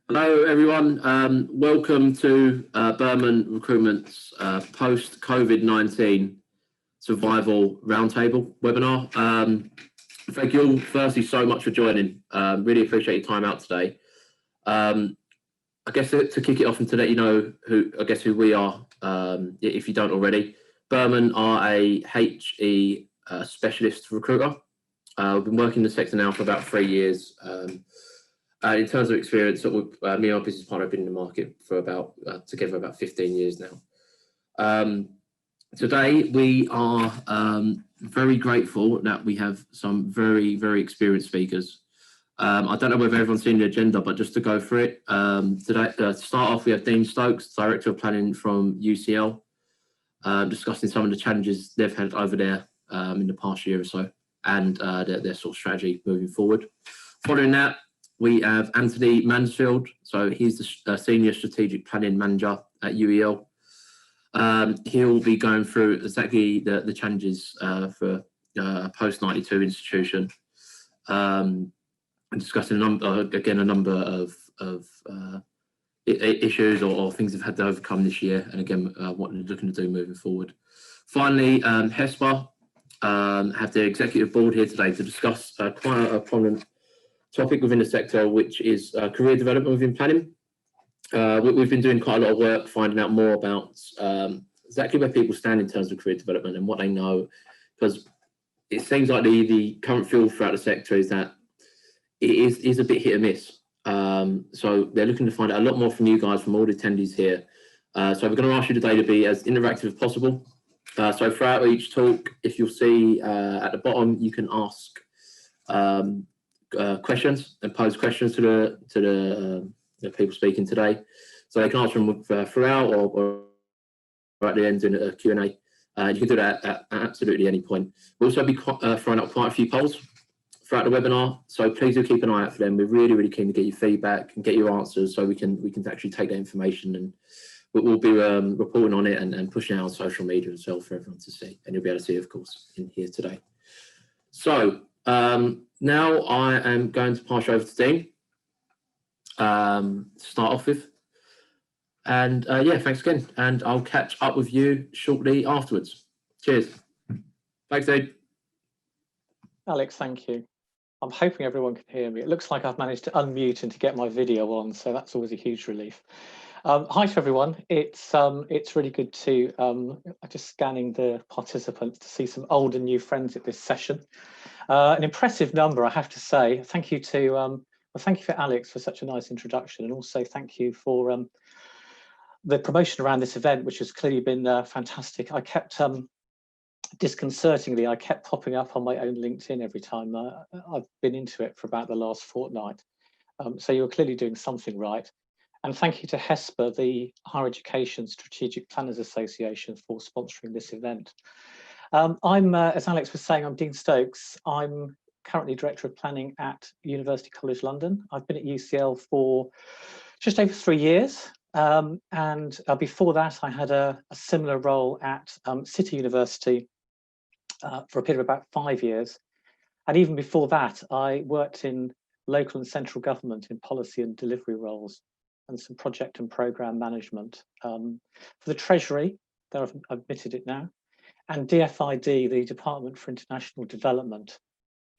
Hello, everyone. Welcome to Berman Recruitment's post-COVID-19 survival roundtable webinar. Thank you all, firstly, so much for joining. Really appreciate your time out today. I guess to kick it off and to let you know who we are, if you don't already. Berman are a HE specialist recruiter. We've been working in the sector now for about 3 years. In terms of experience, me and my business partner have been in the market for together about 15 years now. Today, we are very grateful that we have some very, very experienced speakers. I don't know whether everyone's seen the agenda, but just to go through it, today, to start off, we have Dean Stokes, Director of Planning from UCL, discussing some of the challenges they've had over there in the past year or so, and their sort of strategy moving forward. Following that, we have Anthony Mansfield, so he's the Senior Strategic Planning Manager at UEL. He'll be going through exactly the challenges for a post-92 institution, and discussing a number of issues or things they've had to overcome this year, and again, what they're looking to do moving forward. Finally, HESPA have the executive board here today to discuss quite a prominent topic within the sector, which is career development within planning. We've been doing quite a lot of work finding out more about exactly where people stand in terms of career development and what they know, because it seems like the current feel throughout the sector is that it is a bit hit and miss. So they're looking to find out a lot more from you guys, from all the attendees here. So we're going to ask you today to be as interactive as possible. So throughout each talk, if you'll see at the bottom, you can ask questions and pose questions to the people speaking today. So they can answer them throughout or at the end in a Q&A. You can do that at absolutely any point. We'll also be throwing up quite a few polls throughout the webinar, so please do keep an eye out for them. We're really, really keen to get your feedback and get your answers so we can actually take that information, and we'll be reporting on it and pushing it out on social media as well for everyone to see, and you'll be able to see it, of course, in here today. So now I am going to pass you over to Dean to start off with. And yeah, thanks again. And I'll catch up with you shortly afterwards. Cheers. Thanks, Dean. Alex, thank you. I'm hoping everyone can hear me. It looks like I've managed to unmute and to get my video on, so that's always a huge relief. Hi to everyone. It's really good to just scanning the participants to see some old and new friends at this session. An impressive number, I have to say. Thank you to well, thank you for Alex for such a nice introduction, and also thank you for the promotion around this event, which has clearly been fantastic. I kept disconcertingly, I kept popping up on my own LinkedIn every time I've been into it for about the last fortnight. So you're clearly doing something right. And thank you to HESPA, the Higher Education Strategic Planners Association, for sponsoring this event. I'm, as Alex was saying, I'm Dean Stokes. I'm currently Director of Planning at University College London. I've been at UCL for just over 3 years. And before that, I had a similar role at City University for a period of about 5 years. And even before that, I worked in local and central government in policy and delivery roles, and some project and programme management for the Treasury, though I've admitted it now, and DFID, the Department for International Development,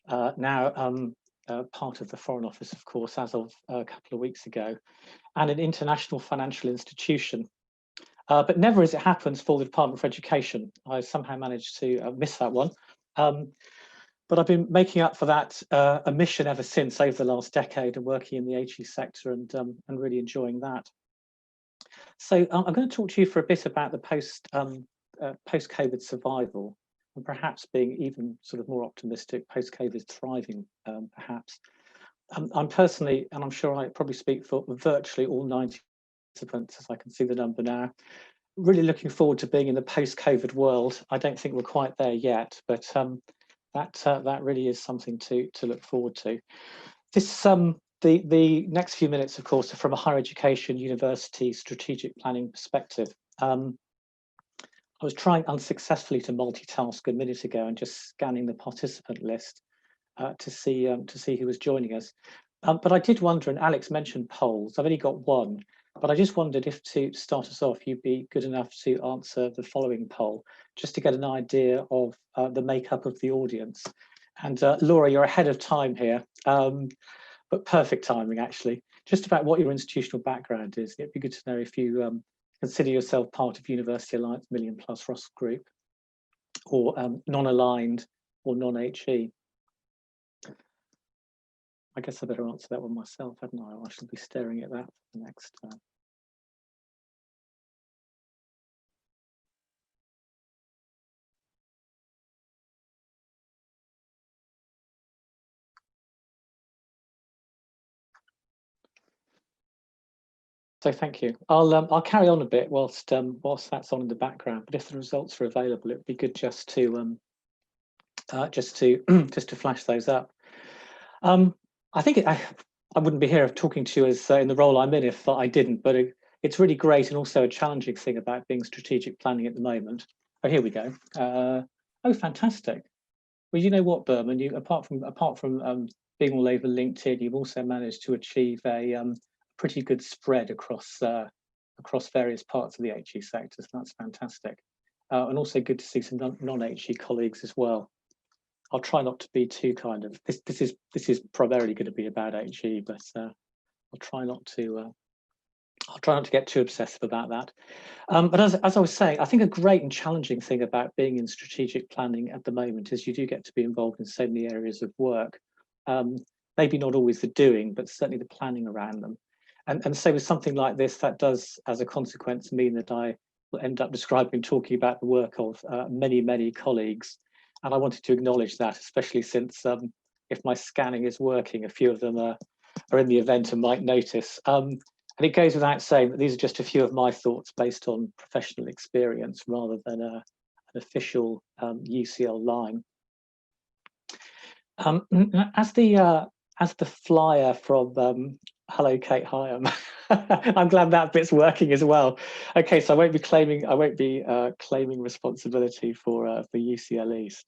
now part of the Foreign Office, of course, as of a couple of weeks ago, and an international financial institution. But never, as it happens, for the Department for Education. I somehow managed to miss that one. But I've been making up for that omission ever since, over the last decade, and working in the HE sector and really enjoying that. So I'm going to talk to you for a bit about the post-COVID survival, and perhaps being even sort of more optimistic, post-COVID thriving, perhaps. I'm personally, and I'm sure I probably speak for virtually all 90 participants, as I can see the number now, really looking forward to being in the post-COVID world. I don't think we're quite there yet, but that really is something to look forward to. This the next few minutes, of course, are from a higher education university strategic planning perspective. I was trying unsuccessfully to multitask a minute ago and just scanning the participant list to see who was joining us. But I did wonder, and Alex mentioned polls. I've only got one, but I just wondered if, to start us off, you'd be good enough to answer the following poll, just to get an idea of the makeup of the audience. And Laura, you're ahead of time here, but perfect timing, actually. Just about what your institutional background is. It'd be good to know if you consider yourself part of University Alliance Million Plus Russell Group, or non-aligned or non-HE. I guess I better answer that one myself, hadn't I? I shall be staring at that for the next. So thank you. I'll carry on a bit whilst that's on in the background. But if the results are available, it would be good just to just to flash those up. I think I wouldn't be here talking to you as in the role I'm in if I didn't. But it's really great and also a challenging thing about being strategic planning at the moment. Oh, here we go. Oh, fantastic. Well, you know what, Berman, you apart from being all over LinkedIn, you've also managed to achieve a pretty good spread across various parts of the HE sector. So that's fantastic, and also good to see some non-HE colleagues as well. I'll try not to be too kind of this is primarily going to be about HE, but I'll try not to get too obsessive about that. But as I was saying, I think a great and challenging thing about being in strategic planning at the moment is you do get to be involved in so many areas of work. Maybe not always the doing, but certainly the planning around them. And so with something like this, that does, as a consequence, mean that I will end up describing and talking about the work of many colleagues. And I wanted to acknowledge that, especially since if my scanning is working, a few of them are in the event and might notice. And it goes without saying that these are just a few of my thoughts based on professional experience rather than an official UCL line. As the flyer from Hello Kate Hyam, I'm glad that bit's working as well. Okay, so I won't be claiming responsibility for UCLEs.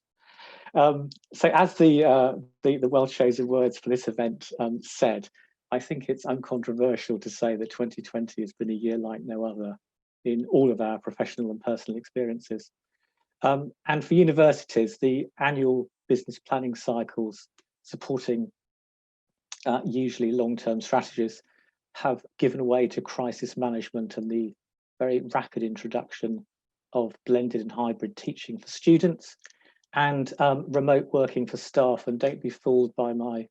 So as the well-chosen words for this event said, I think it's uncontroversial to say that 2020 has been a year like no other in all of our professional and personal experiences. And for universities, the annual business planning cycles supporting usually long-term strategies have given way to crisis management and the very rapid introduction of blended and hybrid teaching for students and remote working for staff. And don't be fooled by my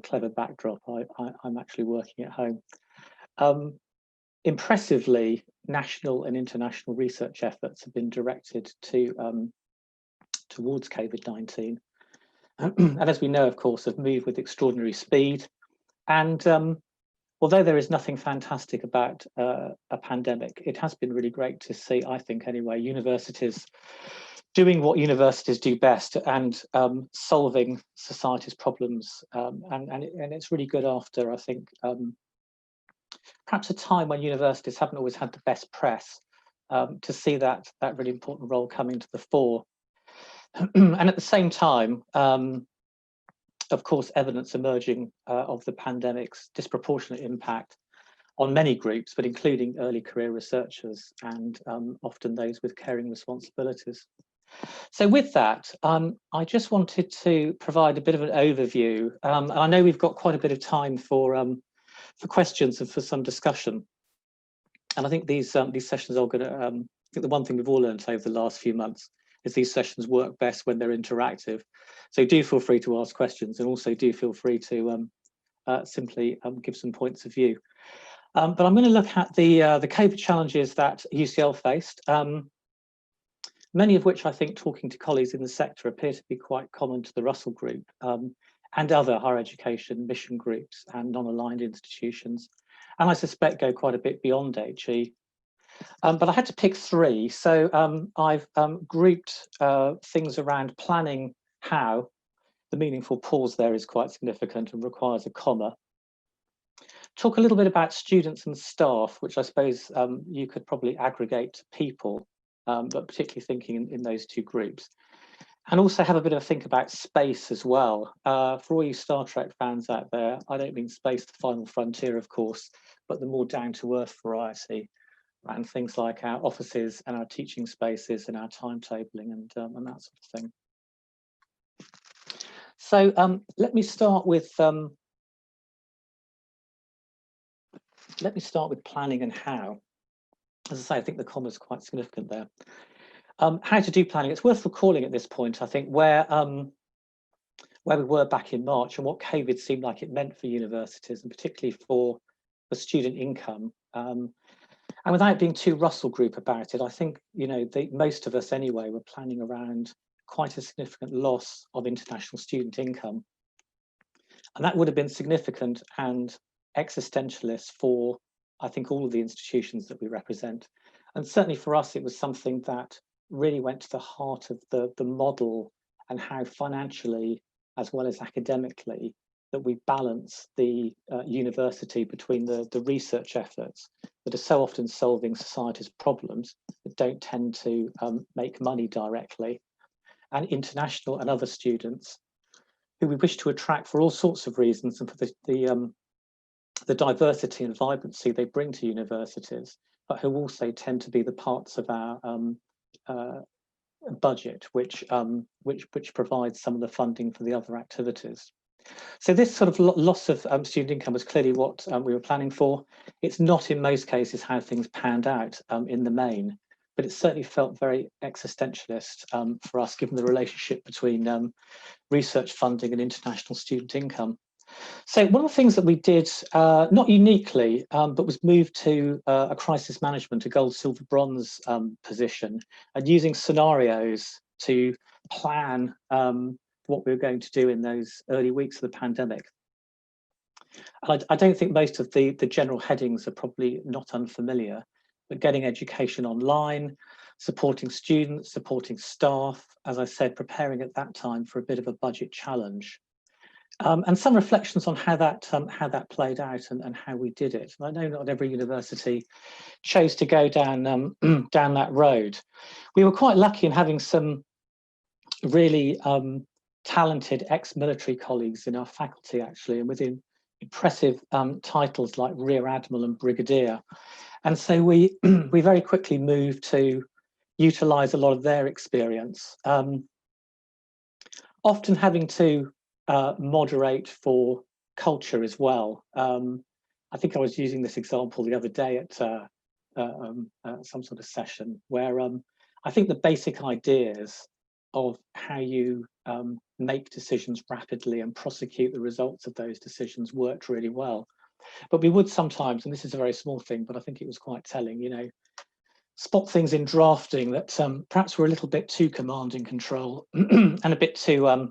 clever backdrop. I'm actually working at home. Impressively, national and international research efforts have been directed to towards COVID-19. And as we know, of course, have moved with extraordinary speed. And although there is nothing fantastic about a pandemic, it has been really great to see, I think anyway, universities doing what universities do best and solving society's problems. And it's really good after, I think, perhaps a time when universities haven't always had the best press, to see that really important role coming to the fore. And at the same time, of course, evidence emerging of the pandemic's disproportionate impact on many groups, but including early career researchers and often those with caring responsibilities. So with that, I just wanted to provide a bit of an overview. And I know we've got quite a bit of time for questions and for some discussion. And I think these sessions are going to, I think the one thing we've all learned over the last few months is these sessions work best when they're interactive. So do feel free to ask questions, and also do feel free to simply give some points of view. But I'm going to look at the COVID challenges that UCL faced, many of which I think, talking to colleagues in the sector, appear to be quite common to the Russell Group and other higher education mission groups and non-aligned institutions. And I suspect go quite a bit beyond HE. But I had to pick three. So I've grouped things around planning how. The meaningful pause there is quite significant and requires a comma. Talk a little bit about students and staff, which I suppose you could probably aggregate to people, but particularly thinking in those two groups. And also have a bit of a think about space as well. For all you Star Trek fans out there, I don't mean space, the final frontier, of course, but the more down-to-earth variety, and things like our offices and our teaching spaces and our timetabling and that sort of thing. So let me start with planning and how. As I say, I think the comma is quite significant there. How to do planning. It's worth recalling at this point, I think, where we were back in March and what COVID seemed like it meant for universities, and particularly for student income. And without being too Russell Group about it, I think, you know, most of us anyway were planning around quite a significant loss of international student income. And that would have been significant and existentialist for, I think, all of the institutions that we represent. And certainly for us, it was something that really went to the heart of the model and how financially, as well as academically, that we balance the university between the research efforts that are so often solving society's problems that don't tend to make money directly, and international and other students who we wish to attract for all sorts of reasons and for the diversity and vibrancy they bring to universities, but who also tend to be the parts of our budget which provides some of the funding for the other activities. So this sort of loss of student income was clearly what we were planning for. It's not in most cases how things panned out in the main, but it certainly felt very existentialist for us, given the relationship between research funding and international student income. So one of the things that we did, not uniquely, but was moved to a crisis management, a gold, silver, bronze position, and using scenarios to plan what we were going to do in those early weeks of the pandemic. I don't think most of the general headings are probably not unfamiliar, but getting education online, supporting students, supporting staff, as I said, preparing at that time for a bit of a budget challenge. And some reflections on how that played out and how we did it. I know not every university chose to go down down that road. We were quite lucky in having some really talented ex-military colleagues in our faculty, actually, and with impressive titles like Rear Admiral and Brigadier. And so we we very quickly moved to utilise a lot of their experience, often having to moderate for culture as well. I think I was using this example the other day at some sort of session where I think the basic ideas of how you make decisions rapidly and prosecute the results of those decisions worked really well. But we would sometimes, and this is a very small thing, but I think it was quite telling, you know, spot things in drafting that perhaps were a little bit too command and control and a bit too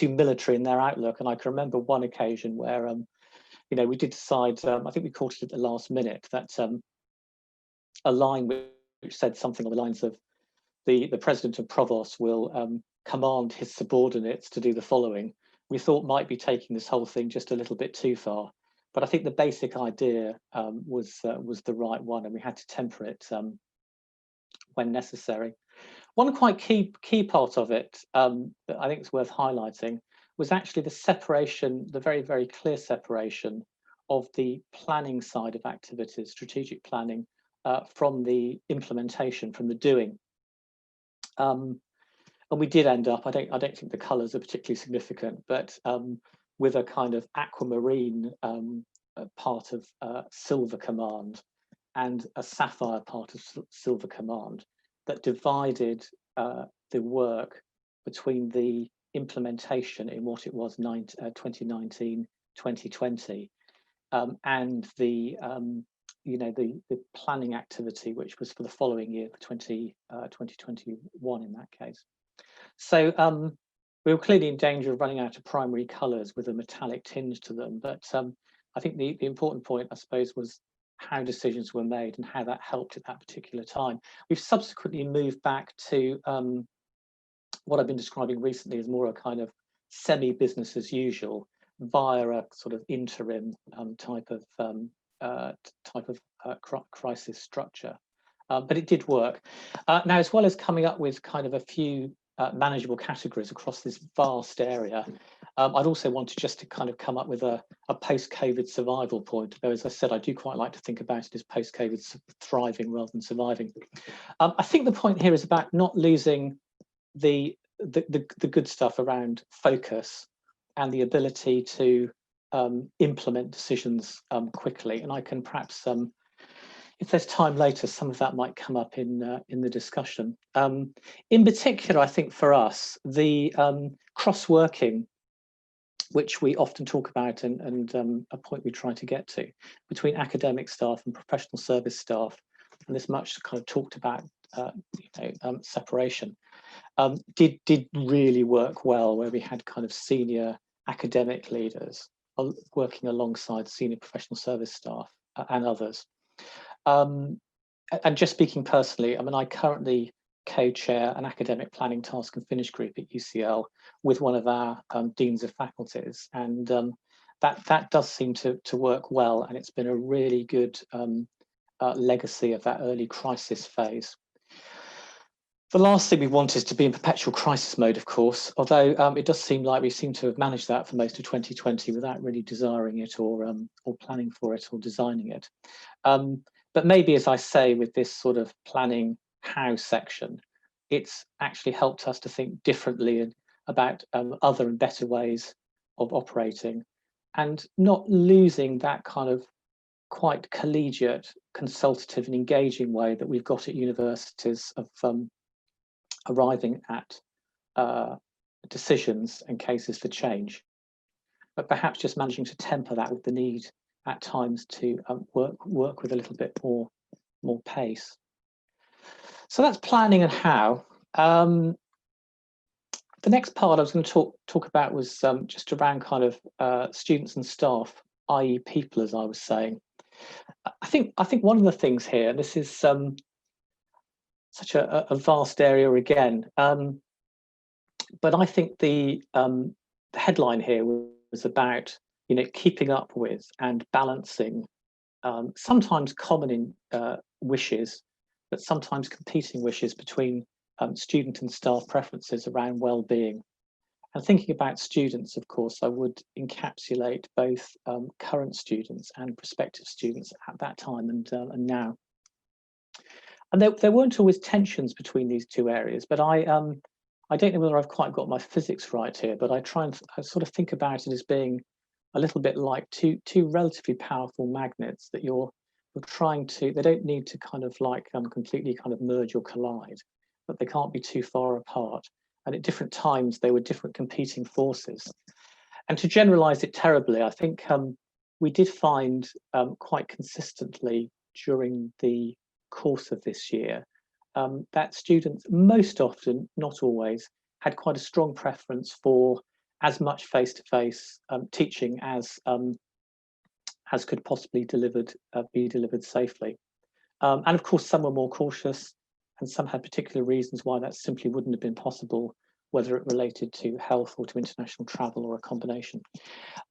military in their outlook. And I can remember one occasion where, you know, we did decide, I think we caught it at the last minute, that a line which said something on the lines of the president of Provost will command his subordinates to do the following, we thought might be taking this whole thing just a little bit too far. But I think the basic idea was the right one, and we had to temper it when necessary. One quite key part of it that I think is worth highlighting was actually the separation, the very, very clear separation of the planning side of activities, strategic planning, from the implementation, from the doing. And we did end up, I don't think the colours are particularly significant, but with a kind of aquamarine part of Silver Command and a sapphire part of Silver Command that divided the work between the implementation in what it was 2019, 2020, and the you know, the planning activity, which was for the following year, for 2021 in that case. So we were clearly in danger of running out of primary colours with a metallic tinge to them. But I think the important point, I suppose, was how decisions were made and how that helped at that particular time. We've subsequently moved back to what I've been describing recently as more a kind of semi-business as usual via a sort of interim type of crisis structure. But it did work. Now, as well as coming up with kind of a few manageable categories across this vast area. I'd also want to kind of come up with a post-COVID survival point, though, as I said, I do quite like to think about it as post-COVID thriving rather than surviving. I think the point here is about not losing the good stuff around focus and the ability to implement decisions quickly. And I can perhaps, if there's time later, some of that might come up in the discussion. In particular, I think for us, the cross-working, which we often talk about and a point we try to get to, between academic staff and professional service staff, and this much kind of talked about separation, did really work well, where we had kind of senior academic leaders working alongside senior professional service staff and others. And just speaking personally, I mean, I currently co-chair an academic planning task and finish group at UCL with one of our deans of faculties, and that does seem to work well, and it's been a really good legacy of that early crisis phase. The last thing we want is to be in perpetual crisis mode, of course, although it does seem like we seem to have managed that for most of 2020 without really desiring it or planning for it or designing it. But maybe, as I say, with this sort of planning how section, it's actually helped us to think differently about other and better ways of operating, and not losing that kind of quite collegiate, consultative and engaging way that we've got at universities of arriving at decisions and cases for change, but perhaps just managing to temper that with the need at times to work with a little bit more pace. So that's planning and how. The next part I was going to talk about was just around kind of students and staff, i.e. people, as I was saying. I think one of the things here, and this is such a vast area again, but I think the headline here was about keeping up with and balancing sometimes common wishes, but sometimes competing wishes between student and staff preferences around well-being. And thinking about students, of course, I would encapsulate both current students and prospective students at that time and now. And there weren't always tensions between these two areas, but I don't know whether I've quite got my physics right here, but I sort of think about it as being a little bit like two relatively powerful magnets that you're trying to, they don't need to kind of like completely kind of merge or collide, but they can't be too far apart. And at different times, they were different competing forces. And to generalize it terribly, I think we did find quite consistently during the course of this year that students most often, not always, had quite a strong preference for as much face-to-face teaching as could possibly be delivered safely. And of course, some were more cautious, and some had particular reasons why that simply wouldn't have been possible, whether it related to health or to international travel or a combination.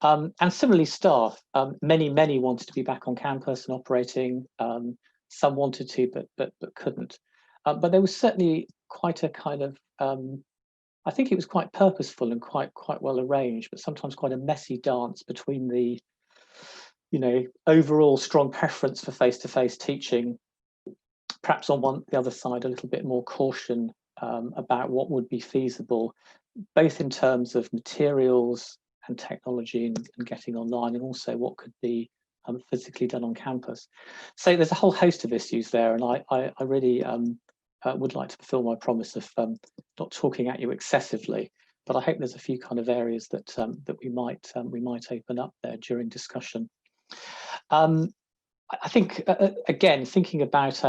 And similarly, staff, many wanted to be back on campus and operating. Some wanted to, but couldn't. But there was certainly quite a kind of, I think it was quite purposeful and quite well arranged, but sometimes quite a messy dance between the, overall strong preference for face-to-face teaching, perhaps on the other side, a little bit more caution about what would be feasible, both in terms of materials and technology and getting online, and also what could be physically done on campus. So there's a whole host of issues there, and I really would like to fulfill my promise of not talking at you excessively, but I hope there's a few kind of areas that we might open up there during discussion. I think again, thinking about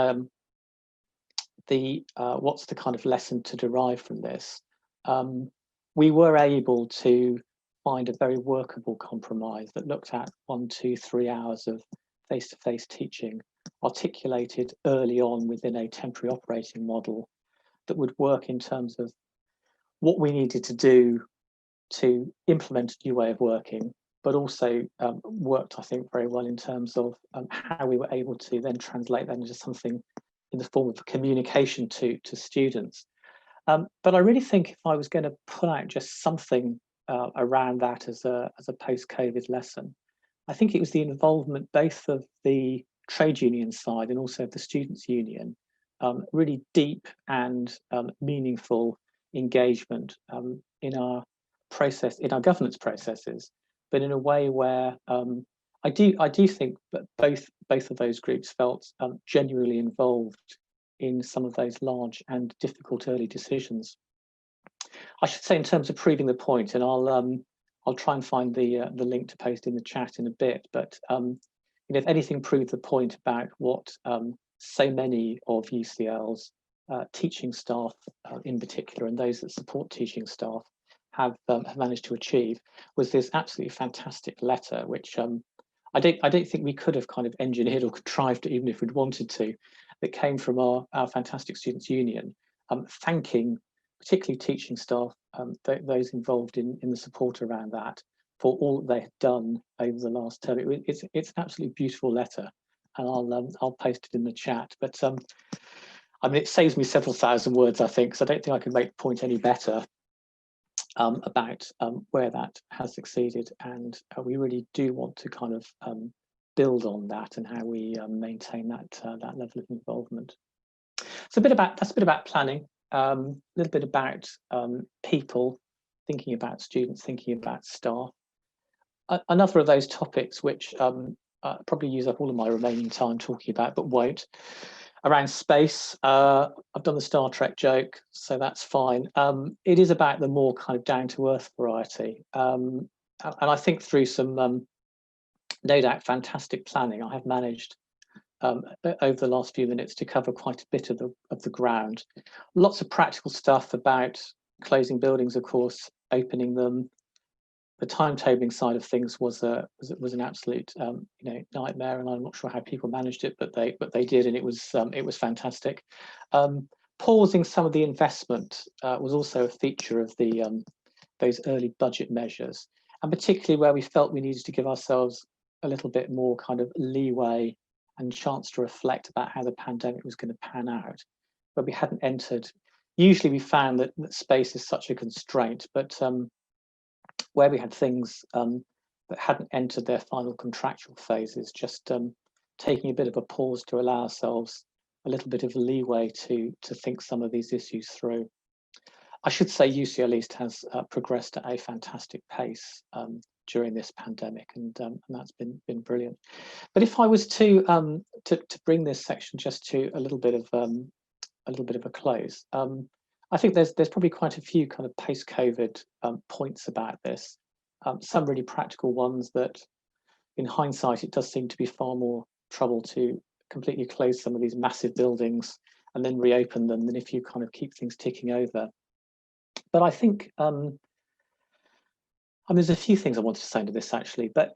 what's the kind of lesson to derive from this, we were able to find a very workable compromise that looked at 1, 2, 3 hours of face-to-face teaching, articulated early on within a temporary operating model that would work in terms of what we needed to do to implement a new way of working, but also worked, I think, very well in terms of how we were able to then translate that into something in the form of communication to students. But I really think if I was going to pull out just something around that as a post-COVID lesson, I think it was the involvement both of the trade union side and also of the students' union, really deep and meaningful engagement in our governance processes, but in a way where I do think that both of those groups felt genuinely involved in some of those large and difficult early decisions. I should say, in terms of proving the point, and I'll try and find the link to post in the chat in a bit, but if anything proved the point about what so many of UCL's teaching staff in particular, and those that support teaching staff, have managed to achieve, was this absolutely fantastic letter, which I don't think we could have kind of engineered or contrived it, even if we'd wanted to, that came from our fantastic students' union, thanking particularly teaching staff, those involved in the support around that, for all that they had done over the last term. It's an absolutely beautiful letter, and I'll post it in the chat. But I mean, it saves me several thousand words, I think, because I don't think I can make the point any better about where that has succeeded, and we really do want to kind of build on that and how we maintain that level of involvement. So that's a bit about planning, a little bit about people, thinking about students, thinking about staff. Another of those topics which probably use up all of my remaining time talking about, but won't, around space. I've done the Star Trek joke, so that's fine. It is about the more kind of down-to-earth variety. And I think through some, no doubt, fantastic planning, I have managed over the last few minutes to cover quite a bit of the ground. Lots of practical stuff about closing buildings, of course, opening them. The timetabling side of things was an absolute nightmare, and I'm not sure how people managed it, but they did, and it was fantastic. Pausing some of the investment was also a feature of those early budget measures, and particularly where we felt we needed to give ourselves a little bit more kind of leeway and chance to reflect about how the pandemic was going to pan out, but we hadn't entered. Usually we found that space is such a constraint, but where we had things that hadn't entered their final contractual phases, just taking a bit of a pause to allow ourselves a little bit of leeway to think some of these issues through. I should say UCL East has progressed at a fantastic pace during this pandemic, and that's been brilliant. But if I was to bring this section just to a little bit of a close, I think there's probably quite a few kind of post-COVID points about this. Some really practical ones that, in hindsight, it does seem to be far more trouble to completely close some of these massive buildings and then reopen them than if you kind of keep things ticking over. But I think there's a few things I wanted to say to this actually, but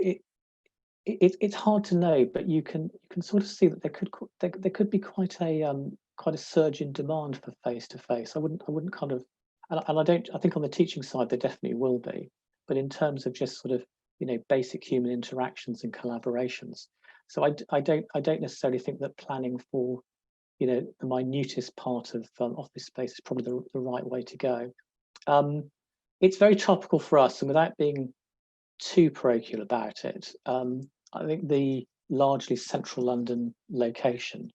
it's hard to know. But you can sort of see that there could be quite a surge in demand for face-to-face. I wouldn't kind of, and I think on the teaching side there definitely will be, but in terms of just sort of basic human interactions and collaborations. So I don't necessarily think that planning for the minutest part of office space is probably the right way to go. It's very topical for us, and without being too parochial about it, I think the largely central London location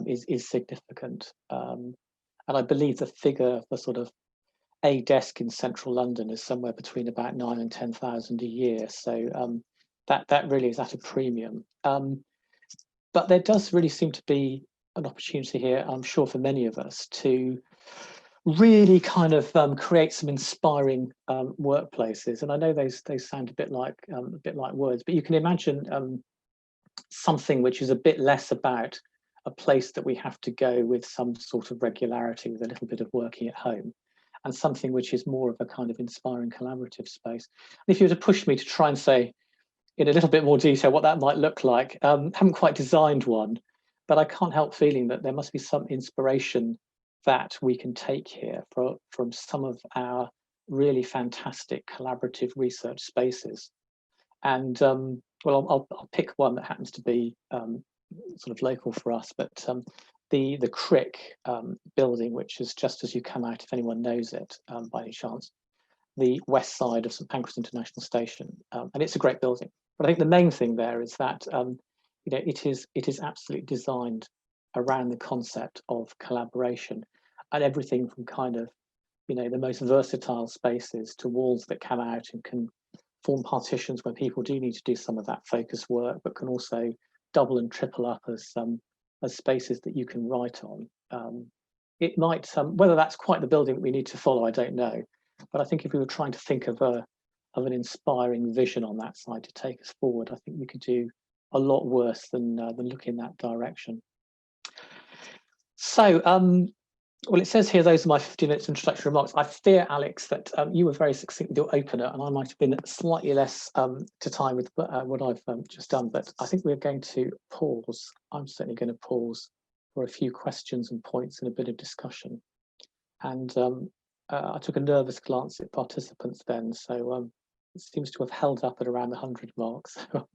is significant, and I believe the figure for sort of a desk in central London is somewhere between about 9,000 and 10,000 a year. So that really is at a premium. But there does really seem to be an opportunity here, I'm sure, for many of us to really kind of create some inspiring workplaces. And I know those sound a bit like words, but you can imagine something which is a bit less about a place that we have to go with some sort of regularity, with a little bit of working at home, and something which is more of a kind of inspiring collaborative space. And if you were to push me to try and say in a little bit more detail what that might look like, haven't quite designed one, but I can't help feeling that there must be some inspiration that we can take here from some of our really fantastic collaborative research spaces. And well, I'll pick one that happens to be sort of local for us, but the Crick building, which is just as you come out, if anyone knows it by any chance, the west side of St Pancras International Station, and it's a great building. But I think the main thing there is that it is absolutely designed around the concept of collaboration, and everything from kind of the most versatile spaces to walls that come out and can form partitions where people do need to do some of that focus work, but can also double and triple up as spaces that you can write on. It might, whether that's quite the building that we need to follow, I don't know. But I think if we were trying to think of an inspiring vision on that side to take us forward, I think we could do a lot worse than look in that direction. So, well, it says here, those are my 15 minutes introductory remarks. I fear, Alex, that you were very succinct with your opener, and I might have been slightly less to time with what I've just done. But I think we're going to pause. I'm certainly going to pause for a few questions and points and a bit of discussion. And I took a nervous glance at participants then, so it seems to have held up at around the 100 mark. So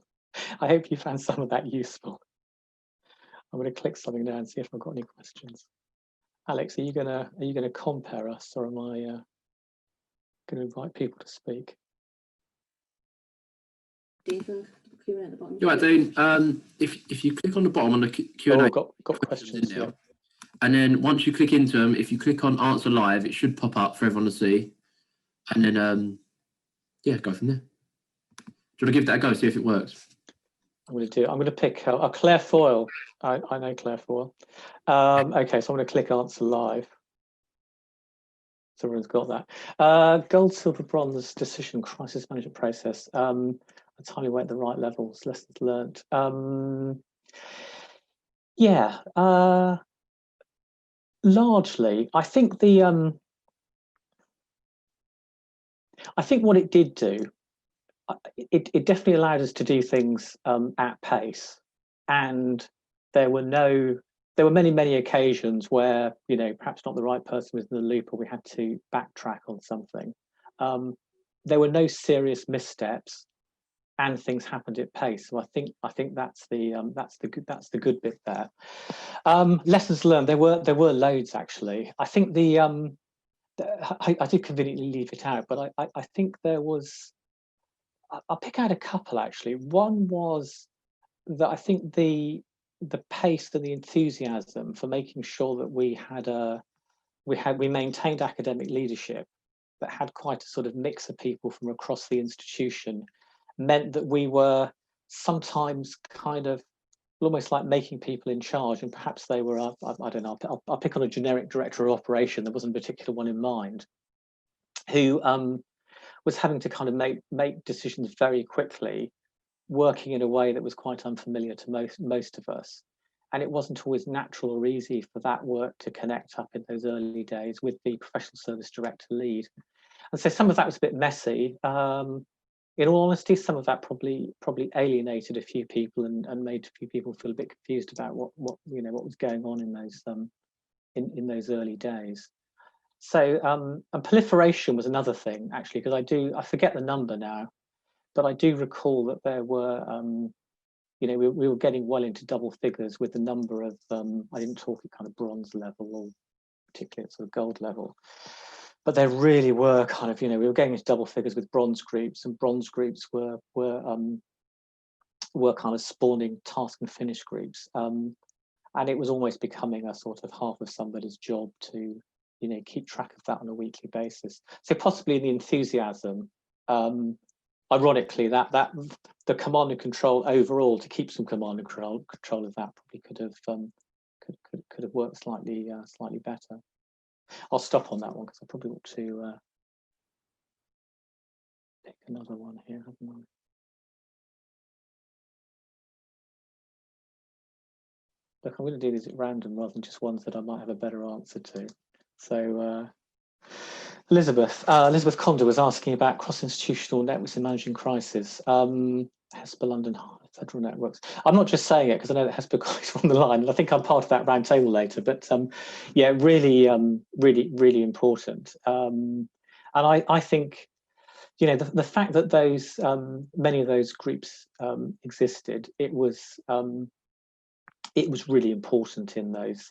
I hope you found some of that useful. I'm going to click something now and see if I've got any questions. Alex, are you gonna compare us, or am I going to invite people to speak? Dean, Q&A at the bottom. You're right, Dean. If you click on the bottom on the Q&A, oh, got questions. Yeah. And then once you click into them, if you click on Answer Live, it should pop up for everyone to see. And then yeah, go from there. Do you want to give that a go, see if it works? I'm going to pick Claire Foyle. I know Claire Foyle. Okay, so I'm going to click Answer Live. So everyone's got that. Gold, silver, bronze decision crisis management process. A timely way at the right levels. Lessons learnt. Yeah. Largely, I think I think what it did do, it definitely allowed us to do things at pace, and there were many occasions where perhaps not the right person was in the loop, or we had to backtrack on something. There were no serious missteps, and things happened at pace. So I think that's the good bit there. Lessons learned, there were loads actually. I think I did conveniently leave it out, but I think there was. I'll pick out a couple actually. One was that I think the pace and the enthusiasm for making sure that we maintained academic leadership that had quite a sort of mix of people from across the institution meant that we were sometimes kind of almost like making people in charge, and perhaps they were I don't know, I'll pick on a generic director of operation, there wasn't a particular one in mind, who was having to kind of make decisions very quickly, working in a way that was quite unfamiliar to most of us. And it wasn't always natural or easy for that work to connect up in those early days with the professional service director lead. And so some of that was a bit messy. In all honesty, some of that probably alienated a few people and made a few people feel a bit confused about what was going on in those in those early days. So and proliferation was another thing actually, because I forget the number now, but I do recall that there were we were getting well into double figures with the number of I didn't talk at kind of bronze level or particularly at sort of gold level, but there really were kind of we were getting into double figures with bronze groups, and bronze groups were kind of spawning task and finish groups, and it was almost becoming a sort of half of somebody's job to keep track of that on a weekly basis. So possibly the enthusiasm, ironically, that the command and control overall, to keep some command and control of that, probably could have worked slightly better. I'll stop on that one because I probably want to pick another one here, haven't I? Look, I'm going to do these at random rather than just ones that I might have a better answer to. So Elizabeth Condor was asking about cross-institutional networks in managing crisis. HESPA London Federal Networks. I'm not just saying it because I know that HESPA colleagues are on the line, and I think I'm part of that roundtable later. But yeah, really important. And I think the fact that those many of those groups existed, it was it was really important in those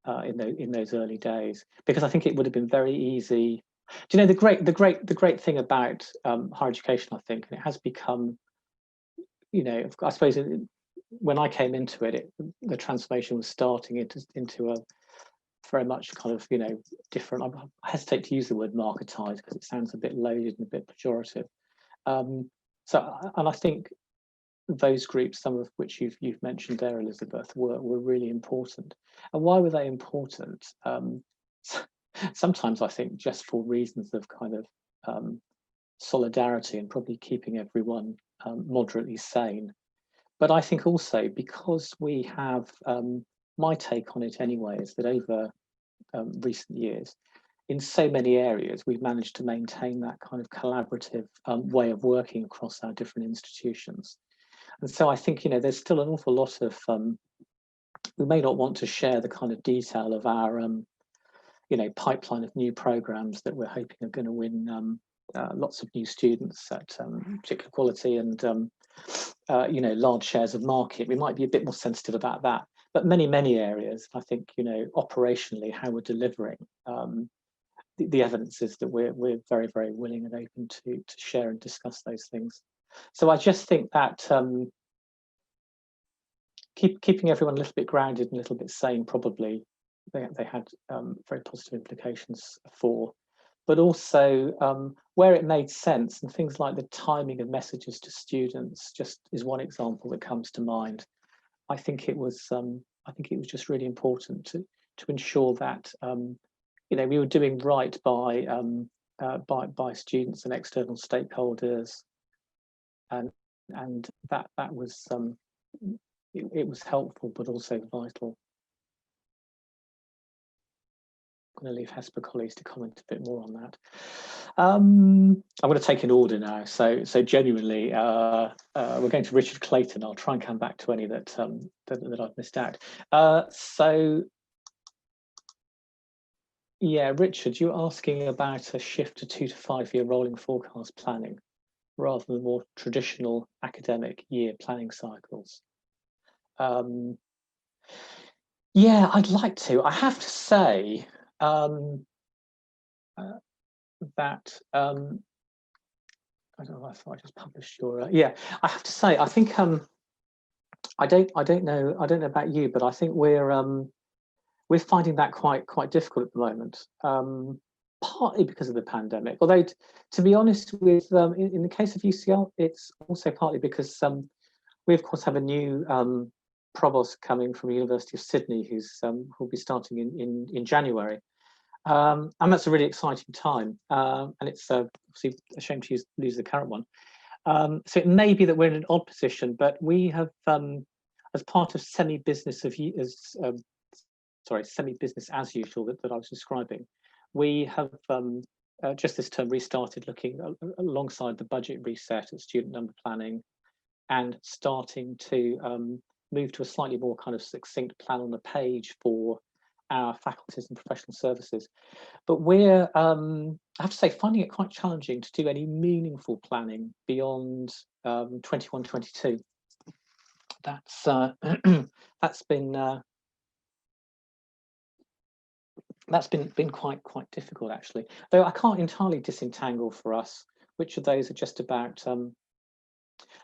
in those early days, because I think it would have been very easy. Do you know the great thing about higher education, I think, and it has become, I suppose when I came into it, the transformation was starting into a very much kind of different. I hesitate to use the word marketized because it sounds a bit loaded and a bit pejorative. And I think those groups, some of which you've mentioned there, Elizabeth, were really important. And why were they important? Sometimes I think just for reasons of kind of solidarity and probably keeping everyone moderately sane. But I think also because we have, my take on it anyway, is that over recent years, in so many areas, we've managed to maintain that kind of collaborative way of working across our different institutions. And so I think, there's still an awful lot of, we may not want to share the kind of detail of our, pipeline of new programs that we're hoping are going to win lots of new students at particular quality and, large shares of market. We might be a bit more sensitive about that. But many areas, I think, operationally, how we're delivering, the evidence is that we're very, very willing and open to share and discuss those things. So I just think that keeping everyone a little bit grounded and a little bit sane, probably they had very positive implications for. But also where it made sense, and things like the timing of messages to students just is one example that comes to mind. I think it was just really important to ensure that we were doing right by students and external stakeholders, and that was it was helpful but also vital. I'm going to leave HESPA colleagues to comment a bit more on that. I'm going to take in order now. So genuinely, we're going to Richard Clayton. I'll try and come back to any that I've missed out. So yeah, Richard, you're asking about a shift to 2 to 5 year rolling forecast planning rather than more traditional academic year planning cycles. Yeah, I'd like to. I have to say that I don't know if I just published your. Yeah, I have to say I think I don't know about you, but I think we're finding that quite difficult at the moment. Partly because of the pandemic, although to be honest, with in the case of UCL, it's also partly because we of course have a new provost coming from the University of Sydney who'll be starting in January. And that's a really exciting time, and it's obviously a shame to lose the current one. So it may be that we're in an odd position, but we have, as part of semi-business as usual that I was describing, we have just this term restarted looking alongside the budget reset at student number planning, and starting to move to a slightly more kind of succinct plan on the page for our faculties and professional services. But we're, I have to say, finding it quite challenging to do any meaningful planning beyond 21-22. That's been quite difficult, actually. Though I can't entirely disentangle for us which of those are just about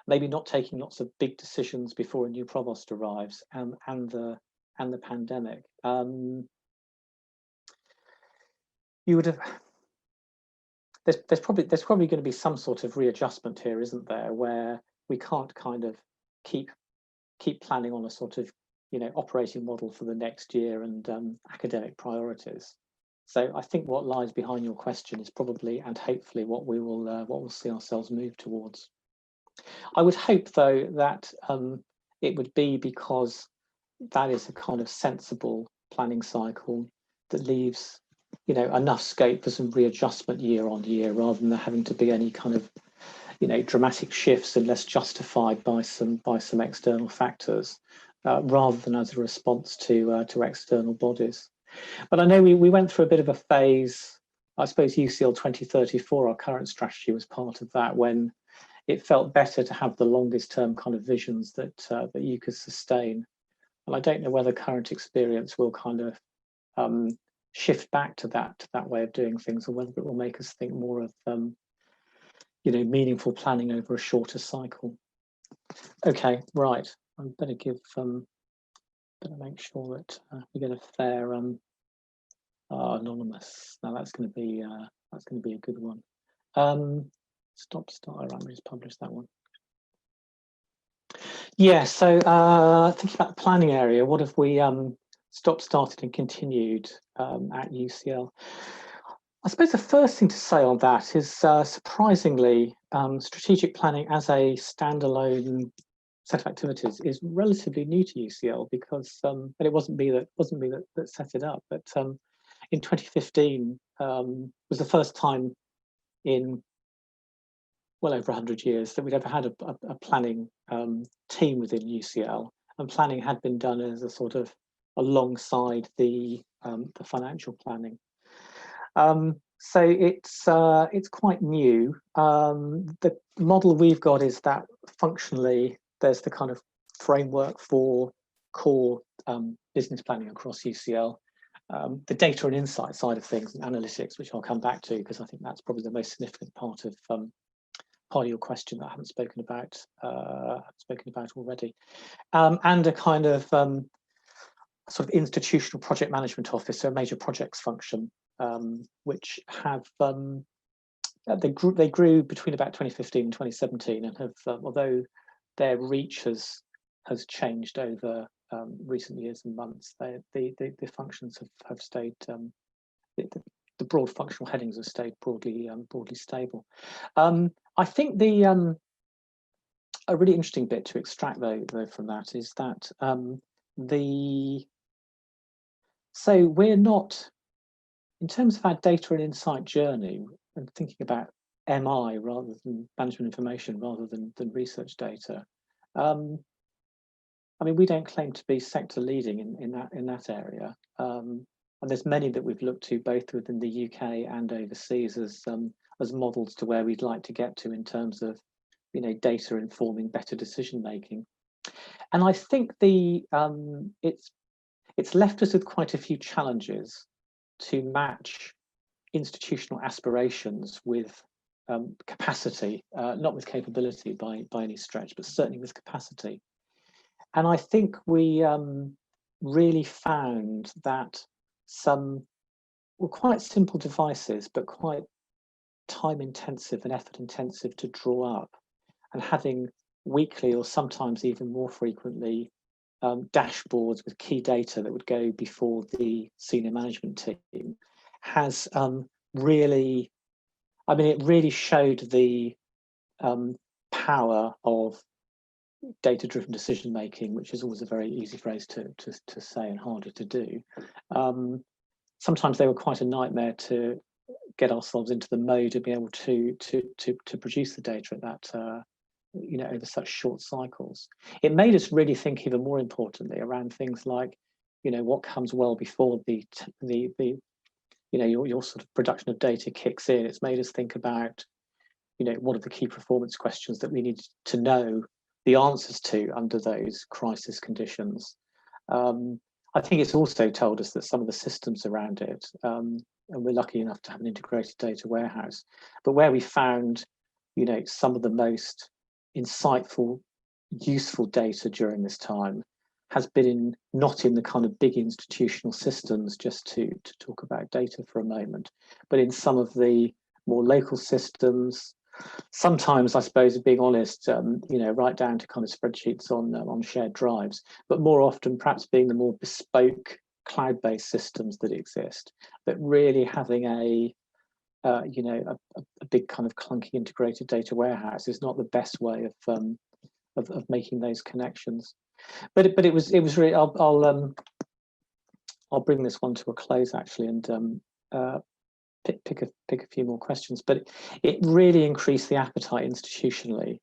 maybe not taking lots of big decisions before a new provost arrives, and the pandemic. You would have. There's probably going to be some sort of readjustment here, isn't there, where we can't kind of keep planning on a sort of operating model for the next year and academic priorities. So I think what lies behind your question is probably, and hopefully, what we'll see ourselves move towards. I would hope, though, that it would be because that is a kind of sensible planning cycle that leaves, enough scope for some readjustment year on year, rather than there having to be any kind of, dramatic shifts unless justified by some external factors, rather than as a response to external bodies. But I know we went through a bit of a phase. I suppose UCL 2034, our current strategy, was part of that, when it felt better to have the longest term kind of visions that you could sustain, And I don't know whether current experience will kind of shift back to that way of doing things, or whether it will make us think more of meaningful planning over a shorter cycle. Okay, right. I better make sure that we get a fair anonymous. Now that's going to be a good one. Start. Right, we just publish that one. Yeah. So thinking about the planning area, what have we stopped, started, and continued at UCL? I suppose the first thing to say on that is surprisingly, strategic planning as a standalone set of activities is relatively new to UCL, because and it wasn't me that set it up, but in 2015 was the first time in well over 100 years that we'd ever had a planning team within UCL, and planning had been done as a sort of alongside the financial planning. So it's quite new. The model we've got is that functionally there's the kind of framework for core business planning across UCL. The data and insight side of things and analytics, which I'll come back to, because I think that's probably the most significant part of your question that I haven't spoken about already, and a kind of sort of institutional project management office, so a major projects function, which have they grew between about 2015 and 2017, and have although their reach has changed over recent years and months, the functions have stayed, the broad functional headings have stayed broadly stable. I think a really interesting bit to extract though from that is that so we're not, in terms of our data and insight journey and thinking about MI rather than management information rather than research data. I mean, we don't claim to be sector leading in that area, and there's many that we've looked to both within the UK and overseas as models to where we'd like to get to in terms of data informing better decision making. And I think it's left us with quite a few challenges to match institutional aspirations with capacity, not with capability by any stretch, but certainly with capacity. And I think we really found that some were quite simple devices, but quite time intensive and effort intensive to draw up, and having weekly or sometimes even more frequently dashboards with key data that would go before the senior management team has really, I mean, it really showed the power of data-driven decision making, which is always a very easy phrase to say and harder to do. Sometimes they were quite a nightmare to get ourselves into the mode of being able to produce the data at that over such short cycles. It made us really think even more importantly around things like what comes well before your sort of production of data kicks in. It's made us think about what are the key performance questions that we need to know the answers to under those crisis conditions. I think it's also told us that some of the systems around it, and we're lucky enough to have an integrated data warehouse, but where we found some of the most insightful, useful data during this time has been not in the kind of big institutional systems, just to talk about data for a moment, but in some of the more local systems. Sometimes, I suppose, being honest, right down to kind of spreadsheets on shared drives, but more often perhaps being the more bespoke cloud-based systems that exist, but really having a big kind of clunky integrated data warehouse is not the best way of making those connections. But it was really, I'll bring this one to a close actually, and pick a few more questions. But it really increased the appetite institutionally,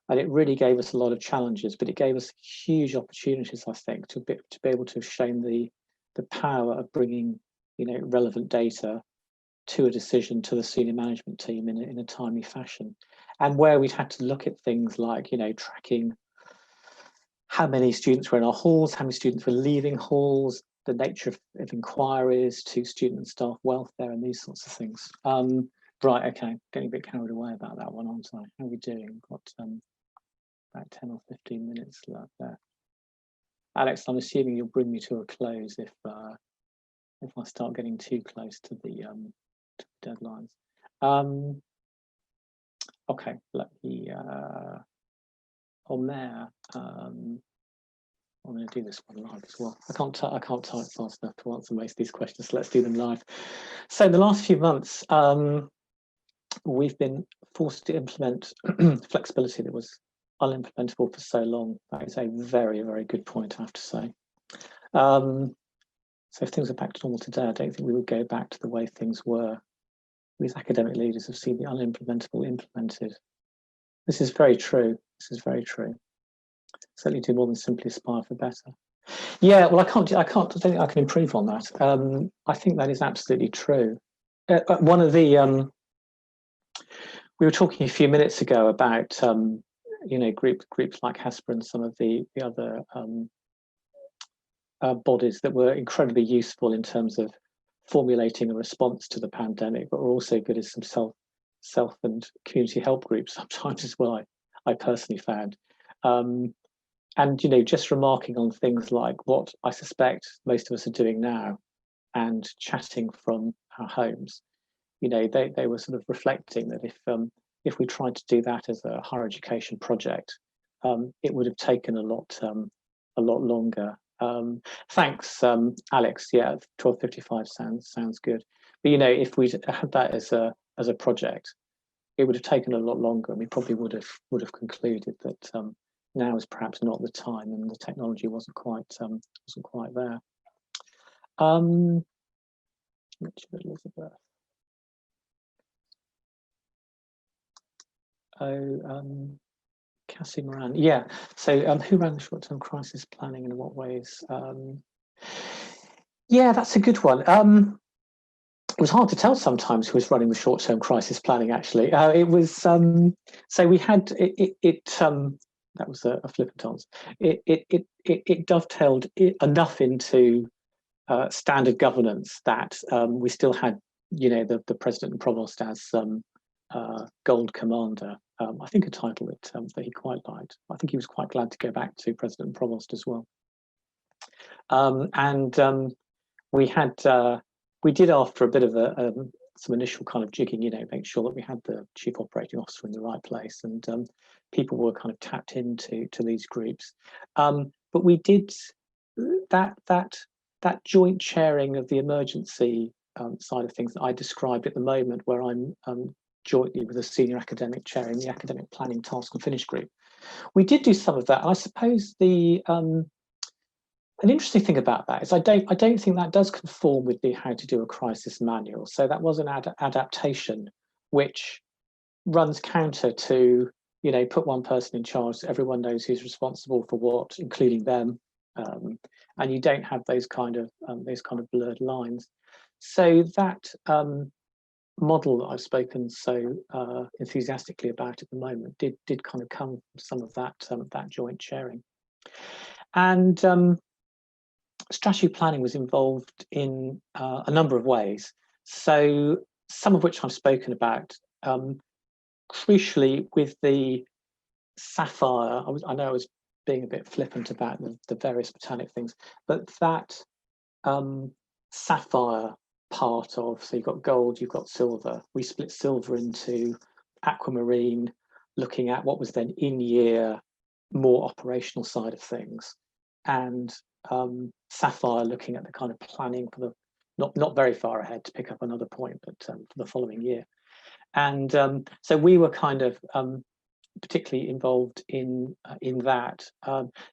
and it really gave us a lot of challenges, but it gave us huge opportunities, I think, to be able to have shown the power of bringing relevant data to a decision to the senior management team in a timely fashion. And where we'd had to look at things like tracking how many students were in our halls, how many students were leaving halls, the nature of inquiries to student and staff welfare and these sorts of things. Right, okay, getting a bit carried away about that one, aren't I? How are we doing? We've got about 10 or 15 minutes left there. Alex, I'm assuming you'll bring me to a close if I start getting too close to the deadlines. Okay, let me on there. I'm going to do this one live as well. I can't type fast enough to answer most of these questions, so let's do them live. So in the last few months, we've been forced to implement flexibility that was unimplementable for so long. That is a very, very good point, I have to say. So if things are back to normal today, I don't think we would go back to the way things were. These academic leaders have seen the unimplementable implemented. This is very true. This is very true. Certainly do more than simply aspire for better. Yeah, well, I don't think I can improve on that. I think that is absolutely true. One of the, we were talking a few minutes ago about, you know, groups like HESPA and some of the other bodies that were incredibly useful in terms of formulating a response to the pandemic, but were also good as some self and community help groups sometimes as well. I personally found, and you know, just remarking on things like what I suspect most of us are doing now, and chatting from our homes. You know, they were sort of reflecting that if we tried to do that as a higher education project, it would have taken a lot longer. Thanks, Alex. Yeah, 12:55 sounds good. But you know, if we'd had that as a project, it would have taken a lot longer, and we probably would have concluded that now is perhaps not the time, and the technology wasn't quite there. Richard Elizabeth. Cassie Miranda. Yeah. So who ran the short-term crisis planning and in what ways? Yeah, that's a good one. It was hard to tell sometimes who was running the short-term crisis planning. Actually, it was. So we had it. That was a flippant answer. It dovetailed enough into standard governance that we still had, you know, the president and provost as gold commander. I think a title that he quite liked. I think he was quite glad to go back to president and provost as well. We did, after a bit of some initial kind of jigging, you know, make sure that we had the chief operating officer in the right place, and people were kind of tapped into these groups. But we did that joint chairing of the emergency side of things that I described at the moment, where I'm jointly with a senior academic chair in the academic planning task and finish group. We did do some of that. I suppose the an interesting thing about that is I don't think that does conform with the how to do a crisis manual. So that was an adaptation which runs counter to, you know, put one person in charge so everyone knows who's responsible for what, including them, and you don't have those kind of blurred lines. So that model that I've spoken so enthusiastically about at the moment did kind of come from some of that joint sharing. And strategy planning was involved in a number of ways, so some of which I've spoken about. Crucially, with the Sapphire, I know I was being a bit flippant about the various botanic things, but that Sapphire part of, so you've got gold, you've got silver. We split silver into aquamarine, looking at what was then in year, more operational side of things, and Sapphire looking at the kind of planning for the not very far ahead, to pick up another point, but for the following year. And so we were kind of particularly involved in that,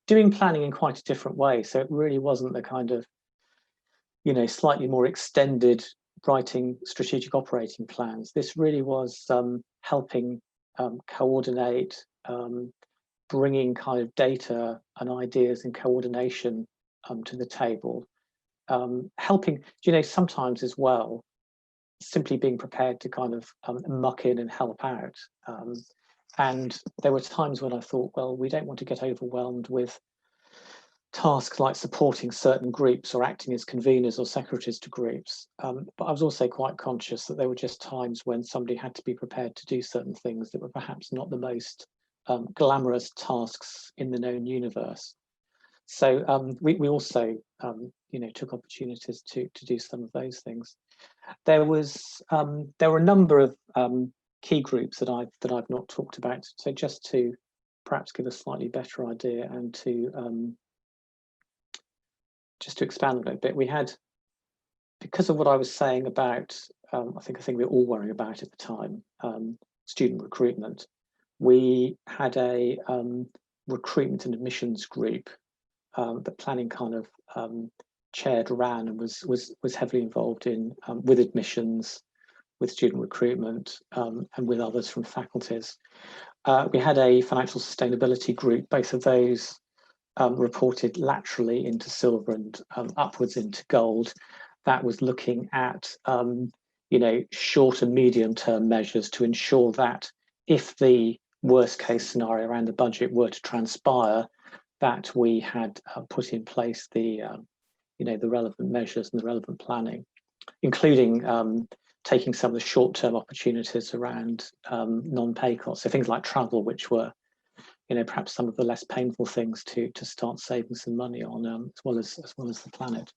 doing planning in quite a different way. So it really wasn't the kind of, you know, slightly more extended writing strategic operating plans. This really was helping coordinate, bringing kind of data and ideas and coordination to the table, helping, you know, sometimes as well, simply being prepared to kind of muck in and help out. And there were times when I thought, well, we don't want to get overwhelmed with tasks like supporting certain groups or acting as conveners or secretaries to groups. But I was also quite conscious that there were just times when somebody had to be prepared to do certain things that were perhaps not the most glamorous tasks in the known universe. So we also, took opportunities to do some of those things. There were a number of key groups that I've not talked about. So just to perhaps give a slightly better idea and to just to expand on it a bit, we had, because of what I was saying about, I think we were all worrying about at the time, student recruitment. We had a recruitment and admissions group that planning kind of chaired, ran, and was heavily involved in with admissions, with student recruitment, and with others from faculties. We had a financial sustainability group. Both of those reported laterally into silver and upwards into gold. That was looking at short and medium term measures to ensure that if the worst case scenario around the budget were to transpire, that we had put in place the relevant measures and the relevant planning, including taking some of the short-term opportunities around non-pay costs, so things like travel, which were perhaps some of the less painful things to start saving some money on, as well as the planet.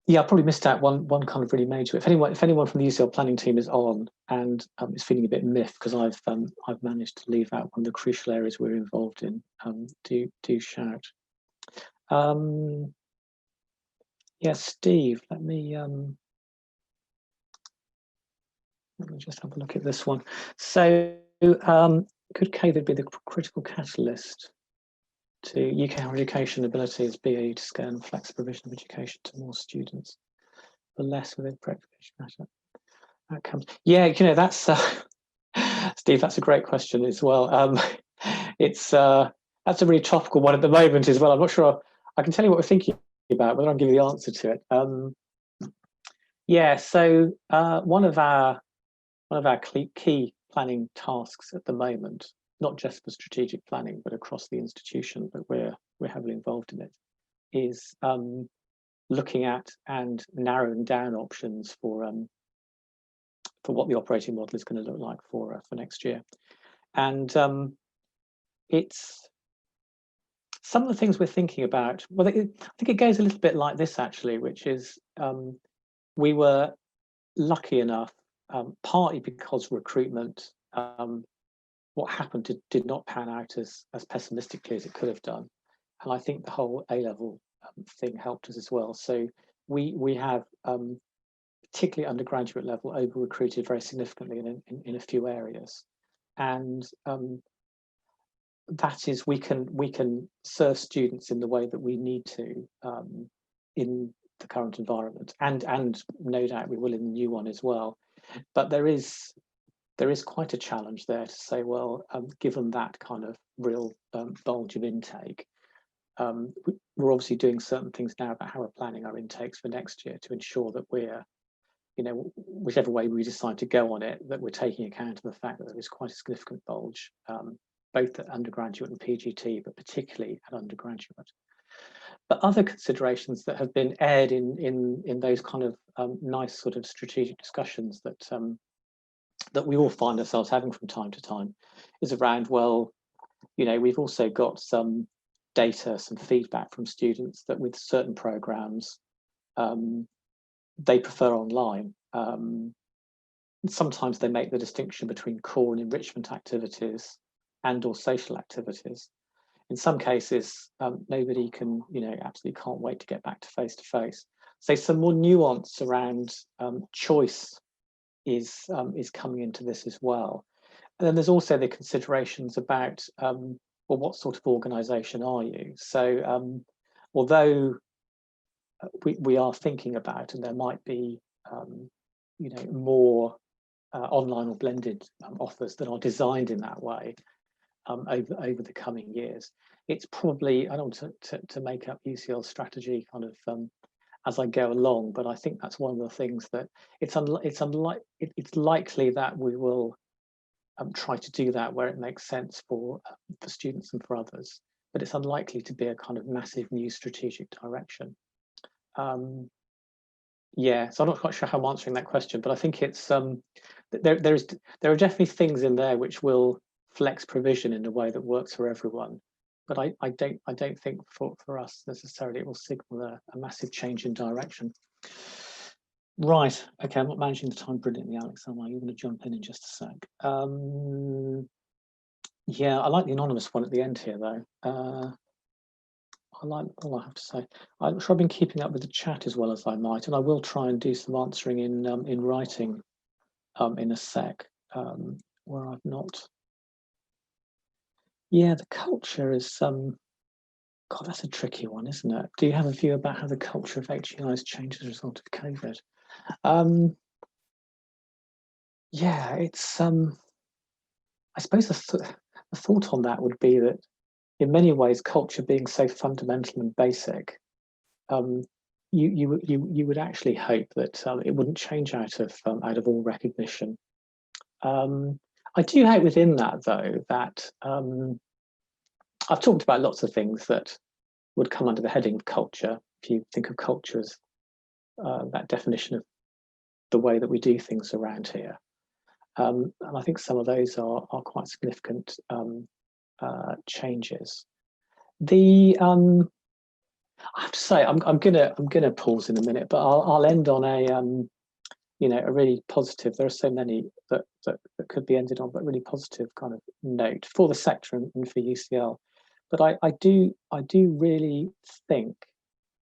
Yeah, I probably missed out one kind of really major. If anyone from the UCL planning team is on and is feeling a bit miffed because I've managed to leave out one of the crucial areas we're involved in, do shout. Yeah, Steve, let me just have a look at this one. So could COVID be the critical catalyst to UK higher education abilities, BAE to scale and flex provision of education to more students, but less within practical outcomes? Yeah, that's Steve, that's a great question as well. That's a really topical one at the moment as well. I'm not sure I can tell you what we're thinking about, whether I'll give you the answer to it. Yeah, so one of our key planning tasks at the moment, not just for strategic planning, but across the institution, but we're heavily involved in it, is looking at and narrowing down options for what the operating model is going to look like for next year. And it's some of the things we're thinking about. Well, I think it goes a little bit like this actually, which is we were lucky enough, partly because recruitment, what happened did not pan out as pessimistically as it could have done, and I think the whole A-level thing helped us as well. So we have particularly undergraduate level over recruited very significantly in a few areas, and that is we can serve students in the way that we need to in the current environment, and no doubt we will in the new one as well. But there is quite a challenge there to say, well, given that kind of real bulge of intake, we're obviously doing certain things now about how we're planning our intakes for next year to ensure that we're, whichever way we decide to go on it, that we're taking account of the fact that there is quite a significant bulge, both at undergraduate and PGT, but particularly at undergraduate. But other considerations that have been aired in those kind of nice sort of strategic discussions that we all find ourselves having from time to time is around, well, we've also got some data, some feedback from students that with certain programs, they prefer online. Sometimes they make the distinction between core and enrichment activities and or social activities. In some cases, nobody can, absolutely can't wait to get back to face-to-face. So some more nuance around choice is coming into this as well. And then there's also the considerations about, well, what sort of organisation are you? So although we are thinking about, and there might be, more online or blended offers that are designed in that way over the coming years, it's probably, I don't want to make up UCL strategy kind of as I go along, but I think that's one of the things that it's likely that we will try to do that where it makes sense for students and for others, but it's unlikely to be a kind of massive new strategic direction. Yeah, so I'm not quite sure how I'm answering that question, but I think it's there are definitely things in there which will flex provision in a way that works for everyone. But I don't think for us necessarily it will signal a massive change in direction. Right. Okay, I'm not managing the time brilliantly, Alex, am I? You're going to jump in just a sec. Yeah, I like the anonymous one at the end here, though. I like all I have to say. I'm sure I've been keeping up with the chat as well as I might, and I will try and do some answering in writing in a sec, where I've not. Yeah, the culture is God, that's a tricky one, isn't it? Do you have a view about how the culture of HEI has changed as a result of COVID? Yeah, it's I suppose the thought on that would be that in many ways, culture being so fundamental and basic, you would actually hope that it wouldn't change out of all recognition. I do hope within that, though, that I've talked about lots of things that would come under the heading of culture. If you think of culture as that definition of the way that we do things around here, and I think some of those are quite significant changes. I have to say, I'm gonna pause in a minute, but I'll end on a really positive. There are so many that could be ended on, but really positive kind of note for the sector and for UCL. But I do really think,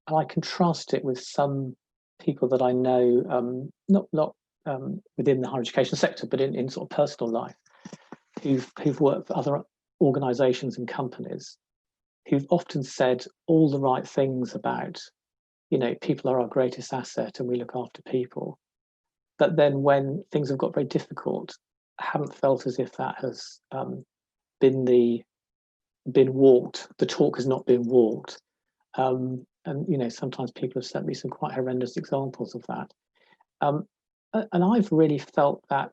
and I contrast it with some people that I know, not within the higher education sector, but in sort of personal life, who've worked for other organisations and companies, who've often said all the right things about, people are our greatest asset and we look after people. But then when things have got very difficult, haven't felt as if that has been walked. The talk has not been walked. And sometimes people have sent me some quite horrendous examples of that. And I've really felt that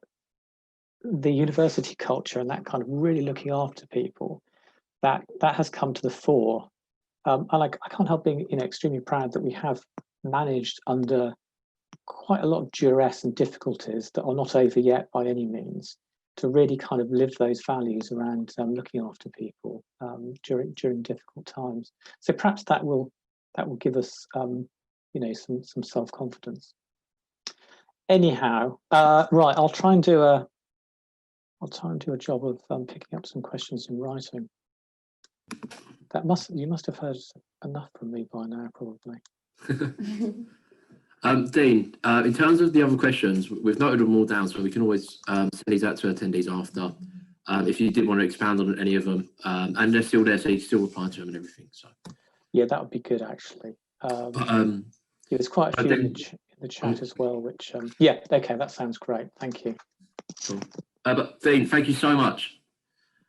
the university culture and that kind of really looking after people, that has come to the fore. And I can't help being extremely proud that we have managed under quite a lot of duress and difficulties that are not over yet by any means, to really kind of live those values around looking after people during difficult times. So perhaps that will give us some self-confidence. Anyhow, right, I'll try and do a job of picking up some questions in writing. You must have heard enough from me by now, probably. Dean, in terms of the other questions, we've noted them all down, so we can always send these out to attendees after, if you did want to expand on any of them. And they're still there, so you can still reply to them and everything. So yeah, that would be good, actually. There's quite a few in the chat as well, which yeah, okay, that sounds great. Thank you. Cool. But Dean, thank you so much.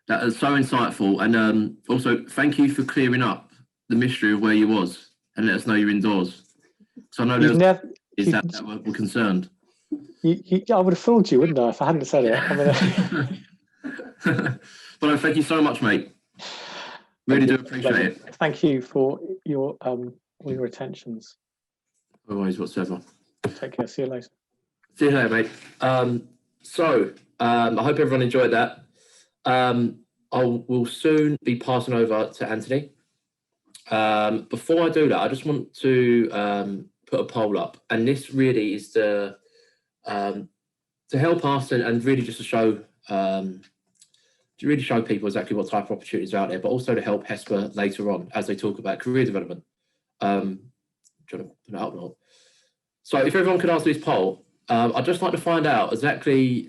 That was so insightful, and also thank you for clearing up the mystery of where you was and let us know you're indoors. So I know that we're concerned. I would have fooled you, wouldn't I, if I hadn't said it? But thank you so much, mate. Really do appreciate it. Thank you for your attentions. No worries whatsoever. Take care. See you later. See you later, mate. So I hope everyone enjoyed that. I will soon be passing over to Anthony. Before I do that, I just want to put a poll up, and this really is to help us and really just to show people exactly what type of opportunities are out there, but also to help HESPA later on as they talk about career development. Trying to put it up now. So if everyone could answer this poll, I'd just like to find out exactly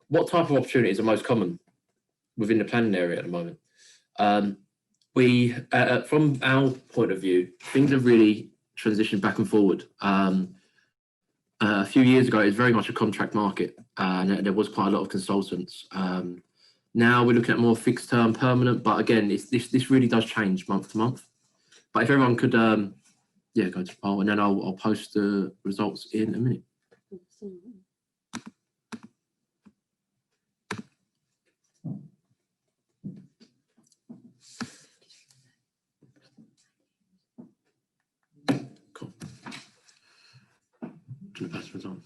what type of opportunities are most common within the planning area at the moment. We, from our point of view, things have really transitioned back and forward. A few years ago, it was very much a contract market, and there was quite a lot of consultants. Now we're looking at more fixed term, permanent, but again, this really does change month to month. But if everyone could, go to the poll, and then I'll post the results in a minute. The passwords on.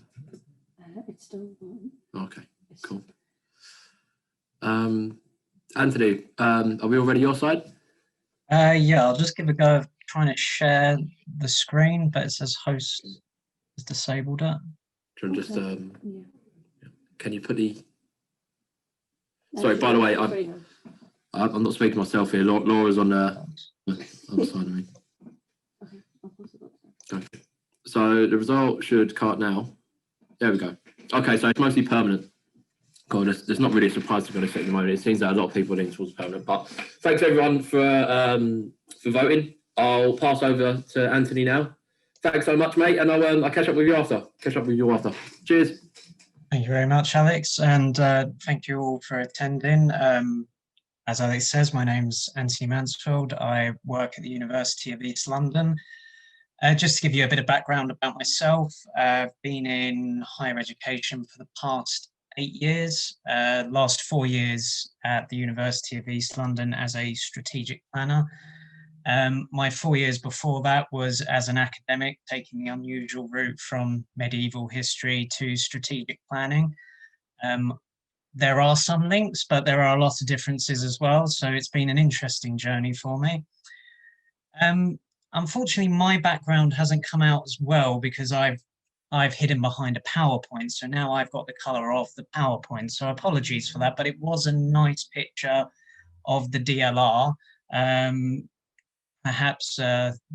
It's still on. Okay, cool. Anthony, are we already your side? Yeah, I'll just give a go of trying to share the screen, but it says host has disabled it. Do you want to just, Yeah. can you put the... No, Sorry, by the way, sorry, no. I'm not speaking to myself here. Laura's on the other side of me. Okay, I'll pause the button. Okay. So the result should cut now. There we go. Okay, so it's mostly permanent. God, there's not really a surprise to be honest at the moment. It seems that a lot of people are leaning towards permanent. But thanks everyone for voting. I'll pass over to Anthony now. Thanks so much, mate, and I'll catch up with you after. Cheers. Thank you very much, Alex, and thank you all for attending. As Alex says, my name's Anthony Mansfield. I work at the University of East London. Just to give you a bit of background about myself, I've been in higher education for the past 8 years, last 4 years at the University of East London as a strategic planner. My 4 years before that was as an academic, taking the unusual route from medieval history to strategic planning. There are some links, but there are a lot of differences as well. So it's been an interesting journey for me. Unfortunately, my background hasn't come out as well because I've hidden behind a PowerPoint. So now I've got the color of the PowerPoint. So apologies for that, but it was a nice picture of the DLR. Perhaps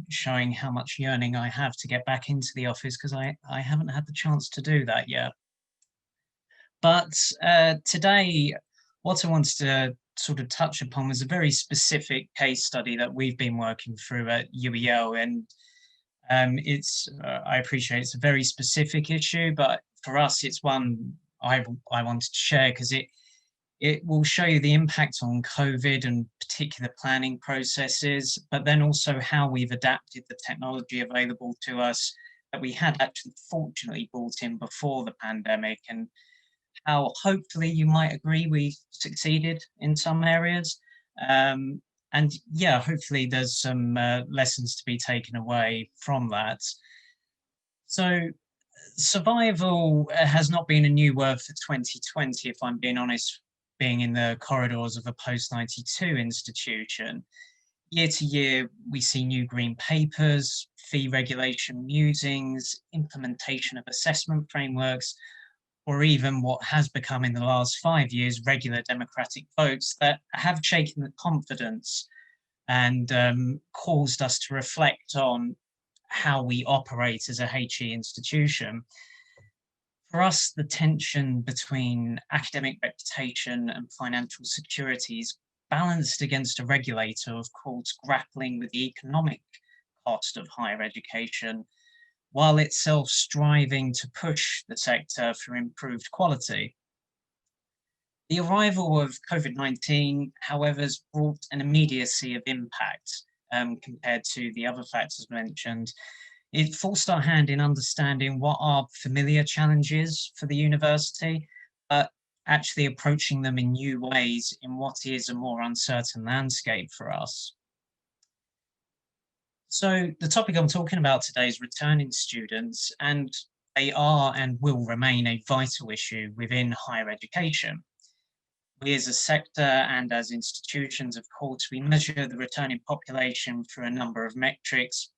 showing how much yearning I have to get back into the office because I haven't had the chance to do that yet. But today, what I wanted to sort of touch upon was a very specific case study that we've been working through at UEL, and I appreciate it's a very specific issue, but for us, it's one I wanted to share because it will show you the impact on COVID and particular planning processes, but then also how we've adapted the technology available to us that we had actually fortunately brought in before the pandemic, and how hopefully you might agree we succeeded in some areas. And yeah, hopefully there's some lessons to be taken away from that. So survival has not been a new word for 2020, if I'm being honest, being in the corridors of a post-92 institution. Year to year, we see new green papers, fee regulation musings, implementation of assessment frameworks, or even what has become in the last 5 years, regular democratic votes that have shaken the confidence and caused us to reflect on how we operate as a HE institution. For us, the tension between academic reputation and financial security is balanced against a regulator, of course, grappling with the economic cost of higher education, while itself striving to push the sector for improved quality. The arrival of COVID-19, however, has brought an immediacy of impact compared to the other factors mentioned. It forced our hand in understanding what are familiar challenges for the university, but actually approaching them in new ways in what is a more uncertain landscape for us. So the topic I'm talking about today is returning students, and they are and will remain a vital issue within higher education. We as a sector and as institutions, of course, we measure the returning population through a number of metrics,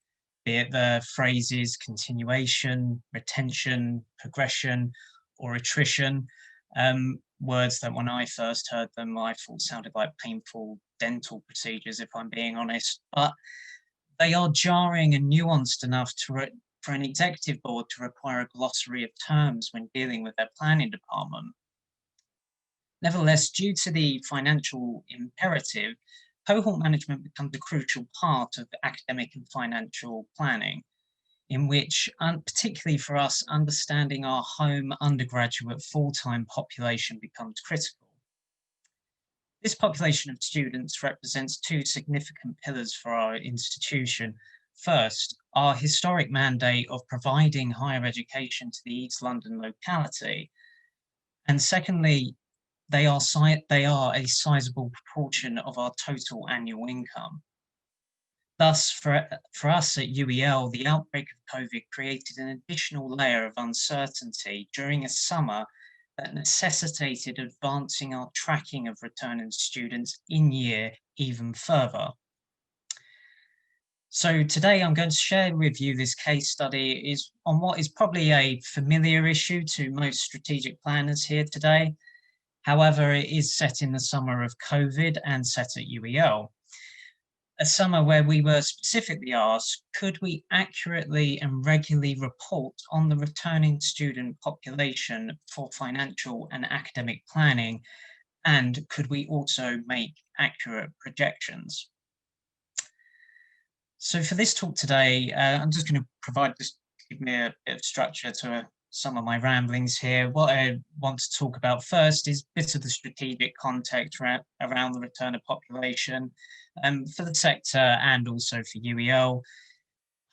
be it the phrases continuation, retention, progression, or attrition, words that when I first heard them, I thought sounded like painful dental procedures, if I'm being honest, but they are jarring and nuanced enough for an executive board to require a glossary of terms when dealing with their planning department. Nevertheless, due to the financial imperative, cohort management becomes a crucial part of academic and financial planning, in which, particularly for us, understanding our home undergraduate full-time population becomes critical. This population of students represents two significant pillars for our institution. First, our historic mandate of providing higher education to the East London locality. And secondly, they are a sizable proportion of our total annual income. Thus, for us at UEL, the outbreak of COVID created an additional layer of uncertainty during a summer that necessitated advancing our tracking of returning students in year even further. So today I'm going to share with you this case study on what is probably a familiar issue to most strategic planners here today. However, it is set in the summer of COVID and set at UEL. A summer where we were specifically asked, could we accurately and regularly report on the returning student population for financial and academic planning? And could we also make accurate projections? So for this talk today, I'm just going to give me a bit of structure to some of my ramblings here. What I want to talk about first is a bit of the strategic context around the return of population for the sector and also for UEL.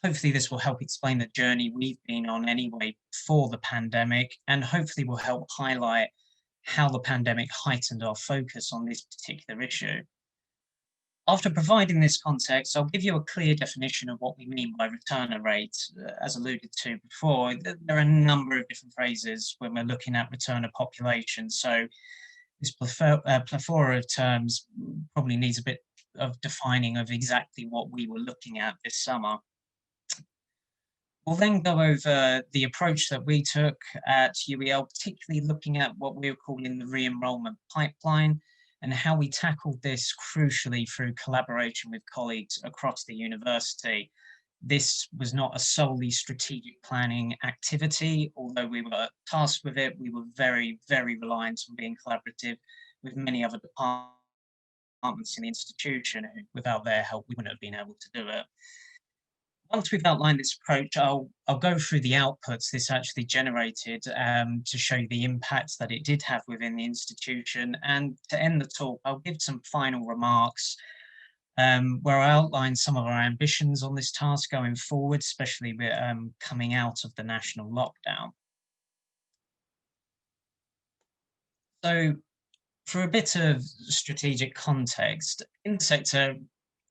Hopefully this will help explain the journey we've been on anyway before the pandemic, and hopefully will help highlight how the pandemic heightened our focus on this particular issue. After providing this context, I'll give you a clear definition of what we mean by returner rate. As alluded to before, there are a number of different phrases when we're looking at returner population. So this plethora of terms probably needs a bit of defining of exactly what we were looking at this summer. We'll then go over the approach that we took at UEL, particularly looking at what we were calling the re-enrollment pipeline, and how we tackled this crucially through collaboration with colleagues across the university. This was not a solely strategic planning activity, although we were tasked with it. We were very, very reliant on being collaborative with many other departments in the institution. Without their help, we wouldn't have been able to do it. Once we've outlined this approach, I'll go through the outputs this actually generated to show you the impacts that it did have within the institution. And to end the talk, I'll give some final remarks where I outline some of our ambitions on this task going forward, especially with coming out of the national lockdown. So for a bit of strategic context, in the sector,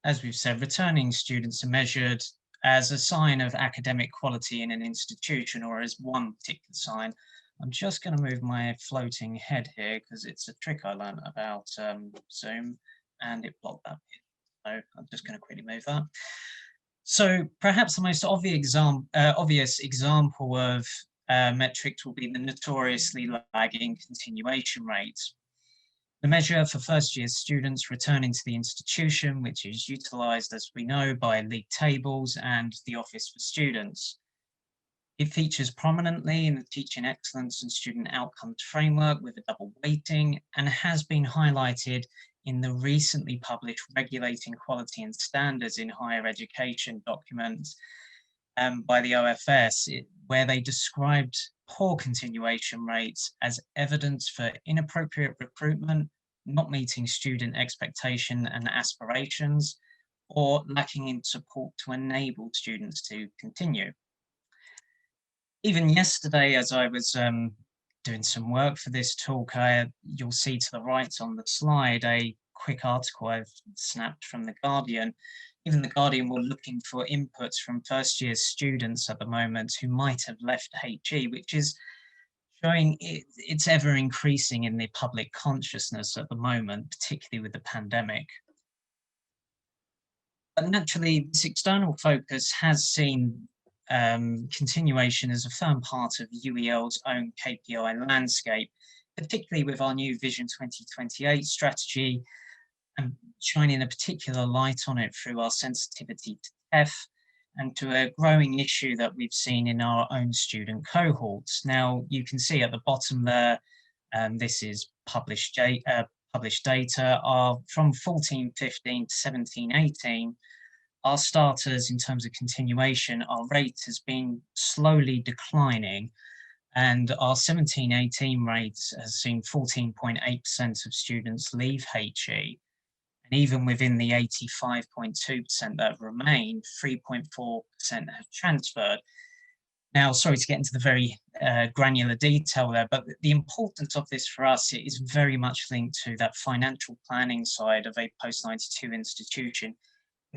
as we've said, returning students are measured as a sign of academic quality in an institution, or as one particular sign. I'm just going to move my floating head here because it's a trick I learned about Zoom, and it blocked that bit. So I'm just going to quickly move that. So perhaps the most obvious example of metrics will be the notoriously lagging continuation rate. The measure for first-year students returning to the institution, which is utilised, as we know, by league tables and the Office for Students. It features prominently in the Teaching Excellence and Student Outcomes Framework with a double weighting, and has been highlighted in the recently published Regulating Quality and Standards in Higher Education documents by the OFS, where they described poor continuation rates as evidence for inappropriate recruitment, not meeting student expectation and aspirations, or lacking in support to enable students to continue. Even yesterday, as I was doing some work for this talk, you'll see to the right on the slide a quick article I've snapped from The Guardian. Even The Guardian were looking for inputs from first-year students at the moment who might have left HE, which is showing it's ever increasing in the public consciousness at the moment, particularly with the pandemic. But naturally, this external focus has seen continuation as a firm part of UEL's own KPI landscape, particularly with our new Vision 2028 strategy, and shining a particular light on it through our sensitivity to TEF and to a growing issue that we've seen in our own student cohorts. Now, you can see at the bottom there, this is published data, are from 14-15 to 17-18. Our starters in terms of continuation, our rate has been slowly declining, and our 17-18 rates has seen 14.8% of students leave HE. And even within the 85.2% that have remained, 3.4% have transferred. Now, sorry to get into the very granular detail there, but the importance of this for us is very much linked to that financial planning side of a post-92 institution,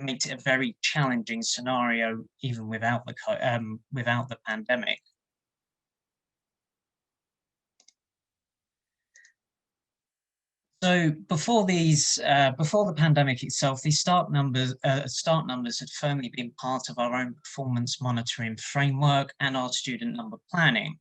makes it a very challenging scenario even without the pandemic. So before the pandemic itself, these start numbers had firmly been part of our own performance monitoring framework and our student number planning.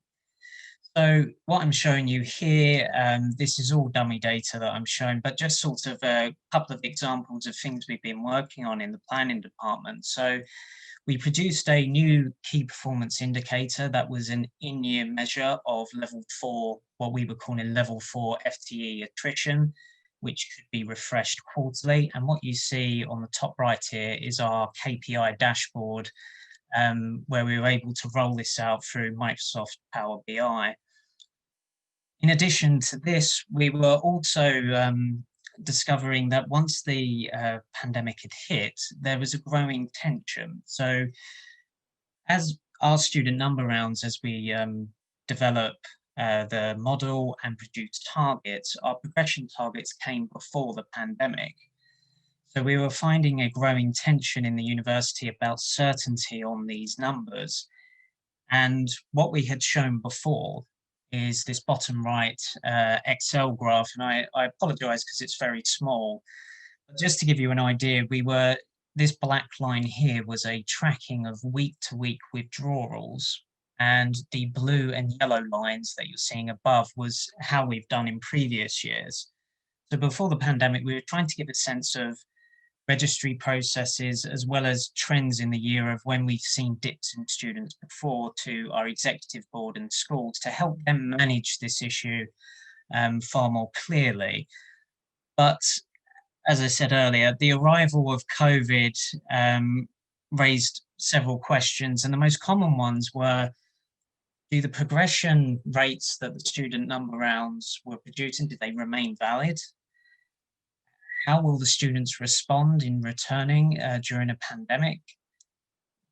So what I'm showing you here, this is all dummy data that I'm showing, but just sort of a couple of examples of things we've been working on in the planning department. So we produced a new key performance indicator that was an in-year measure of level 4, what we were calling level 4 FTE attrition, which could be refreshed quarterly. And what you see on the top right here is our KPI dashboard, where we were able to roll this out through Microsoft Power BI. In addition to this, we were also discovering that once the pandemic had hit, there was a growing tension. So as our student number rounds, as we develop the model and produce targets, our progression targets came before the pandemic. So we were finding a growing tension in the university about certainty on these numbers. And what we had shown before is this bottom right Excel graph, and I apologize because it's very small, but just to give you an idea, this black line here was a tracking of week-to-week withdrawals, and the blue and yellow lines that you're seeing above was how we've done in previous years. So before the pandemic, we were trying to get a sense of registry processes as well as trends in the year of when we've seen dips in students before to our executive board and schools to help them manage this issue far more clearly. But as I said earlier, the arrival of COVID raised several questions, and the most common ones were, do the progression rates that the student number rounds were producing, did they remain valid? How will the students respond in returning during a pandemic?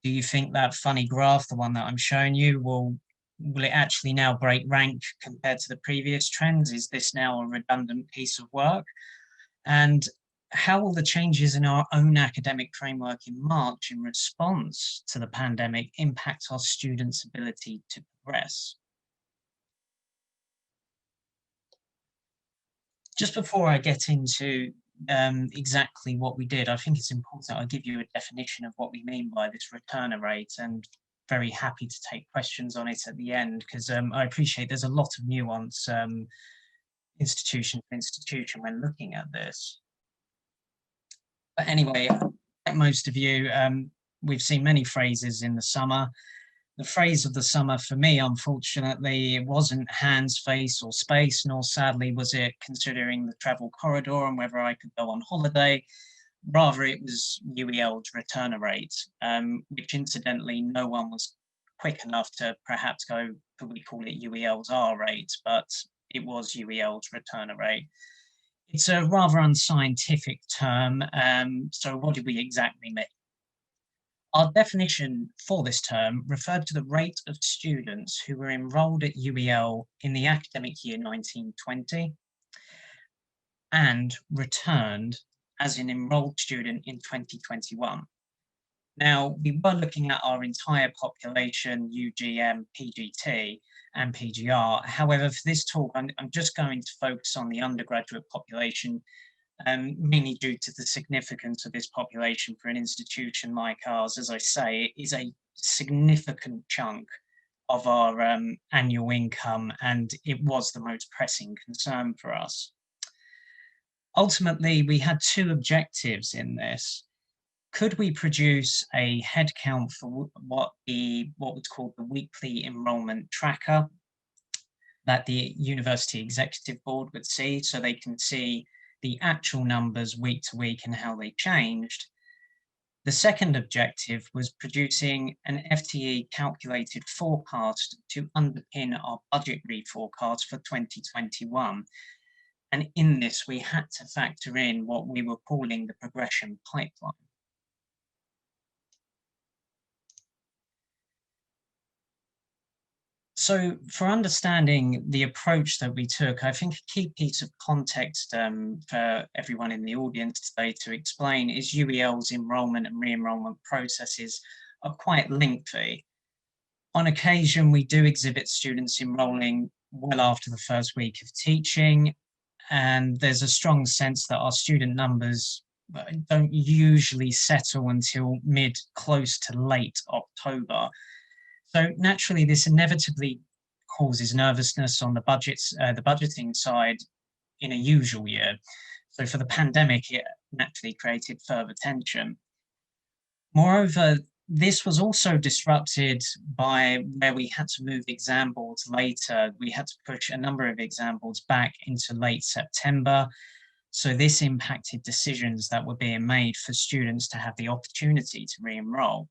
Do you think that funny graph, the one that I'm showing you, will it actually now break rank compared to the previous trends? Is this now a redundant piece of work? And how will the changes in our own academic framework in March in response to the pandemic impact our students' ability to progress? Just before I get into exactly what we did, I think it's important I give you a definition of what we mean by this returner rate, and very happy to take questions on it at the end, because I appreciate there's a lot of nuance institution to institution when looking at this. But anyway, like most of you, we've seen many phrases in the summer. The phrase of the summer for me, unfortunately, it wasn't hands, face or space, nor sadly was it considering the travel corridor and whether I could go on holiday. Rather, it was UEL's returner rate, which incidentally, no one was quick enough to perhaps go, could we call it UEL's R rate, but it was UEL's returner rate. It's a rather unscientific term, so what did we exactly mean? Our definition for this term referred to the rate of students who were enrolled at UEL in the academic year 1920 and returned as an enrolled student in 2021. Now, we were looking at our entire population, UGM, PGT, and PGR. However, for this talk, I'm just going to focus on the undergraduate population, mainly due to the significance of this population for an institution like ours. As I say, it is a significant chunk of our annual income, and it was the most pressing concern for us. Ultimately, we had two objectives in this. Could we produce a headcount for what was called the weekly enrolment tracker that the University Executive Board would see, so they can see the actual numbers week to week and how they changed. The second objective was producing an FTE calculated forecast to underpin our budget reforecast for 2021. And in this, we had to factor in what we were calling the progression pipeline. So for understanding the approach that we took, I think a key piece of context for everyone in the audience today to explain is UEL's enrolment and re-enrolment processes are quite lengthy. On occasion, we do exhibit students enrolling well after the first week of teaching, and there's a strong sense that our student numbers don't usually settle until mid, close to late October. So naturally, this inevitably causes nervousness on the budgeting side in a usual year. So for the pandemic, it naturally created further tension. Moreover, this was also disrupted by where we had to move exam boards later. We had to push a number of exam boards back into late September. So this impacted decisions that were being made for students to have the opportunity to re-enroll.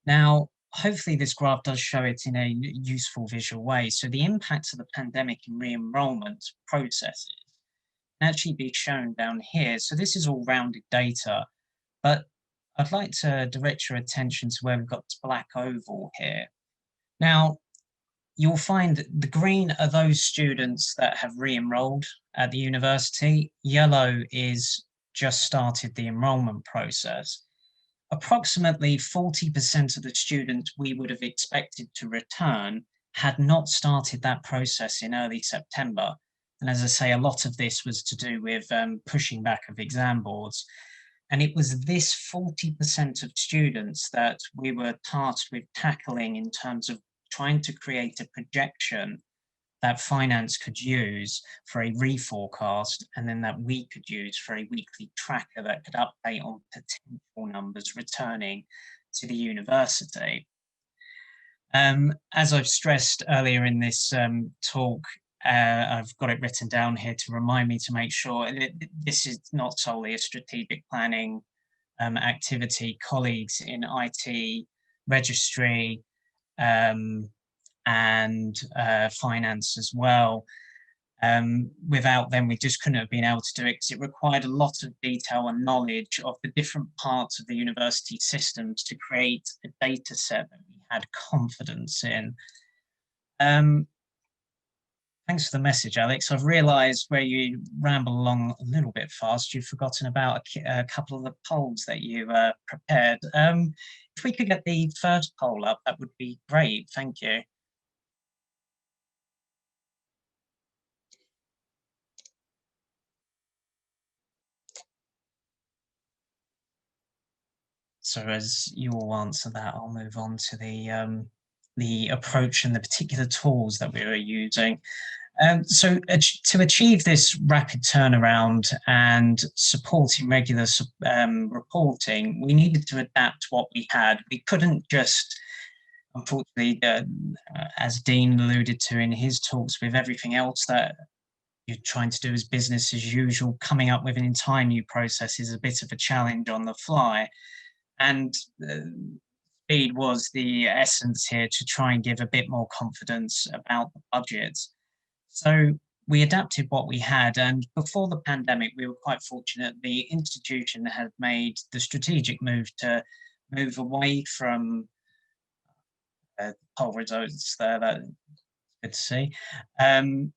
Now, hopefully this graph does show it in a useful visual way. So the impact of the pandemic in re-enrollment processes can actually be shown down here. So this is all rounded data, but I'd like to direct your attention to where we've got this black oval here. Now, you'll find that the green are those students that have re-enrolled at the university. Yellow is just started the enrolment process. Approximately 40% of the students we would have expected to return had not started that process in early September. And as I say, a lot of this was to do with pushing back of exam boards. And it was this 40% of students that we were tasked with tackling in terms of trying to create a projection that finance could use for a reforecast, and then that we could use for a weekly tracker that could update on potential numbers returning to the university. As I've stressed earlier in this talk, I've got it written down here to remind me to make sure this is not solely a strategic planning activity. Colleagues in IT, registry, and finance as well. Without them, we just couldn't have been able to do it because it required a lot of detail and knowledge of the different parts of the university systems to create a data set that we had confidence in. Thanks for the message, Alex. I've realised where you ramble along a little bit fast, you've forgotten about a couple of the polls that you prepared. If we could get the first poll up, that would be great. Thank you. So as you all answer that, I'll move on to the approach and the particular tools that we were using. So to achieve this rapid turnaround and supporting regular reporting, we needed to adapt what we had. We couldn't just, unfortunately, as Dean alluded to in his talks, with everything else that you're trying to do as business as usual, coming up with an entire new process is a bit of a challenge on the fly. And speed was the essence here to try and give a bit more confidence about the budget. So we adapted what we had, and before the pandemic, we were quite fortunate. The institution had made the strategic move to move away from poll results there. That's good to see. The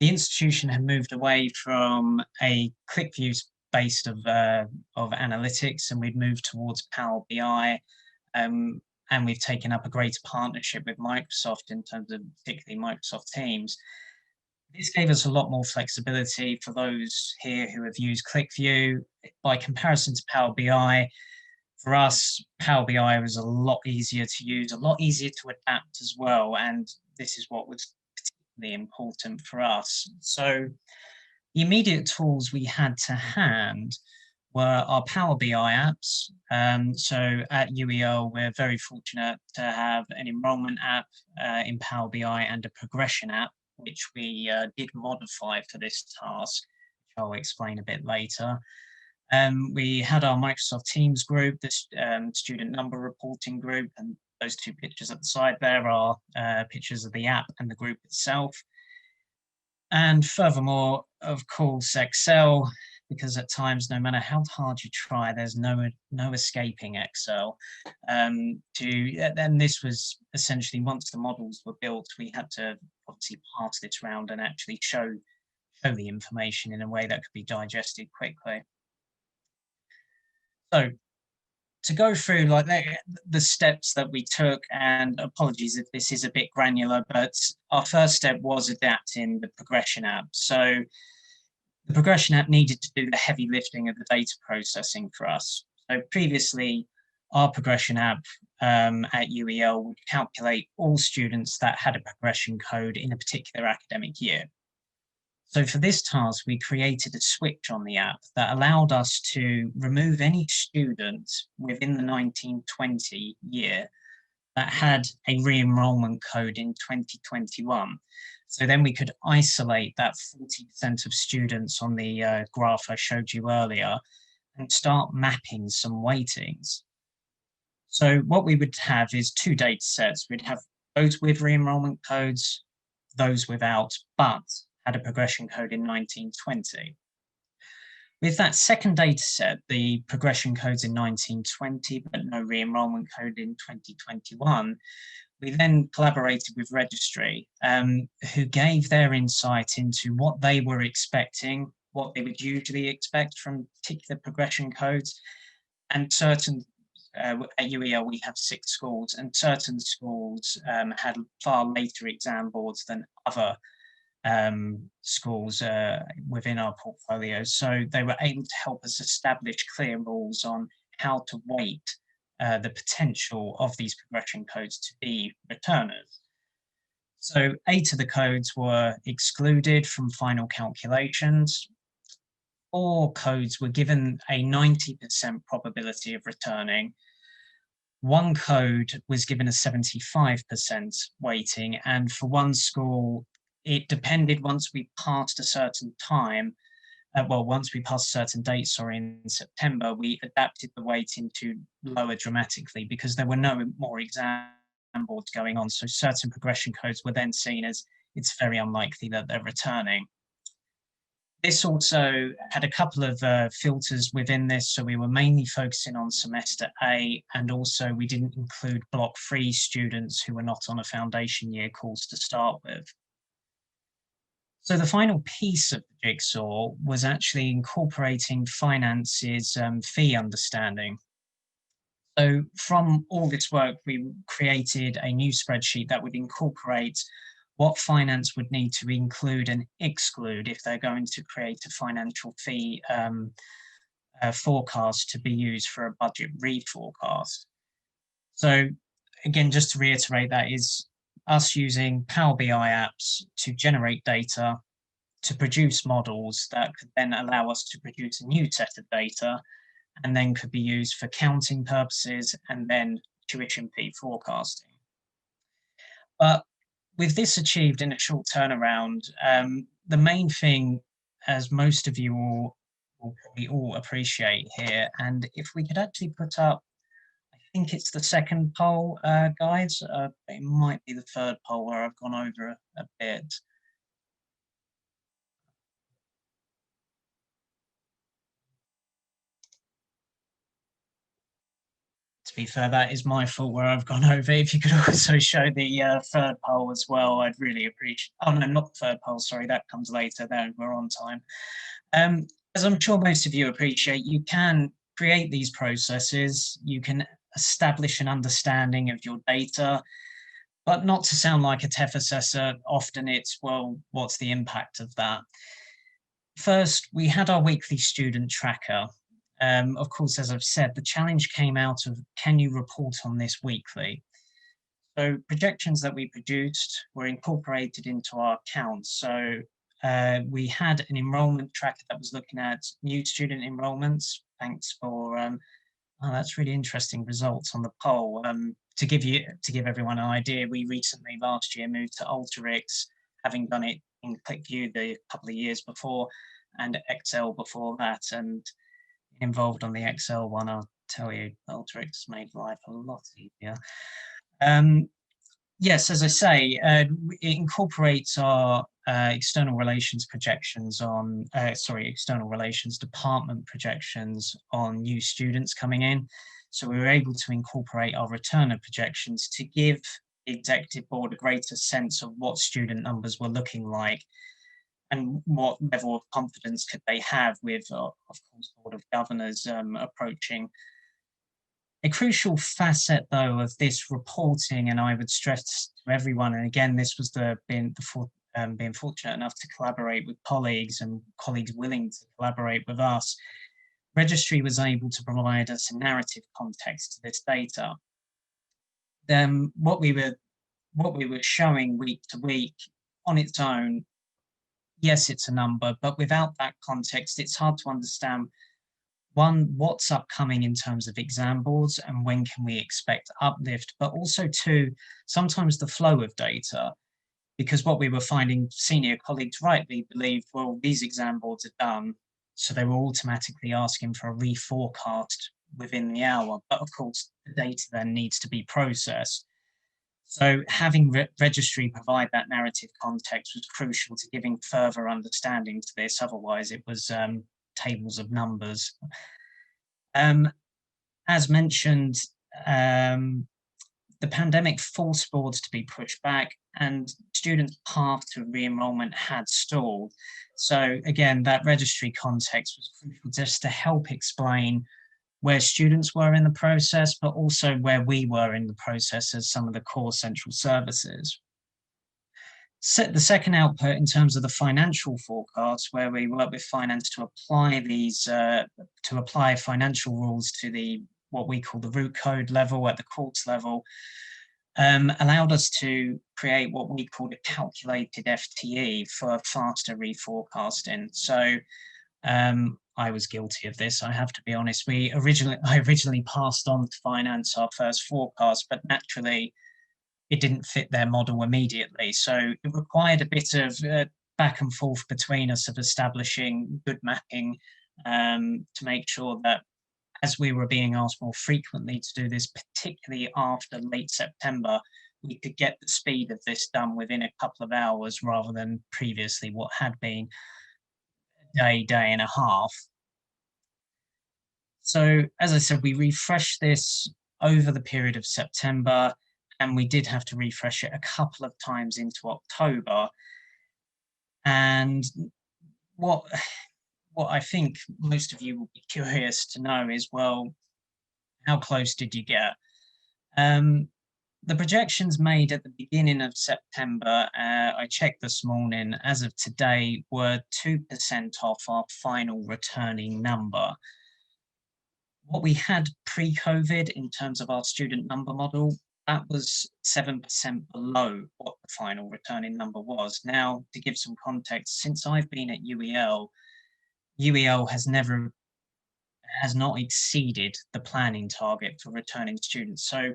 institution had moved away from a ClickView based of analytics, and we'd moved towards Power BI, and we've taken up a greater partnership with Microsoft in terms of particularly Microsoft Teams. This gave us a lot more flexibility for those here who have used ClickView. By comparison to Power BI, for us, Power BI was a lot easier to use, a lot easier to adapt as well, and this is what was particularly important for us. So the immediate tools we had to hand were our Power BI apps. So at UEL, we're very fortunate to have an enrolment app in Power BI and a progression app, which we did modify for this task, which I'll explain a bit later. We had our Microsoft Teams group, the student number reporting group, and those two pictures at the side there are pictures of the app and the group itself. And furthermore, of course, Excel, because at times, no matter how hard you try, there's no escaping Excel. And this was essentially, once the models were built, we had to obviously pass this around and actually show the information in a way that could be digested quickly. So to go through like the steps that we took, and apologies if this is a bit granular, but our first step was adapting the progression app. So the progression app needed to do the heavy lifting of the data processing for us. So previously, our progression app at UEL would calculate all students that had a progression code in a particular academic year. So for this task, we created a switch on the app that allowed us to remove any student within the 1920 year that had a re-enrollment code in 2021. So then we could isolate that 40% of students on the graph I showed you earlier and start mapping some weightings. So what we would have is two data sets. We'd have those with re-enrollment codes, those without, but had a progression code in 1920. With that second data set, the progression codes in 1920, but no re-enrollment code in 2021, we then collaborated with Registrar, who gave their insight into what they were expecting, what they would usually expect from particular progression codes, and certain, at UEL we have 6 schools, and certain schools had far later exam boards than other schools within our portfolio. So they were able to help us establish clear rules on how to weight the potential of these progression codes to be returners. So 8 of the codes were excluded from final calculations. 4 codes were given a 90% probability of returning. 1 code was given a 75% weighting, and for 1 school, it depended once we passed a certain time. Once we passed a certain date, in September, we adapted the weighting to lower dramatically because there were no more exam boards going on. So certain progression codes were then seen as it's very unlikely that they're returning. This also had a couple of filters within this. So we were mainly focusing on semester A, and also we didn't include block 3 students who were not on a foundation year course to start with. So the final piece of the jigsaw was actually incorporating finance's fee understanding. So from all this work, we created a new spreadsheet that would incorporate what finance would need to include and exclude if they're going to create a financial fee forecast to be used for a budget reforecast. So again, just to reiterate, that is us using Power BI apps to generate data, to produce models that could then allow us to produce a new set of data, and then could be used for counting purposes and then tuition fee forecasting. But with this achieved in a short turnaround, the main thing, as most of you will probably all appreciate here, and if we could actually put up, I think it's the second poll, guys. It might be the third poll where I've gone over a bit. To be fair, that is my fault where I've gone over. If you could also show the third poll as well, I'd really appreciate. Oh no, not the third poll. Sorry, that comes later. There, we're on time. As I'm sure most of you appreciate, you can create these processes. You can establish an understanding of your data, but not to sound like a TEF assessor. Often it's, well, what's the impact of that? First, we had our weekly student tracker. Of course, as I've said, the challenge came out of, can you report on this weekly? So projections that we produced were incorporated into our accounts. So we had an enrollment tracker that was looking at new student enrollments. Thanks for, oh, that's really interesting results on the poll. To give everyone an idea, we recently last year moved to Alteryx, having done it in ClickView the couple of years before, and Excel before that. And involved on the Excel one, I'll tell you, Alteryx made life a lot easier. Yes, as I say, it incorporates our external relations projections on, external relations department projections on new students coming in. So we were able to incorporate our returner projections to give the executive board a greater sense of what student numbers were looking like and what level of confidence could they have with, of course, Board of Governors approaching. A crucial facet, though, of this reporting, and I would stress to everyone, and again, this was being fortunate enough to collaborate with colleagues and colleagues willing to collaborate with us, Registry was able to provide us a narrative context to this data. Then what we were showing week to week on its own, yes, it's a number, but without that context, it's hard to understand, one, what's upcoming in terms of exam boards and when can we expect uplift, but also two, sometimes the flow of data, because what we were finding, senior colleagues rightly believed, well, these exam boards are done, so they were automatically asking for a reforecast within the hour, but of course the data then needs to be processed. So having Registry provide that narrative context was crucial to giving further understanding to this, otherwise it was tables of numbers. As mentioned, the pandemic forced boards to be pushed back and students' path to re-enrollment had stalled. So again, that Registry context was crucial just to help explain where students were in the process, but also where we were in the process as some of the core central services. The second output in terms of the financial forecast, where we work with finance to apply these, to apply financial rules to what we call the root code level at the courts level, allowed us to create what we called a calculated FTE for faster reforecasting. So I was guilty of this, I have to be honest. I originally passed on to finance our first forecast, but naturally it didn't fit their model immediately. So it required a bit of back and forth between us of establishing good mapping to make sure that as we were being asked more frequently to do this, particularly after late September, we could get the speed of this done within a couple of hours rather than previously what had been a day and a half. So as I said, we refreshed this over the period of September, and we did have to refresh it a couple of times into October. And what I think most of you will be curious to know is, well, how close did you get? The projections made at the beginning of September, I checked this morning, as of today, were 2% off our final returning number. What we had pre-COVID in terms of our student number model, that was 7% below what the final returning number was. Now, to give some context, since I've been at UEL has not exceeded the planning target for returning students. So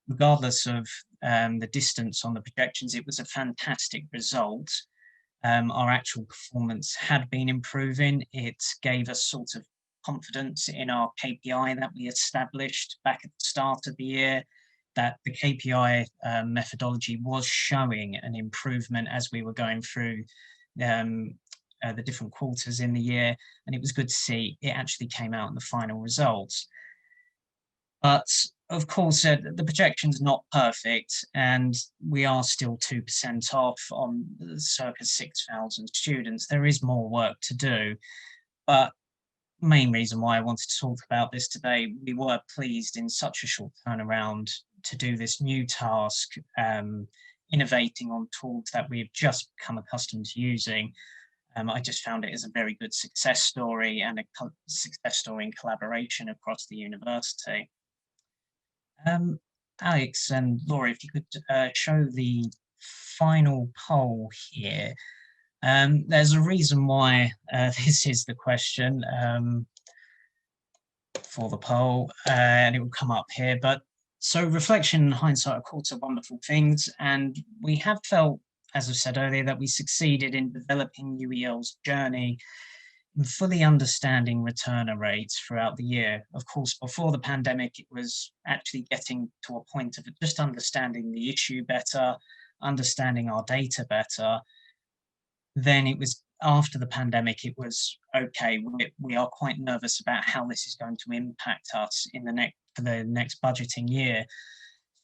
regardless of the distance on the projections, it was a fantastic result. Our actual performance had been improving. It gave us sort of confidence in our KPI that we established back at the start of the year, that the KPI methodology was showing an improvement as we were going through the different quarters in the year, and it was good to see it actually came out in the final results. But of course, the projection's not perfect, and we are still 2% off on circa 6,000 students. There is more work to do, but main reason why I wanted to talk about this today, we were pleased in such a short turnaround to do this new task, innovating on tools that we've just become accustomed to using. I just found it as a very good success story and a success story in collaboration across the university. Alex and Laura, if you could show the final poll here. There's a reason why this is the question for the poll, and it will come up here. But so reflection and hindsight, of course, are wonderful things, and we have felt, as I said earlier, that we succeeded in developing UEL's journey fully understanding returner rates throughout the year. Of course, before the pandemic, it was actually getting to a point of just understanding the issue better, understanding our data better. Then it was after the pandemic, it was okay, we are quite nervous about how this is going to impact us in for the next budgeting year.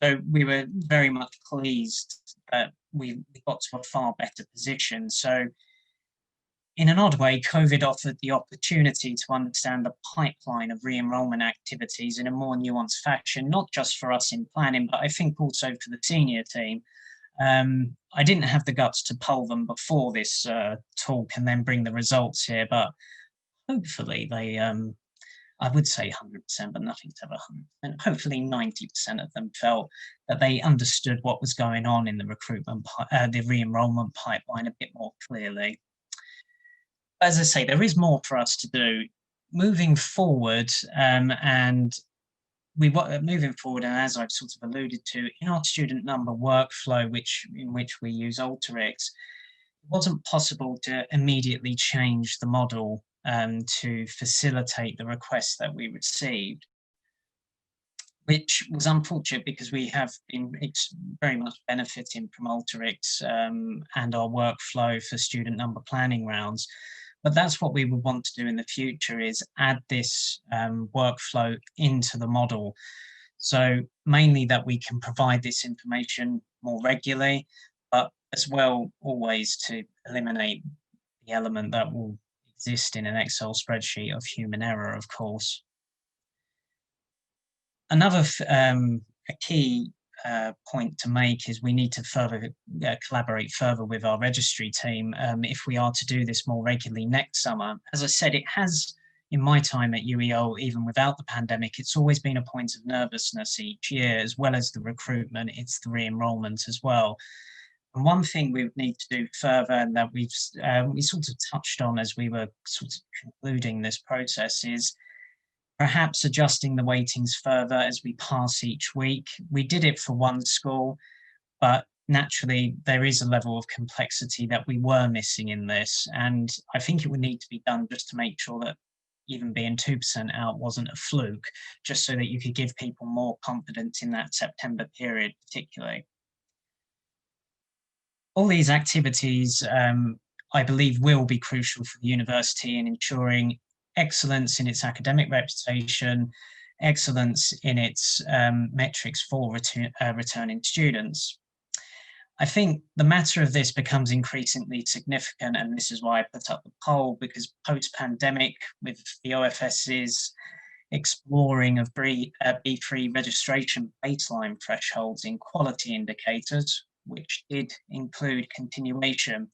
So we were very much pleased that we got to a far better position. So in an odd way, COVID offered the opportunity to understand the pipeline of re-enrolment activities in a more nuanced fashion, not just for us in planning, but I think also for the senior team. I didn't have the guts to poll them before this talk and then bring the results here, but hopefully they, I would say 100%, but nothing's ever 100%. Hopefully 90% of them felt that they understood what was going on in the recruitment, the re-enrolment pipeline a bit more clearly. As I say, there is more for us to do moving forward, and moving forward, and as I've sort of alluded to, in our student number workflow, in which we use Alteryx, it wasn't possible to immediately change the model to facilitate the requests that we received, which was unfortunate because we have been very much benefiting from Alteryx and our workflow for student number planning rounds. But that's what we would want to do in the future, is add this workflow into the model. So mainly that we can provide this information more regularly, but as well always to eliminate the element that will exist in an Excel spreadsheet of human error, of course. Another a key point to make is we need to further collaborate further with our registry team if we are to do this more regularly next summer. As I said, it has, in my time at UEL, even without the pandemic, it's always been a point of nervousness each year, as well as the recruitment, it's the re-enrolment as well. And one thing we would need to do further, and that we sort of touched on as we were sort of concluding this process, is perhaps adjusting the weightings further as we pass each week. We did it for one school, but naturally there is a level of complexity that we were missing in this. And I think it would need to be done just to make sure that even being 2% out wasn't a fluke, just so that you could give people more confidence in that September period particularly. All these activities, I believe, will be crucial for the university in ensuring excellence in its academic reputation, excellence in its metrics for returning students. I think the matter of this becomes increasingly significant, and this is why I put up the poll, because post-pandemic, with the OFS's exploring of B3 registration baseline thresholds in quality indicators, which did include continuation,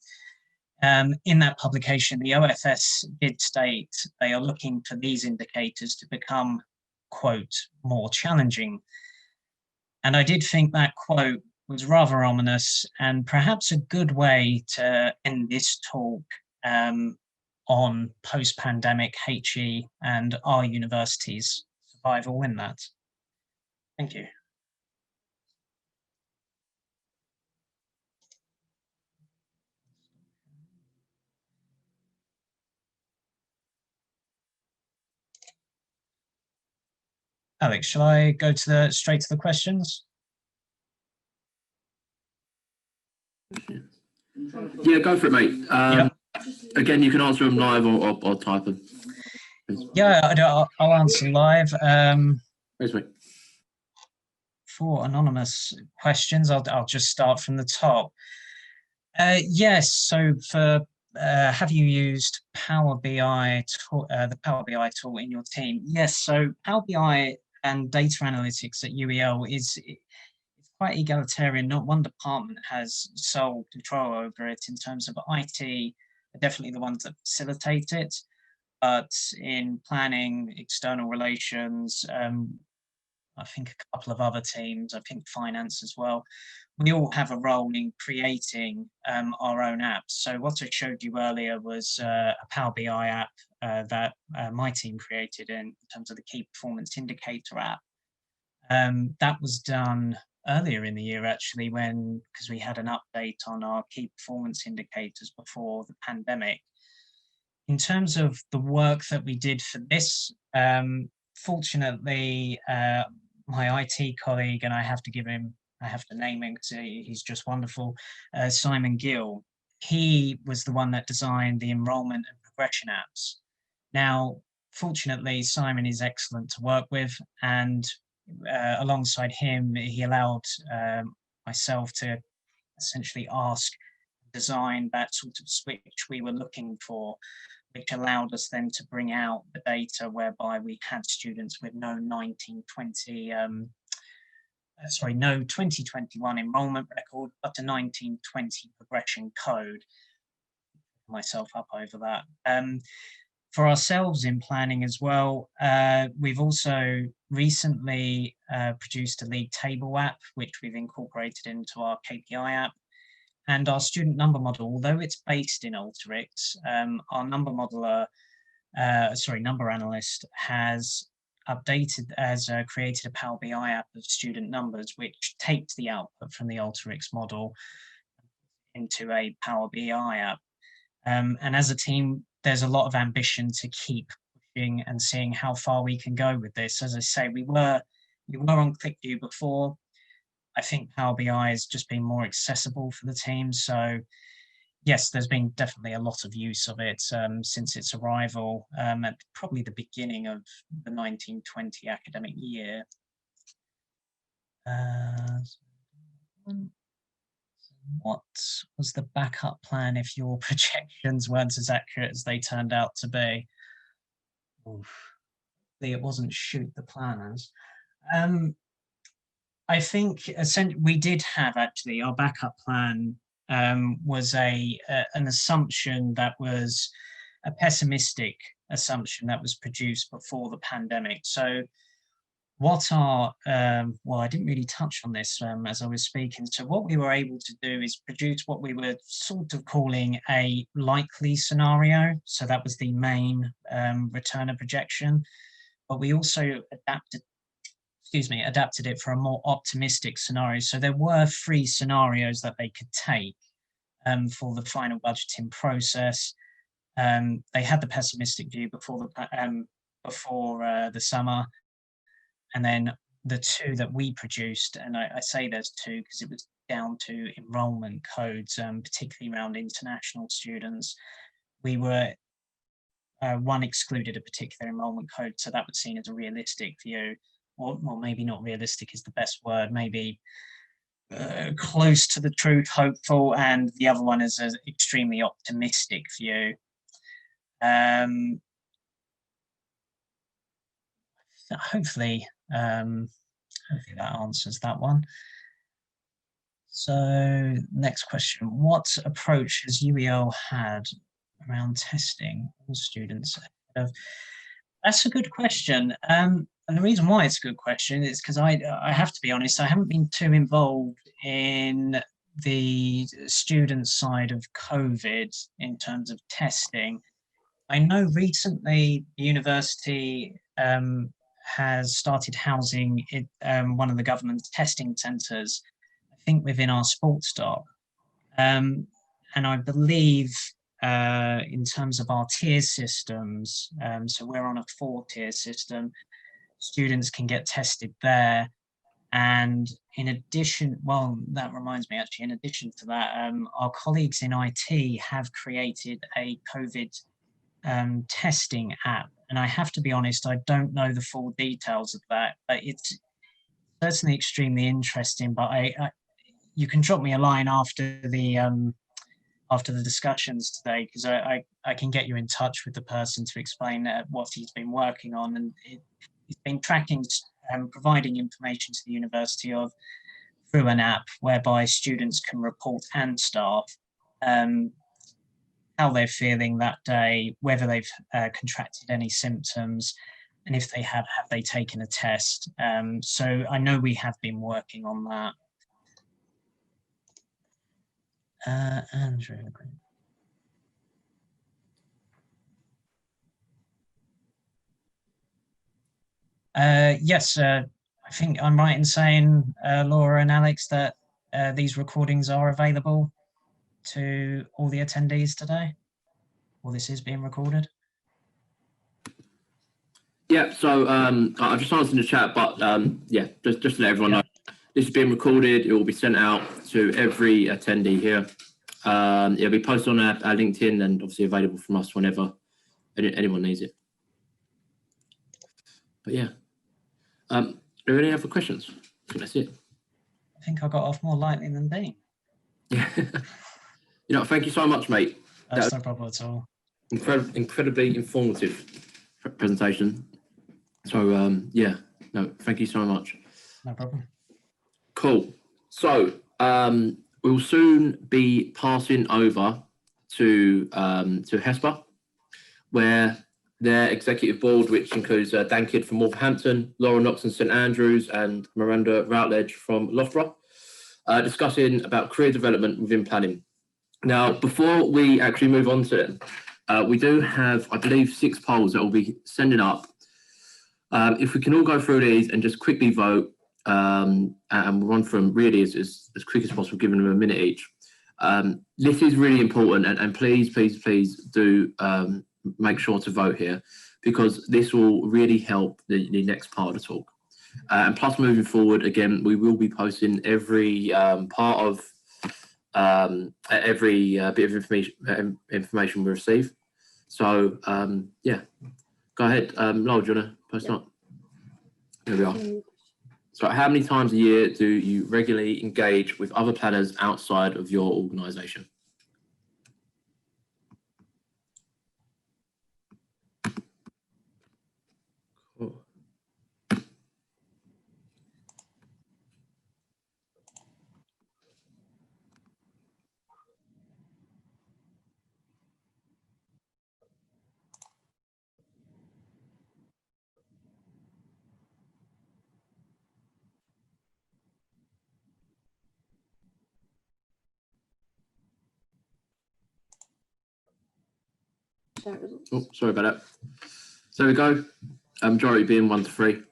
in that publication, the OFS did state they are looking for these indicators to become, quote, more challenging. And I did think that quote was rather ominous and perhaps a good way to end this talk on post-pandemic HE and our university's survival in that. Thank you. Alex, shall I go straight to the questions? Yeah, go for it, mate. Yep. Again, you can answer them live or type them. Yeah, I'll answer live. Thanks, mate. For anonymous questions, I'll just start from the top. Yes, so for have you used Power BI, the Power BI tool in your team? Yes, so Power BI and data analytics at UEL is quite egalitarian. Not one department has sole control over it. In terms of IT, are definitely the ones that facilitate it. But in planning, external relations, I think a couple of other teams, I think finance as well, we all have a role in creating our own apps. So what I showed you earlier was a Power BI app that my team created in terms of the key performance indicator app. That was done earlier in the year, actually, because we had an update on our key performance indicators before the pandemic. in terms of the work that we did for this, fortunately, my IT colleague, and I have to name him because he's just wonderful, Simon Gill, he was the one that designed the enrolment and progression apps. Now, fortunately, Simon is excellent to work with, and alongside him, he allowed myself to essentially design that sort of switch we were looking for, which allowed us then to bring out the data whereby we had students with no 2021 enrolment record, but a 1920 progression code. Myself up over that. For ourselves in planning as well, we've also recently produced a league table app, which we've incorporated into our KPI app. And our student number model, although it's based in Alteryx, our number analyst has created a Power BI app of student numbers, which takes the output from the Alteryx model into a Power BI app. And as a team, there's a lot of ambition to keep pushing and seeing how far we can go with this. As I say, we were on ClickView before. I think Power BI has just been more accessible for the team. So yes, there's been definitely a lot of use of it since its arrival at probably the beginning of the 1920 academic year. What was the backup plan if your projections weren't as accurate as they turned out to be? It wasn't shoot the planners. I think we did have actually our backup plan was an assumption that was a pessimistic assumption that was produced before the pandemic. So what I didn't really touch on this as I was speaking. So what we were able to do is produce what we were sort of calling a likely scenario. So that was the main returner projection, but we also adapted it for a more optimistic scenario. So there were 3 scenarios that they could take for the final budgeting process. They had the pessimistic view before the summer, and then the 2 that we produced, and I say there's 2 because it was down to enrolment codes, particularly around international students. We were one excluded a particular enrolment code, so that was seen as a realistic view. Or maybe not realistic is the best word, maybe close to the truth, hopeful, and the other one is an extremely optimistic view. Hopefully that answers that one. So next question, what approach has UEL had around testing all students? That's a good question. And the reason why it's a good question is because I have to be honest, I haven't been too involved in the student side of COVID in terms of testing. I know recently the university has started housing one of the government's testing centres, I think within our sports dock. And I believe in terms of our tier systems, so we're on a 4-tier system, students can get tested there. And in addition, well, that reminds me actually, in addition to that, our colleagues in IT have created a COVID testing app. And I have to be honest, I don't know the full details of that, but it's certainly extremely interesting. But you can drop me a line after the discussions today, because I can get you in touch with the person to explain what he's been working on. And he's been tracking and providing information to the university through an app whereby students can report, and staff, how they're feeling that day, whether they've contracted any symptoms, and if they have they taken a test. So I know we have been working on that. Andrew. Yes, I think I'm right in saying, Laura and Alex, that these recordings are available to all the attendees today. this is being recorded? Yeah, so I've just answered in the chat, but yeah, just to let everyone know, this is being recorded. It will be sent out to every attendee here. It'll be posted on our LinkedIn and obviously available from us whenever anyone needs it. But yeah, are there any other questions? I think that's it. I think I got off more lightly than Dean. Yeah. You know, thank you so much, mate. That's no problem at all. Incredibly informative presentation. So yeah, no, thank you so much. No problem. Cool. So we'll soon be passing over to HESPA, where their executive board, which includes Dan Kidd from Wolverhampton, Laura Knox and St Andrews, and Miranda Routledge from Loughborough, discussing about career development within planning. Now, before we actually move on to it, we do have, I believe, 6 polls that we'll be sending up. If we can all go through these and just quickly vote, and we'll run through them really as quick as possible, giving them a minute each. This is really important, and please do make sure to vote here, because this will really help the next part of the talk. And plus, moving forward, again, we will be posting every part of every bit of information we receive. So yeah, go ahead, Noel, do you want to post on? There we are. So how many times a year do you regularly engage with other planners outside of your organisation? Cool. Oh, sorry about that. So there we go. Majority being 1 to 3.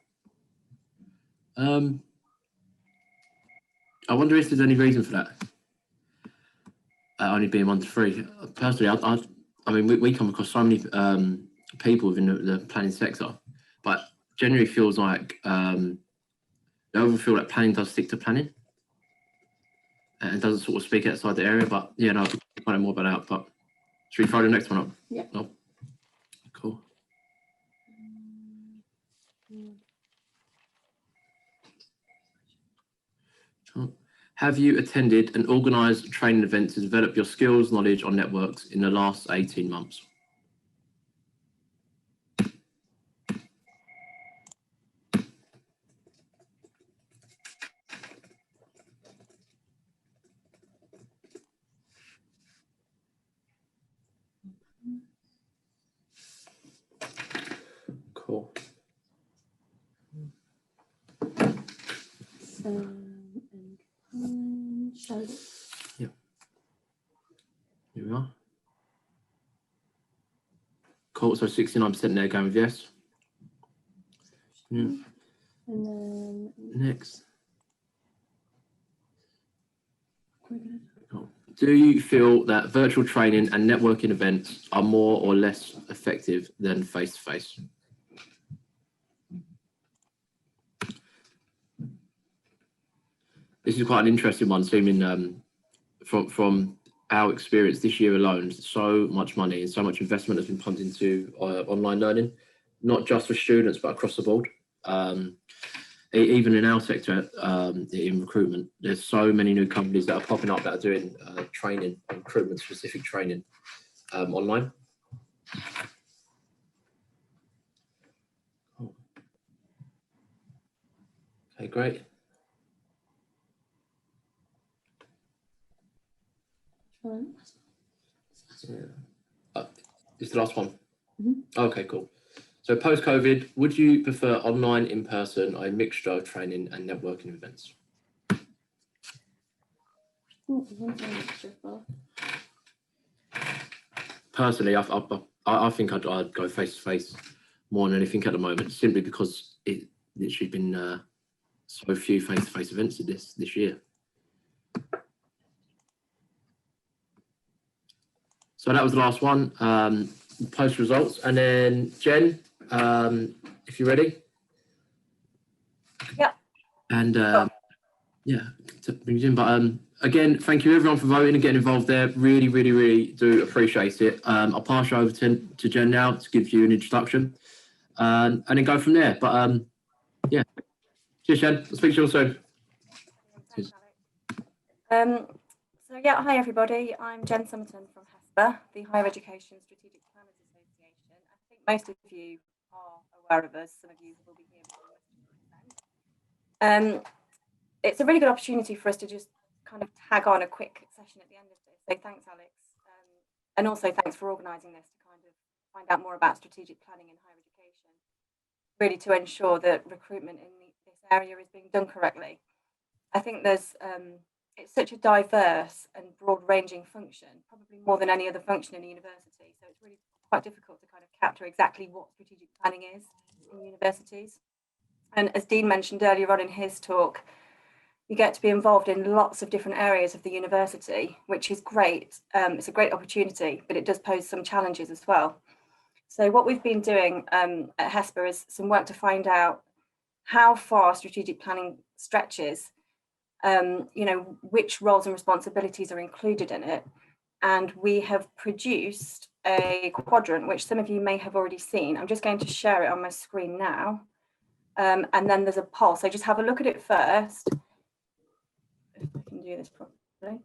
I wonder if there's any reason for that. Only being 1 to 3. Personally, I mean, we come across so many people within the planning sector, but generally feels like they overall feel like planning does stick to planning and doesn't sort of speak outside the area. But yeah, no, I'll find out more about that. But should we throw the next one up? Yeah. No. Cool. Have you attended an organised training event to develop your skills, knowledge on networks in the last 18 months? Cool. Yeah. Here we are. Cool. So 69% there going with yes. Yeah. And then Next. Cool. Do you feel that virtual training and networking events are more or less effective than face-to-face? This is quite an interesting one, seeming from our experience this year alone. So much money and so much investment has been pumped into online learning, not just for students, but across the board. Even in our sector, in recruitment, there's so many new companies that are popping up that are doing training, recruitment specific training online. Cool. Okay, great. Yeah. Is the last one? Mm-hmm. Okay, cool. So post-COVID, would you prefer online, in-person, or a mixture of training and networking events? Personally, I think I'd go face-to-face more than anything at the moment, simply because it's literally been so few face-to-face events this year. So that was the last one, post results. And then Jen, if you're ready. Yep. And yeah, but again, thank you everyone for voting and getting involved there. Really, really, really do appreciate it. I'll pass you over to Jen now to give you an introduction, and then go from there. But yeah, cheers, Jen. I'll speak to you all soon. Thanks, Alex. So yeah, hi everybody. I'm Jen Summerton from HESPA, the Higher Education Strategic Planners Association. I think most of you are aware of us. Some of you will be here. It's a really good opportunity for us to just kind of tag on a quick session at the end of this. So thanks, Alex, and also thanks for organising this to kind of find out more about strategic planning in higher education, really to ensure that recruitment in this area is being done correctly. I think there's it's such a diverse and broad-ranging function, probably more than any other function in a university. So it's really quite difficult to kind of capture exactly what strategic planning is in universities. And as Dean mentioned earlier on in his talk, you get to be involved in lots of different areas of the university, which is great. It's a great opportunity, but it does pose some challenges as well. So what we've been doing at HESPA is some work to find out how far strategic planning stretches, which roles and responsibilities are included in it. And we have produced a quadrant, which some of you may have already seen. I'm just going to share it on my screen now. And then there's a poll. So just have a look at it first. If I can do this properly.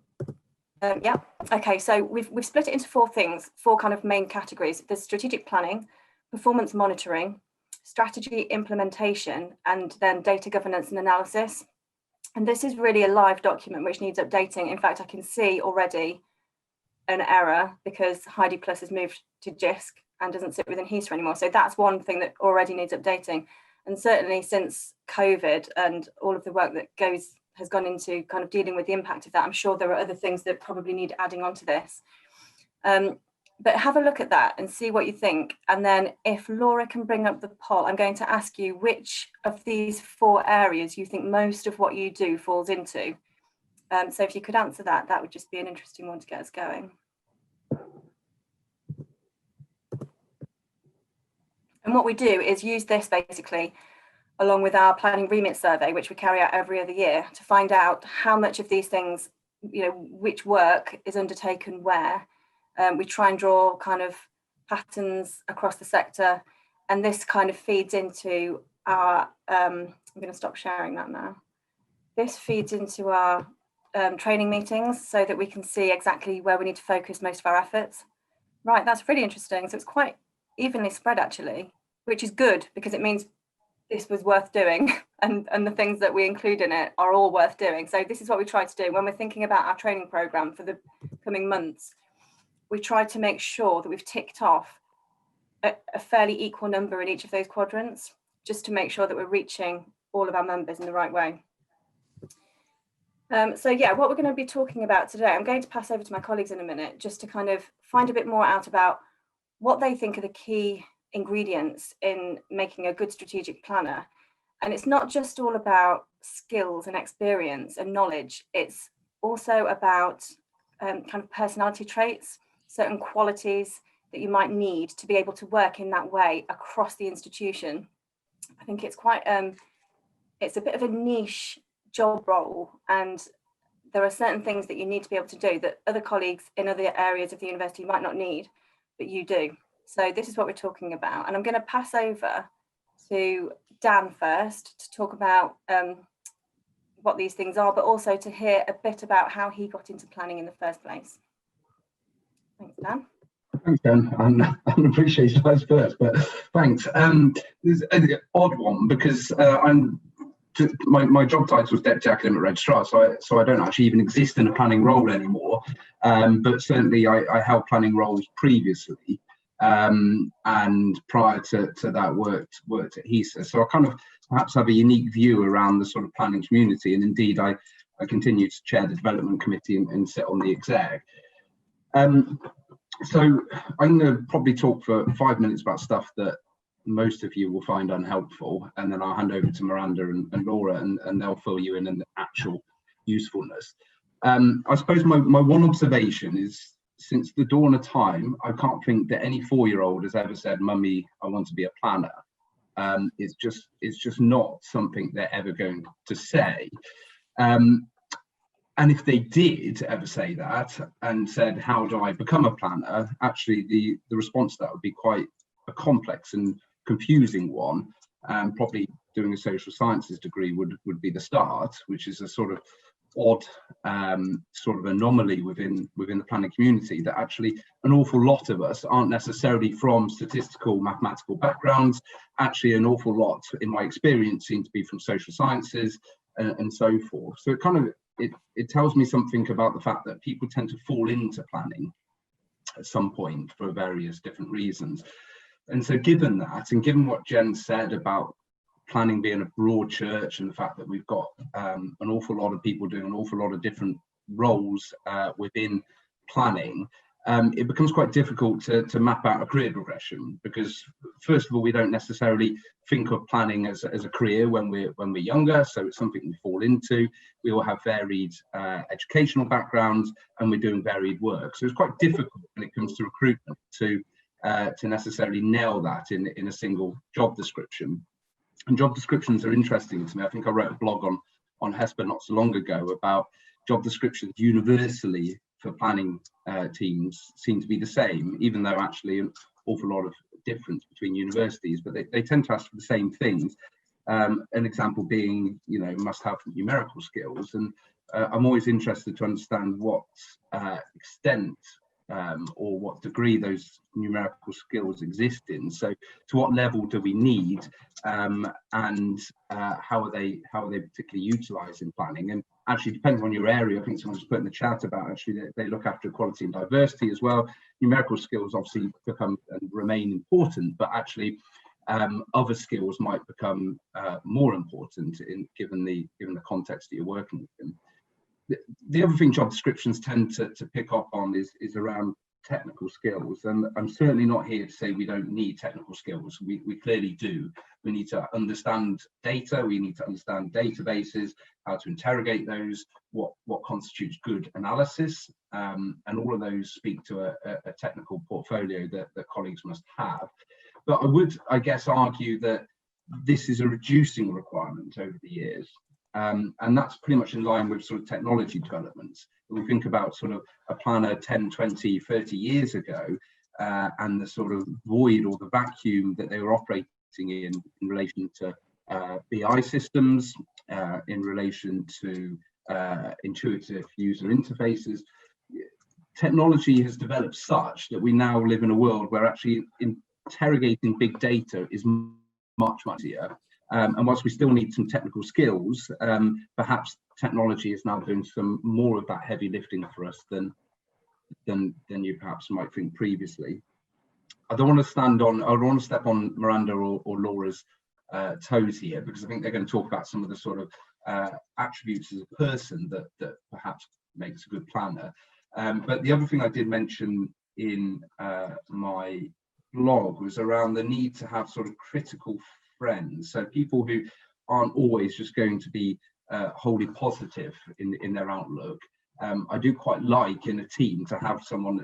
Yeah, okay, so we've split it into four things, four kind of main categories. There's strategic planning, performance monitoring, strategy implementation, and then data governance and analysis. And this is really a live document which needs updating. In fact, I can see already an error because Heidi Plus has moved to JISC and doesn't sit within HESPA anymore. So that's one thing that already needs updating. And certainly since COVID and all of the work that has gone into kind of dealing with the impact of that, I'm sure there are other things that probably need adding on to this. But have a look at that and see what you think. And then if Laura can bring up the poll, I'm going to ask you which of these four areas you think most of what you do falls into. So if you could answer that, that would just be an interesting one to get us going. And what we do is use this basically along with our planning remit survey, which we carry out every other year, to find out how much of these things, which work is undertaken where. We try and draw kind of patterns across the sector, and this kind of feeds into our, I'm going to stop sharing that now. This feeds into our training meetings so that we can see exactly where we need to focus most of our efforts. Right, that's really interesting. So it's quite evenly spread actually, which is good because it means this was worth doing and the things that we include in it are all worth doing. So this is what we try to do when we're thinking about our training programme for the coming months. We try to make sure that we've ticked off a fairly equal number in each of those quadrants, just to make sure that we're reaching all of our members in the right way. So yeah, what we're going to be talking about today, I'm going to pass over to my colleagues in a minute, just to kind of find a bit more out about what they think are the key ingredients in making a good strategic planner. And it's not just all about skills and experience and knowledge, it's also about kind of personality traits, certain qualities that you might need to be able to work in that way across the institution. I think it's quite, it's a bit of a niche job role, and there are certain things that you need to be able to do that other colleagues in other areas of the university might not need, but you do. So this is what we're talking about. And I'm going to pass over to Dan first to talk about what these things are, but also to hear a bit about how he got into planning in the first place. Thanks, Dan. Thanks, Dan. I'm unappreciated first, but thanks. This is an odd one because my job title was Deputy Academic Registrar, so I don't actually even exist in a planning role anymore. But certainly I held planning roles previously, and prior to that worked at HESA. So I kind of perhaps have a unique view around the sort of planning community, and indeed I continue to chair the development committee and sit on the exec. So I'm going to probably talk for 5 minutes about stuff that most of you will find unhelpful, and then I'll hand over to Miranda and Laura, and they'll fill you in the actual usefulness. I suppose my one observation is since the dawn of time, I can't think that any 4-year-old has ever said, "Mummy, I want to be a planner." It's just not something they're ever going to say. And if they did ever say that and said, "How do I become a planner?" actually the response to that would be quite a complex and confusing one. Probably doing a social sciences degree would be the start, which is a sort of odd sort of anomaly within the planning community, that actually an awful lot of us aren't necessarily from statistical mathematical backgrounds. Actually an awful lot, in my experience, seem to be from social sciences and so forth. So it kind of it tells me something about the fact that people tend to fall into planning at some point for various different reasons. And so given that, and given what Jen said about planning being a broad church, and the fact that we've got an awful lot of people doing an awful lot of different roles within planning, it becomes quite difficult to map out a career progression, because first of all, we don't necessarily think of planning as a career when we're younger, so it's something we fall into. We all have varied educational backgrounds, and we're doing varied work, so it's quite difficult when it comes to recruitment to necessarily nail that in a single job description. And job descriptions are interesting to me. I think I wrote a blog on HESPA not so long ago about job descriptions universally for planning teams seem to be the same, even though actually an awful lot of difference between universities, but they tend to ask for the same things. An example being, must have numerical skills. And I'm always interested to understand what extent or what degree those numerical skills exist in. So to what level do we need, and how are they particularly utilised in planning? And actually, depending on your area, I think someone just put in the chat about actually they look after equality and diversity as well. Numerical skills obviously become and remain important, but actually other skills might become more important given the context that you're working in. The other thing job descriptions tend to pick up on is around technical skills, and I'm certainly not here to say we don't need technical skills. We clearly do. We need to understand data, we need to understand databases, how to interrogate those, what constitutes good analysis, and all of those speak to a technical portfolio that colleagues must have. But I would, I guess, argue that this is a reducing requirement over the years. And that's pretty much in line with sort of technology developments. When we think about sort of a planner 10, 20, 30 years ago, and the sort of void or the vacuum that they were operating in relation to BI systems, in relation to intuitive user interfaces, technology has developed such that we now live in a world where actually interrogating big data is much easier. And whilst we still need some technical skills, perhaps technology is now doing some more of that heavy lifting for us than you perhaps might think previously. I don't want to step on Miranda or Laura's toes here, because I think they're going to talk about some of the sort of attributes as a person that perhaps makes a good planner. But the other thing I did mention in my blog was around the need to have sort of critical friends, so people who aren't always just going to be wholly positive in their outlook. I do quite like in a team to have someone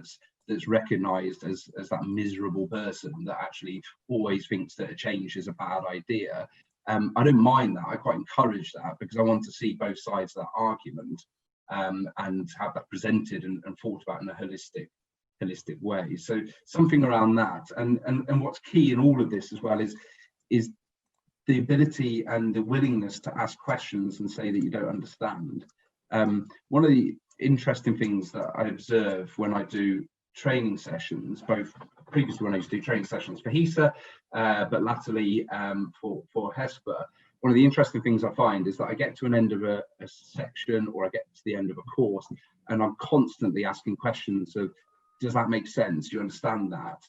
that's recognised as that miserable person that actually always thinks that a change is a bad idea. I don't mind that. I quite encourage that, because I want to see both sides of that argument and have that presented and thought about in a holistic way. So something around that, and what's key in all of this as well is the ability and the willingness to ask questions and say that you don't understand. One of the interesting things that I observe when I do training sessions, both previously when I used to do training sessions for HESA, but latterly for HESPA, one of the interesting things I find is that I get to an end of a section, or I get to the end of a course, and I'm constantly asking questions of, does that make sense? Do you understand that?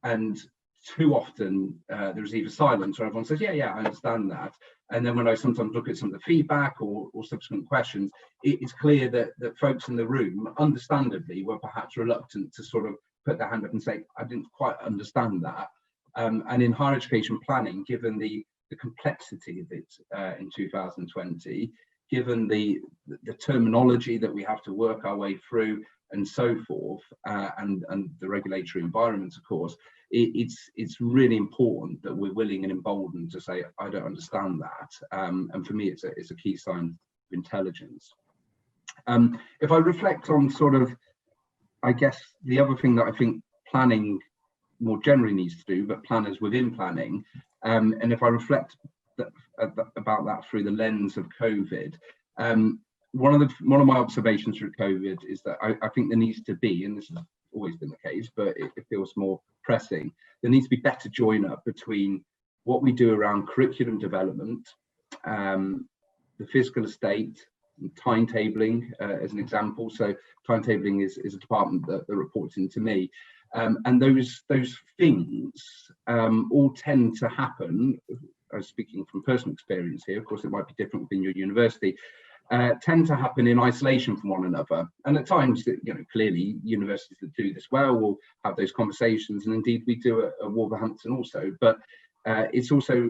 And too often there's either silence or everyone says, yeah, I understand that. And then when I sometimes look at some of the feedback or subsequent questions, it's clear that folks in the room, understandably, were perhaps reluctant to sort of put their hand up and say, I didn't quite understand that. And in higher education planning, given the complexity of it in 2020, given the terminology that we have to work our way through, and so forth, and the regulatory environment, of course, it's really important that we're willing and emboldened to say, I don't understand that. And for me, it's a key sign of intelligence. If I reflect on sort of, I guess, the other thing that I think planning more generally needs to do, but planners within planning, and if I reflect about that through the lens of COVID, one of my observations through COVID is that I think there needs to be, and this has always been the case, but it feels more pressing, there needs to be better join up between what we do around curriculum development, the physical estate, and timetabling, as an example. So timetabling is a department that reports into me. And those things all tend to happen, I was speaking from personal experience here, of course it might be different within your university, tend to happen in isolation from one another. And at times, clearly universities that do this well will have those conversations, and indeed we do at Wolverhampton also. But it's also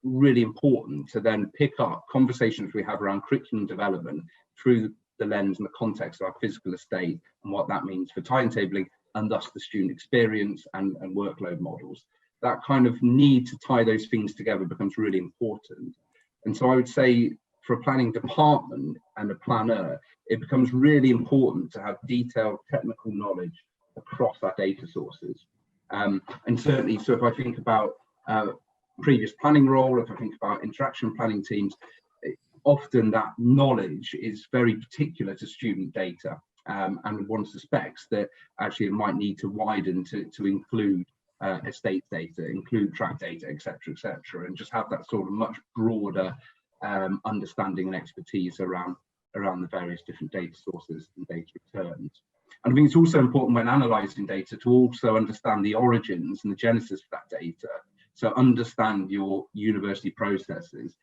really important to then pick up conversations we have around curriculum development through the lens and the context of our physical estate and what that means for timetabling, and thus the student experience and workload models. That kind of need to tie those things together becomes really important. And so I would say for a planning department and a planner, it becomes really important to have detailed technical knowledge across our data sources. And certainly, so if I think about previous planning role, if I think about interaction planning teams, often that knowledge is very particular to student data. And one suspects that actually it might need to widen to include estate data, include track data, etc., and just have that sort of much broader understanding and expertise around the various different data sources and data returns. And I think it's also important when analysing data to also understand the origins and the genesis of that data. So understand your university processes,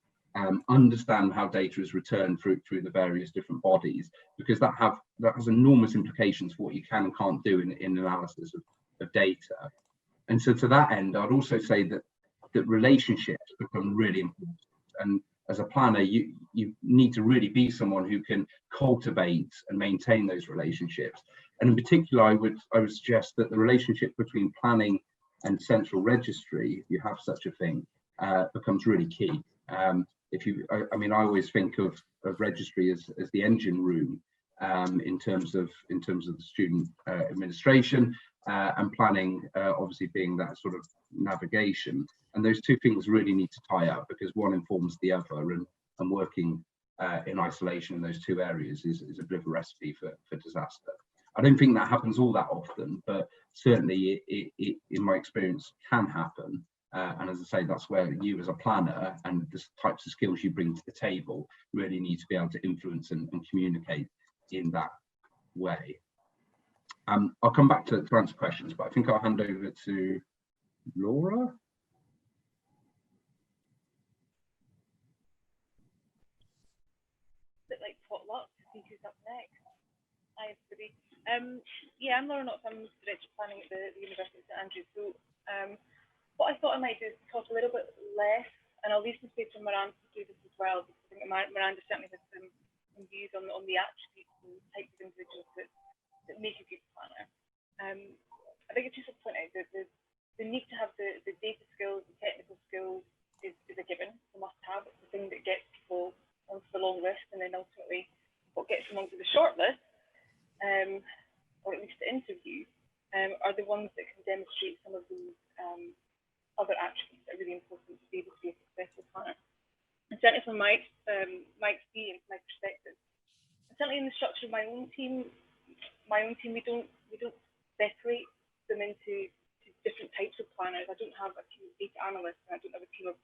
understand how data is returned through the various different bodies, because that has enormous implications for what you can and can't do in analysis of data. And so to that end, I'd also say that relationships become really important. And as a planner, you need to really be someone who can cultivate and maintain those relationships. And in particular, I would suggest that the relationship between planning and central registry, if you have such a thing, becomes really key. I always think of registry as the engine room in terms of the student administration, and planning obviously being that sort of navigation. And those two things really need to tie up, because one informs the other, and working in isolation in those two areas is a bit of a recipe for disaster. I don't think that happens all that often, but certainly it in my experience can happen. And as I say, that's where you as a planner and the types of skills you bring to the table really need to be able to influence and communicate in that way. I'll come back to answer questions, but I think I'll hand over to Laura. Bit like potluck, see who's up next. Hi everybody. I'm Laura Knox, I'm Director of Planning at the University of St Andrews. So what I thought I might do is talk a little bit less, and I'll leave some space for Miranda to do this as well, because I think Miranda certainly has some views on the attributes and types of individuals that make a good planner. I think it's just to point out that the need to have the data skills, the technical skills is a given, it's a must-have. It's the thing that gets people onto the long list, and then ultimately what gets them onto the short list, or at least the interview, are the ones that can demonstrate some of these other attributes that are really important to be able to be a successful planner. And certainly from my experience, my perspective, and certainly in the structure of my own team, we don't separate them into different types of planners. I don't have a team of data analysts, and I don't have a team of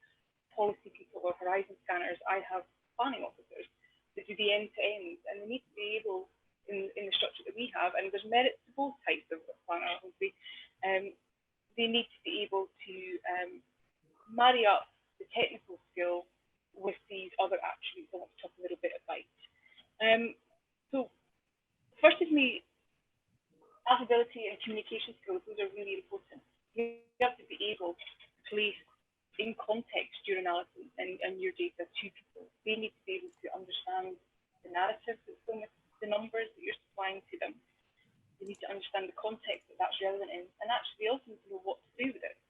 policy people or horizon scanners. I have planning officers that do the end-to-end, and they need to be able, in the structure that we have, and there's merit to both types of planner, obviously, they need to be able to marry up the technical skill with these other attributes I want to talk a little bit about. So first is affability and communication skills. Those are really important. You have to be able to place in context your analysis and your data to people. They need to be able to understand the narrative that's going with the numbers that you're supplying to them. and the context that that's relevant in, and actually also to know what to do with it.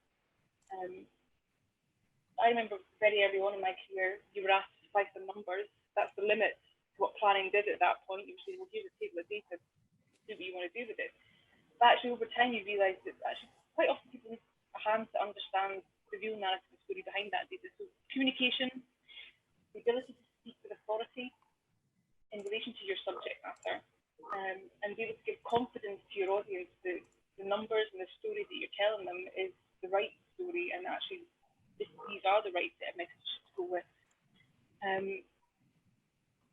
I remember very early on in my career, you were asked to supply some numbers. That's the limit to what planning did at that point. You were saying, well, here's a table of data, do what you want to do with it. But actually, over time, you realise that actually quite often people need a hand to understand the real narrative story behind that data. So communication, the ability to speak with authority in relation to your subject matter, and be able to give confidence to your audience that the numbers and the story that you're telling them is the right story, and actually these are the right set of messages to go with.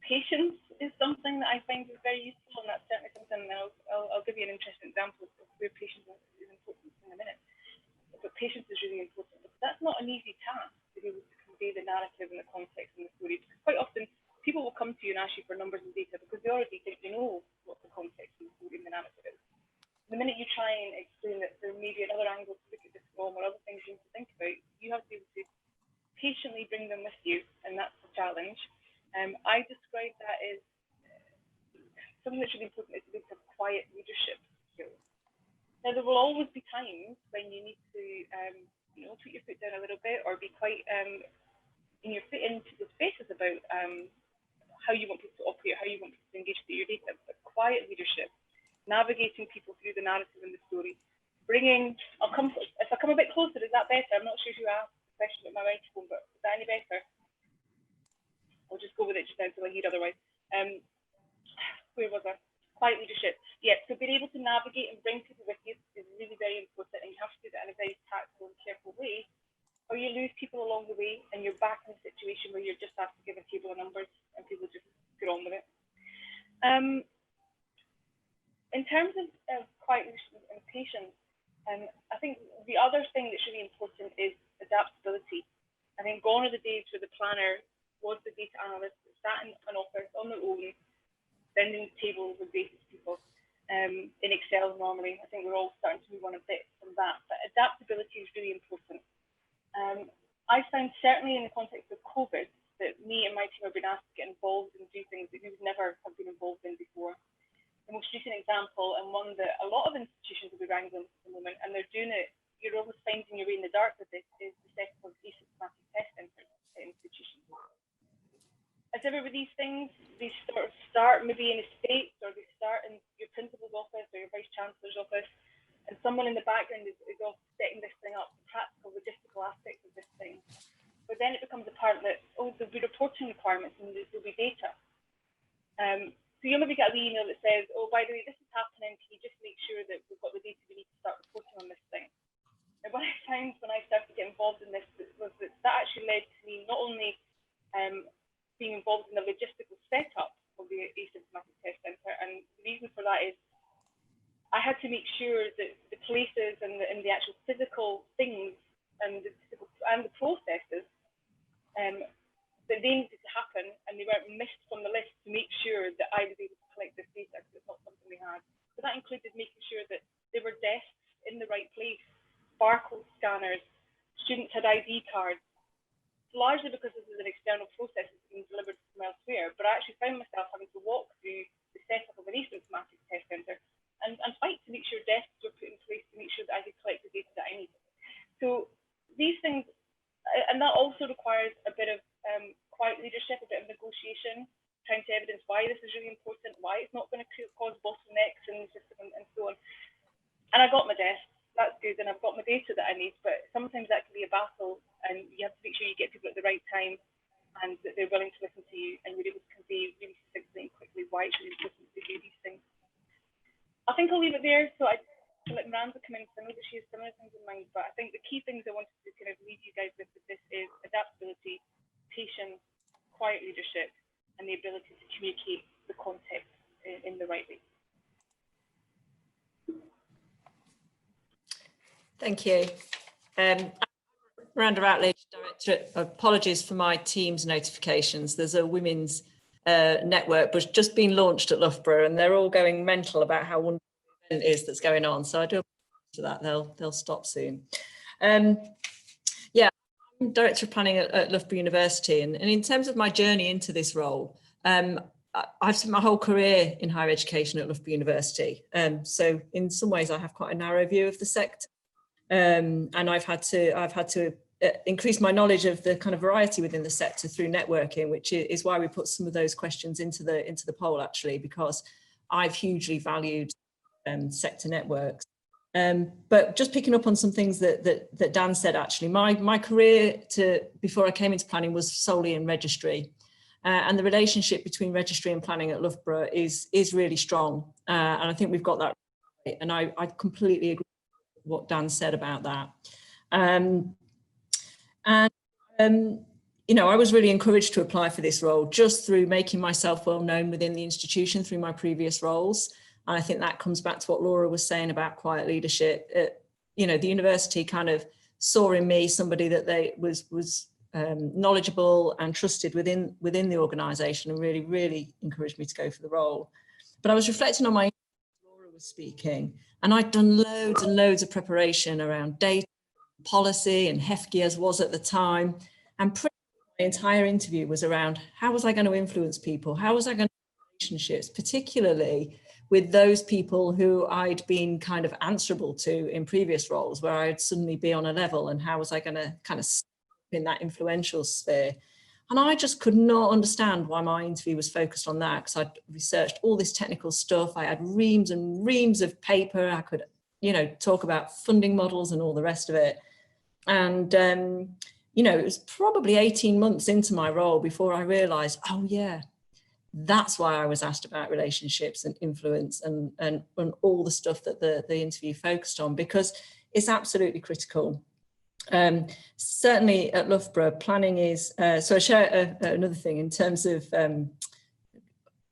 Patience is something that I find is very useful, and that's certainly something that I'll give you an interesting example of where patience is important in a minute. But patience is really important, because that's not an easy task to be able to convey the narrative and the context and the story. Because quite often people will come to you and ask you for numbers and data because they already think they know what the context and the story and the narrative is. The minute you try and explain that there may be another angle to look at this from, or other things you need to think about, you have to be able to patiently bring them with you, and that's the challenge. I describe that as something that's really important is to have quiet leadership skills. Now, there will always be times when you need to, put your foot down a little bit, or be quite in your foot into the spaces about how you want people to operate, how you want people to engage with your data. But quiet leadership, navigating people through the narrative and the story, if I come a bit closer, is that better? I'm not sure who asked the question at my microphone, but is that any better? I'll just go with it just now until I hear otherwise. Where was I? Quiet leadership. Yeah, so being able to navigate and bring people with you is really very important, and you have to do that in a very tactful and careful way, or you lose people along the way and you're back in a situation where you're just asked to give a table of numbers and people just get on with it. In terms of quiet leadership and patience, I think the other thing that's really important is adaptability. I think gone are the days where the planner was the data analyst that sat in an office on their own, sending tables with data to people in Excel normally. I think we're all starting to move on a bit from that, but adaptability is really important. I found certainly in the context of COVID that me and my team have been asked to get involved and do things that we would never have been involved in before. The most recent example, and one that a lot of institutions will be wrangling at the moment, and they're doing it, you're almost finding your way in the dark with this, is the set of asymptomatic test centres at institutions. As ever with these things, they sort of start maybe in estates, or they start in your principal's office or your vice chancellor's office, and someone in the background is off setting this thing up, the practical, logistical aspects of this thing. But then it becomes apparent that, oh, there'll be reporting requirements and there'll be data. So you'll maybe get a wee email that says, oh, by the way, this is happening, can you just make sure that we've got the data we need to start reporting on this thing? And what I found when I started to get involved in this was that actually led to me not only being involved in the logistical setup of the asymptomatic test centre, and the reason for that is I had to make sure that the places and the actual physical things and the processes that they needed to happen, and they weren't missed from the list, to make sure that I was able to collect this data, because it's not something we had. So that included making sure that there were desks in the right place, barcode scanners, students had ID cards, largely because this is an external process that's being delivered from elsewhere. But I actually found myself having to walk through the setup of an asymptomatic test centre and fight to make sure desks were put in place to make sure that I could collect the data that I needed. So these things, and that also requires a bit of quiet leadership, a bit of negotiation, trying to evidence why this is really important, why it's not going to cause bottlenecks in the system, and so on. And I got my desk, that's good, and I've got my data that I need, but sometimes that can be a battle, and you have to make sure you get people at the right time and that they're willing to listen to you, and you're able to convey really succinctly and quickly why it's really important to do these things. I think I'll leave it there, so I'll let Miranda come in, because I know that she has similar things in mind, but I think the key things I wanted to kind of leave you guys with this is adaptability, patience, quiet leadership, and the ability to communicate the context in the right way. Thank you. Miranda Routledge, Director. Apologies for my Teams notifications. There's a women's network which just been launched at Loughborough, and they're all going mental about how wonderful the event is that's going on. So I do apologize for that. They'll stop soon. Yeah, I'm Director of Planning at Loughborough University, and in terms of my journey into this role, I've spent my whole career in higher education at Loughborough University. So in some ways I have quite a narrow view of the sector. And I've had to increase my knowledge of the kind of variety within the sector through networking, which is why we put some of those questions into the poll, actually, because I've hugely valued sector networks. But just picking up on some things that Dan said, actually, my career before I came into planning was solely in registry. And the relationship between registry and planning at Loughborough is really strong. And I think we've got that right. And I completely agree with what Dan said about that. You know, I was really encouraged to apply for this role just through making myself well known within the institution through my previous roles. And I think that comes back to what Laura was saying about quiet leadership. You know, the university kind of saw in me somebody that they was knowledgeable and trusted within the organisation, and really encouraged me to go for the role. But I was reflecting on Laura was speaking, and I'd done loads and loads of preparation around data, policy, and HEFGI as was at the time. And pretty much my entire interview was around how was I going to influence people? How was I going to build relationships, particularly with those people who I'd been kind of answerable to in previous roles, where I'd suddenly be on a level, and how was I going to kind of in that influential sphere. And I just could not understand why my interview was focused on that, because I'd researched all this technical stuff. I had reams and reams of paper. I could, you know, talk about funding models and all the rest of it. And, you know, it was probably 18 months into my role before I realized, oh yeah, that's why I was asked about relationships and influence and all the stuff that the interview focused on, because it's absolutely critical. Certainly at Loughborough, planning is, so I share another thing in terms of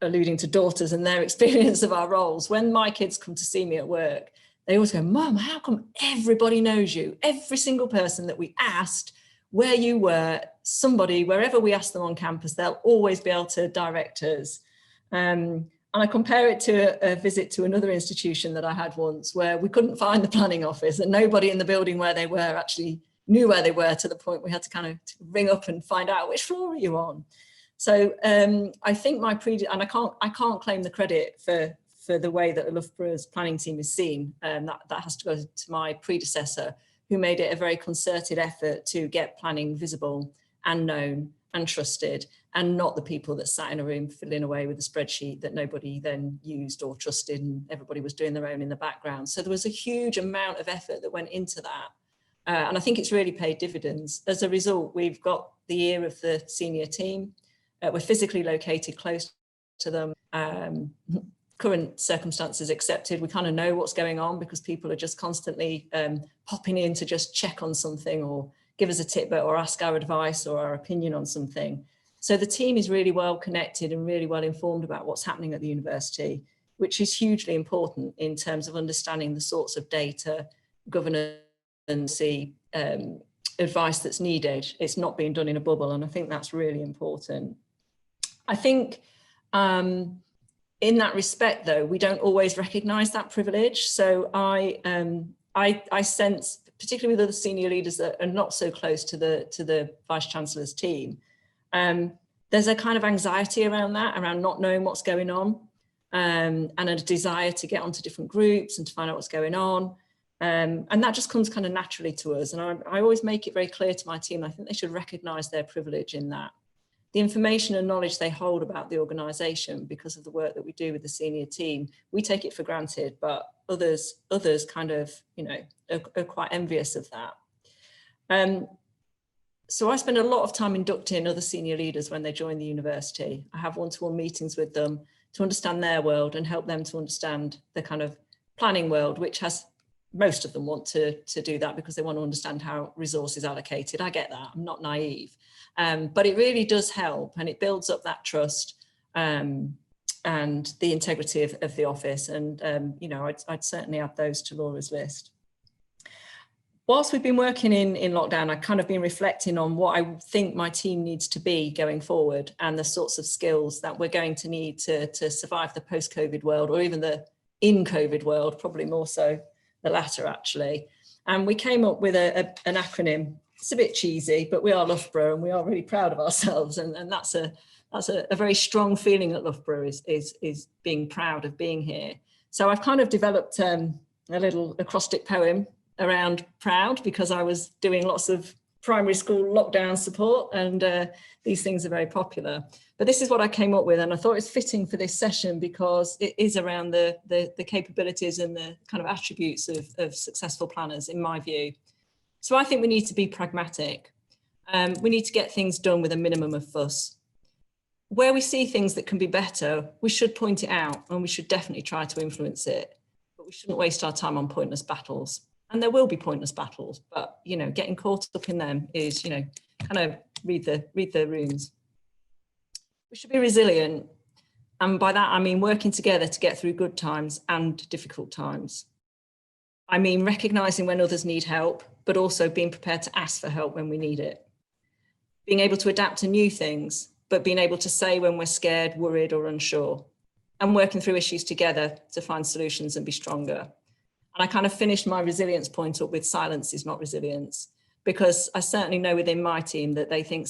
alluding to daughters and their experience of our roles. When my kids come to see me at work, they always go, Mum, how come everybody knows you? Every single person that we asked where you were, somebody, wherever we ask them on campus, they'll always be able to direct us. And I compare it to a visit to another institution that I had once, where we couldn't find the planning office and nobody in the building where they were actually knew where they were, to the point we had to kind of ring up and find out which floor are you on. So I think and I can't claim the credit for the way that Loughborough's planning team is seen. That has to go to my predecessor, who made it a very concerted effort to get planning visible and known and trusted, and not the people that sat in a room fiddling away with a spreadsheet that nobody then used or trusted, and everybody was doing their own in the background. So there was a huge amount of effort that went into that. And I think it's really paid dividends. As a result, we've got the ear of the senior team. We're physically located close to them. Current circumstances accepted, we kind of know what's going on, because people are just constantly popping in to just check on something or give us a tidbit or ask our advice or our opinion on something. So the team is really well connected and really well informed about what's happening at the university, which is hugely important in terms of understanding the sorts of data, governance, advice that's needed. It's not being done in a bubble, and I think that's really important. I think in that respect, though, we don't always recognise that privilege. So I sense, particularly with other senior leaders that are not so close to the Vice-Chancellor's team, there's a kind of anxiety around that, around not knowing what's going on, and a desire to get onto different groups and to find out what's going on. And that just comes kind of naturally to us. And I always make it very clear to my team, I think they should recognise their privilege in that. The information and knowledge they hold about the organisation, because of the work that we do with the senior team, we take it for granted, but others kind of, you know, are quite envious of that. So I spend a lot of time inducting other senior leaders when they join the university. I have one-to-one meetings with them to understand their world and help them to understand the kind of planning world, which has, most of them want to do that because they want to understand how resource is allocated. I get that, I'm not naive. But it really does help, and it builds up that trust and the integrity of the office. And, you know, I'd certainly add those to Laura's list. Whilst we've been working in lockdown, I've kind of been reflecting on what I think my team needs to be going forward, and the sorts of skills that we're going to need to survive the post-COVID world, or even the in-COVID world, probably more so the latter, actually. And we came up with an acronym it's a bit cheesy, but we are Loughborough and we are really proud of ourselves. And that's a very strong feeling at Loughborough is being proud of being here. So I've kind of developed a little acrostic poem around proud, because I was doing lots of primary school lockdown support, and these things are very popular. But this is what I came up with, and I thought it's fitting for this session because it is around the capabilities and the kind of attributes of successful planners, in my view. So I think we need to be pragmatic. We need to get things done with a minimum of fuss. Where we see things that can be better, we should point it out, and we should definitely try to influence it. But we shouldn't waste our time on pointless battles. And there will be pointless battles, but, you know, getting caught up in them is, you know, kind of read the runes. We should be resilient. And by that, I mean working together to get through good times and difficult times. I mean recognizing when others need help, but also being prepared to ask for help when we need it. Being able to adapt to new things, but being able to say when we're scared, worried, or unsure. And working through issues together to find solutions and be stronger. And I kind of finished my resilience point up with silence is not resilience, because I certainly know within my team that they think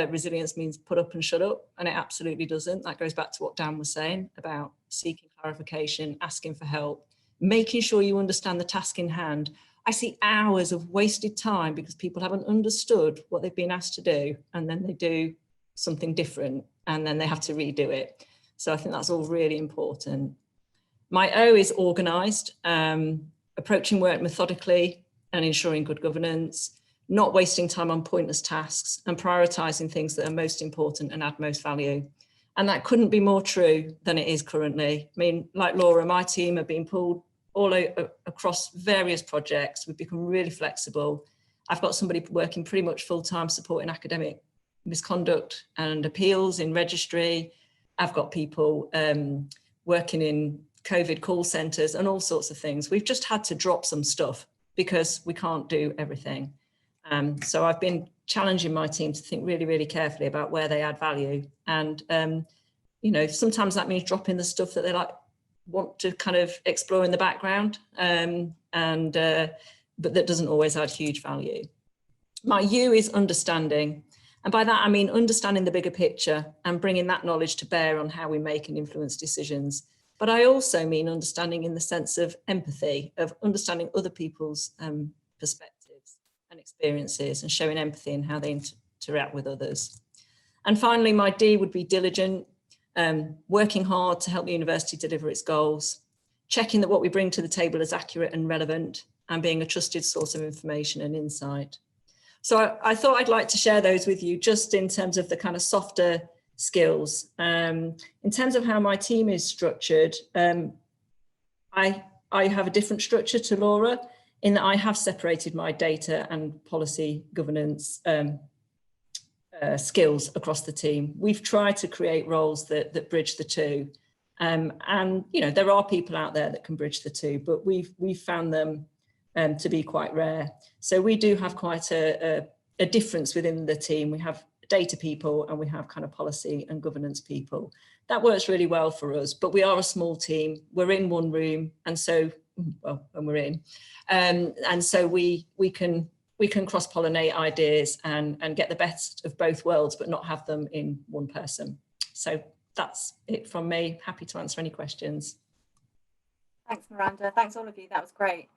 resilience means put up and shut up, and it absolutely doesn't. That goes back to what Dan was saying about seeking clarification, asking for help, making sure you understand the task in hand. I see hours of wasted time because people haven't understood what they've been asked to do, and then they do something different, and then they have to redo it. So I think that's all really important. My O is organised, approaching work methodically and ensuring good governance, not wasting time on pointless tasks, and prioritising things that are most important and add most value. And that couldn't be more true than it is currently. I mean, like Laura, my team have been pulled all across various projects. We've become really flexible. I've got somebody working pretty much full-time supporting academic misconduct and appeals in registry. I've got people working in COVID call centres and all sorts of things. We've just had to drop some stuff because we can't do everything. So I've been challenging my team to think really, really carefully about where they add value. And, you know, sometimes that means dropping the stuff that they want to kind of explore in the background, but that doesn't always add huge value. My U is understanding. And by that, I mean understanding the bigger picture and bringing that knowledge to bear on how we make and influence decisions. But I also mean understanding in the sense of empathy, of understanding other people's perspectives and experiences and showing empathy in how they interact with others. And finally, my D would be diligent, working hard to help the university deliver its goals, checking that what we bring to the table is accurate and relevant, and being a trusted source of information and insight. So I thought I'd like to share those with you just in terms of the kind of softer skills. In terms of how my team is structured, I have a different structure to Laura in that I have separated my data and policy governance skills across the team. We've tried to create roles that bridge the two. And, you know, there are people out there that can bridge the two, but we've found them to be quite rare. So we do have quite a difference within the team. We have data people and we have kind of policy and governance people. That works really well for us, but we are a small team. We're in one room, and so, well, when we're in, and so we can cross-pollinate ideas and get the best of both worlds, but not have them in one person. So that's it from me. Happy to answer any questions. Thanks, Miranda. Thanks all of you. That was great.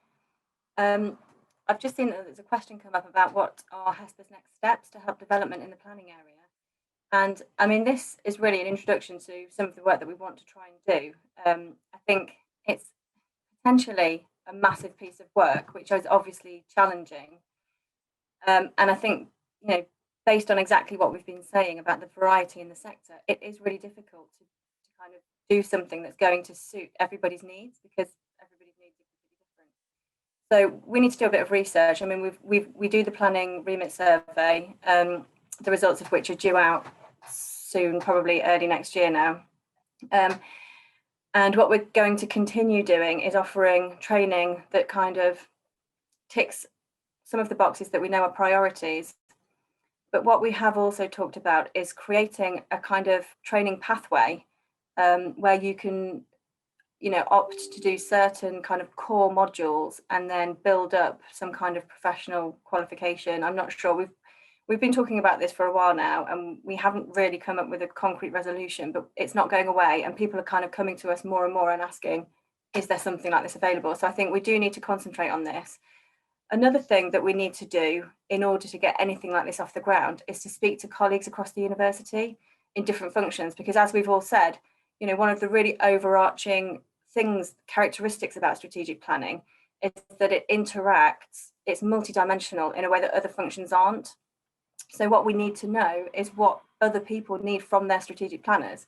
I've just seen that there's a question come up about what are HESPA's next steps to help development in the planning area. And I mean, this is really an introduction to some of the work that we want to try and do. I think it's potentially a massive piece of work, which is obviously challenging. And I think, you know, based on exactly what we've been saying about the variety in the sector, it is really difficult to kind of do something that's going to suit everybody's needs, because everybody's needs are completely different. So we need to do a bit of research. I mean, we do the planning remit survey, the results of which are due out soon, probably early next year now. And what we're going to continue doing is offering training that kind of ticks some of the boxes that we know are priorities. But what we have also talked about is creating a kind of training pathway where you can you know, opt to do certain kind of core modules and then build up some kind of professional qualification. I'm not sure. We've been talking about this for a while now, and we haven't really come up with a concrete resolution, but it's not going away, and people are kind of coming to us more and more and asking, is there something like this available? So I think we do need to concentrate on this. Another thing that we need to do in order to get anything like this off the ground is to speak to colleagues across the university in different functions, because as we've all said, you know, one of the really overarching characteristics about strategic planning is that it interacts, it's multidimensional in a way that other functions aren't. So what we need to know is what other people need from their strategic planners.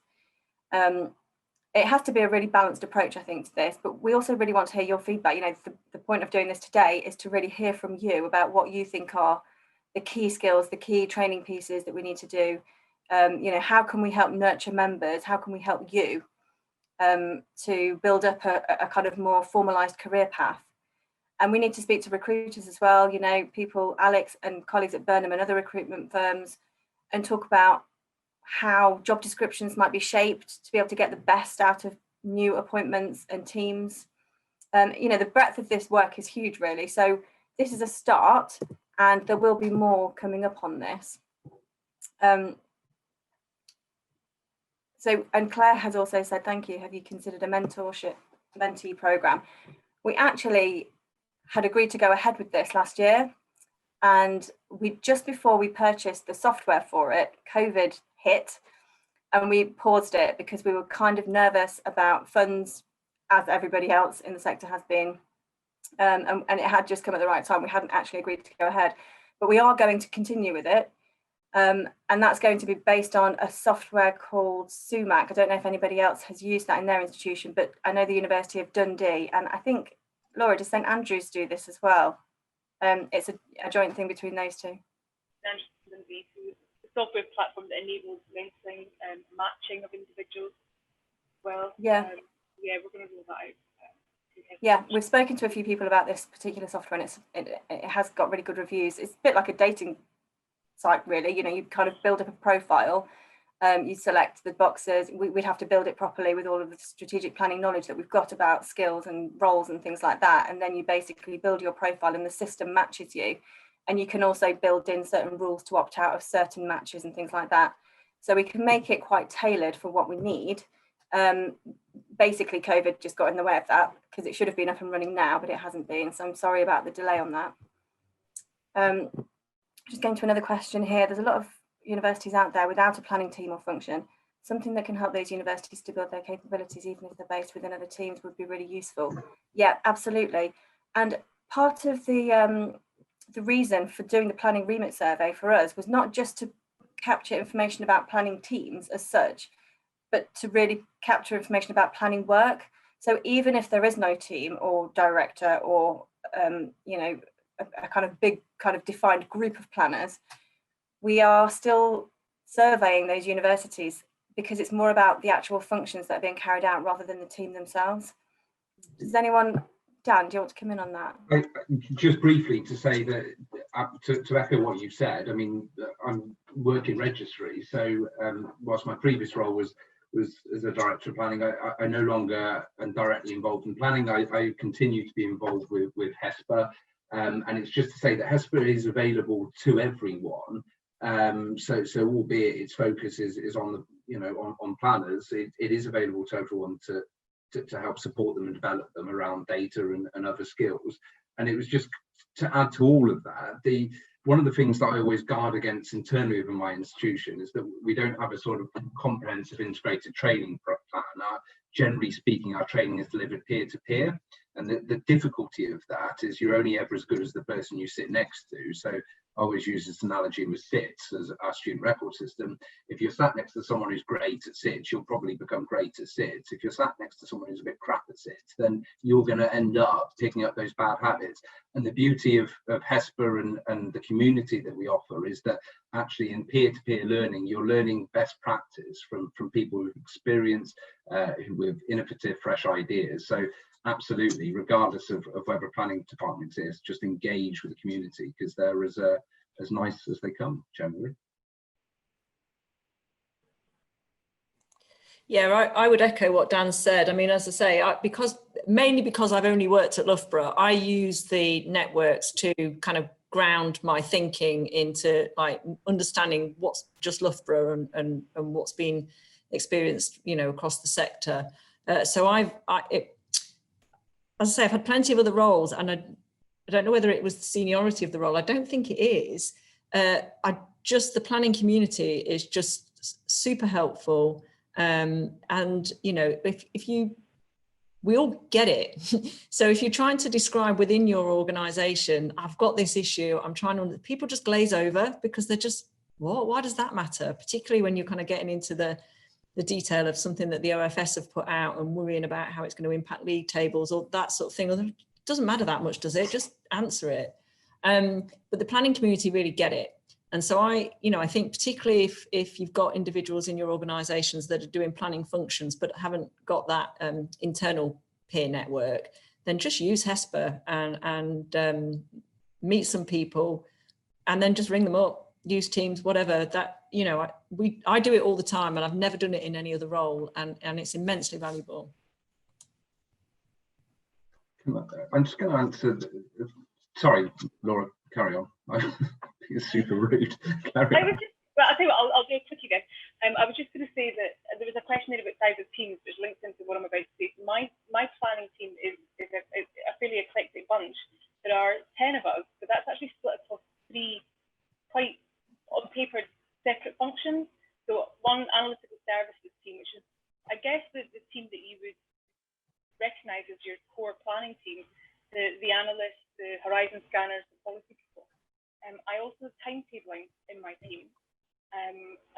It has to be a really balanced approach, I think, to this, but we also really want to hear your feedback. You know, the point of doing this today is to really hear from you about what you think are the key skills, the key training pieces that we need to do. You know, how can we help nurture members? How can we help you to build up a kind of more formalized career path? And we need to speak to recruiters as well, you know, people, Alex and colleagues at Burnham and other recruitment firms, and talk about how job descriptions might be shaped to be able to get the best out of new appointments and teams. You know, the breadth of this work is huge, really. So this is a start, and there will be more coming up on this. So, and Claire has also said, thank you, have you considered a mentee program? We actually had agreed to go ahead with this last year, and just before we purchased the software for it, COVID hit, and we paused it because we were kind of nervous about funds, as everybody else in the sector has been, and it had just come at the right time. We hadn't actually agreed to go ahead, but we are going to continue with it, and that's going to be based on a software called Sumac. I don't know if anybody else has used that in their institution, but I know the University of Dundee, and I think, Laura, does St Andrews do this as well? It's a joint thing between those two. The software platform that enables mentoring and matching of individuals as well. Yeah. Yeah, we're going to roll that out. Yeah, we've spoken to a few people about this particular software, and it has got really good reviews. It's a bit like a dating site, really. You know, you kind of build up a profile, you select the boxes. We'd have to build it properly with all of the strategic planning knowledge that we've got about skills and roles and things like that. And then you basically build your profile, and the system matches you. And you can also build in certain rules to opt out of certain matches and things like that. So we can make it quite tailored for what we need. Basically, COVID just got in the way of that because it should have been up and running now, but it hasn't been. So I'm sorry about the delay on that. Just going to another question here. There's a lot of universities out there without a planning team or function. Something that can help those universities to build their capabilities, even if they're based within other teams, would be really useful. Yeah, absolutely. And part of the reason for doing the planning remit survey for us was not just to capture information about planning teams as such, but to really capture information about planning work. So even if there is no team or director or you know, a kind of big kind of defined group of planners, we are still surveying those universities because it's more about the actual functions that are being carried out rather than the team themselves. Does anyone, Dan, do you want to come in on that? Just briefly to say that, to echo what you said, I mean, I'm working registry, so whilst my previous role was as a director of planning, I no longer am directly involved in planning. I continue to be involved with HESPA, and it's just to say that HESPA is available to everyone. So albeit its focus is on the, you know, on planners, it is available to everyone to help support them and develop them around data and other skills. And it was just to add to all of that, one of the things that I always guard against internally within my institution is that we don't have a sort of comprehensive integrated training plan. Generally speaking, our training is delivered peer-to-peer, and the difficulty of that is you're only ever as good as the person you sit next to. So I always use this analogy with SITS as our student record system. If you're sat next to someone who's great at SITS, you'll probably become great at SITS. If you're sat next to someone who's a bit crap at SITS, then you're going to end up picking up those bad habits. And the beauty of HESPA and the community that we offer is that actually in peer-to-peer learning, you're learning best practice from people with experience, with innovative, fresh ideas. So absolutely, regardless of whether a planning department is, just engage with the community because they're as nice as they come generally. Yeah, I would echo what Dan said. I mean, as I say, mainly because I've only worked at Loughborough, I use the networks to kind of ground my thinking into like understanding what's just Loughborough and what's been experienced, you know, across the sector. So as I say, I've had plenty of other roles, and I don't know whether it was the seniority of the role. I don't think it is. The planning community is just super helpful. And you know, we all get it. So if you're trying to describe within your organization, I've got this issue, I'm trying to, people just glaze over because they're just, why does that matter? Particularly when you're kind of getting into the detail of something that the OFS have put out and worrying about how it's going to impact league tables or that sort of thing. It doesn't matter that much, does it? Just answer it. But the planning community really get it. And so I think particularly if you've got individuals in your organisations that are doing planning functions but haven't got that internal peer network, then just use HESPA and meet some people, and then just ring them up, use Teams, whatever. That, you know, I do it all the time, and I've never done it in any other role, and it's immensely valuable. I'm just going to answer. Sorry, Laura, carry on. It's super rude. I'll tell you what, I'll do a quickie then. I was just going to say that there was a question there about size of teams, which links into what I'm about to say. My planning team is a fairly eclectic bunch. There are 10 of us, but that's actually split across 3 quite, on paper, separate functions. So one analytical services team, which is, I guess, the team that you would recognise as your core planning team, the analysts, the horizon scanners, the policy people. I also have timetabling in my team,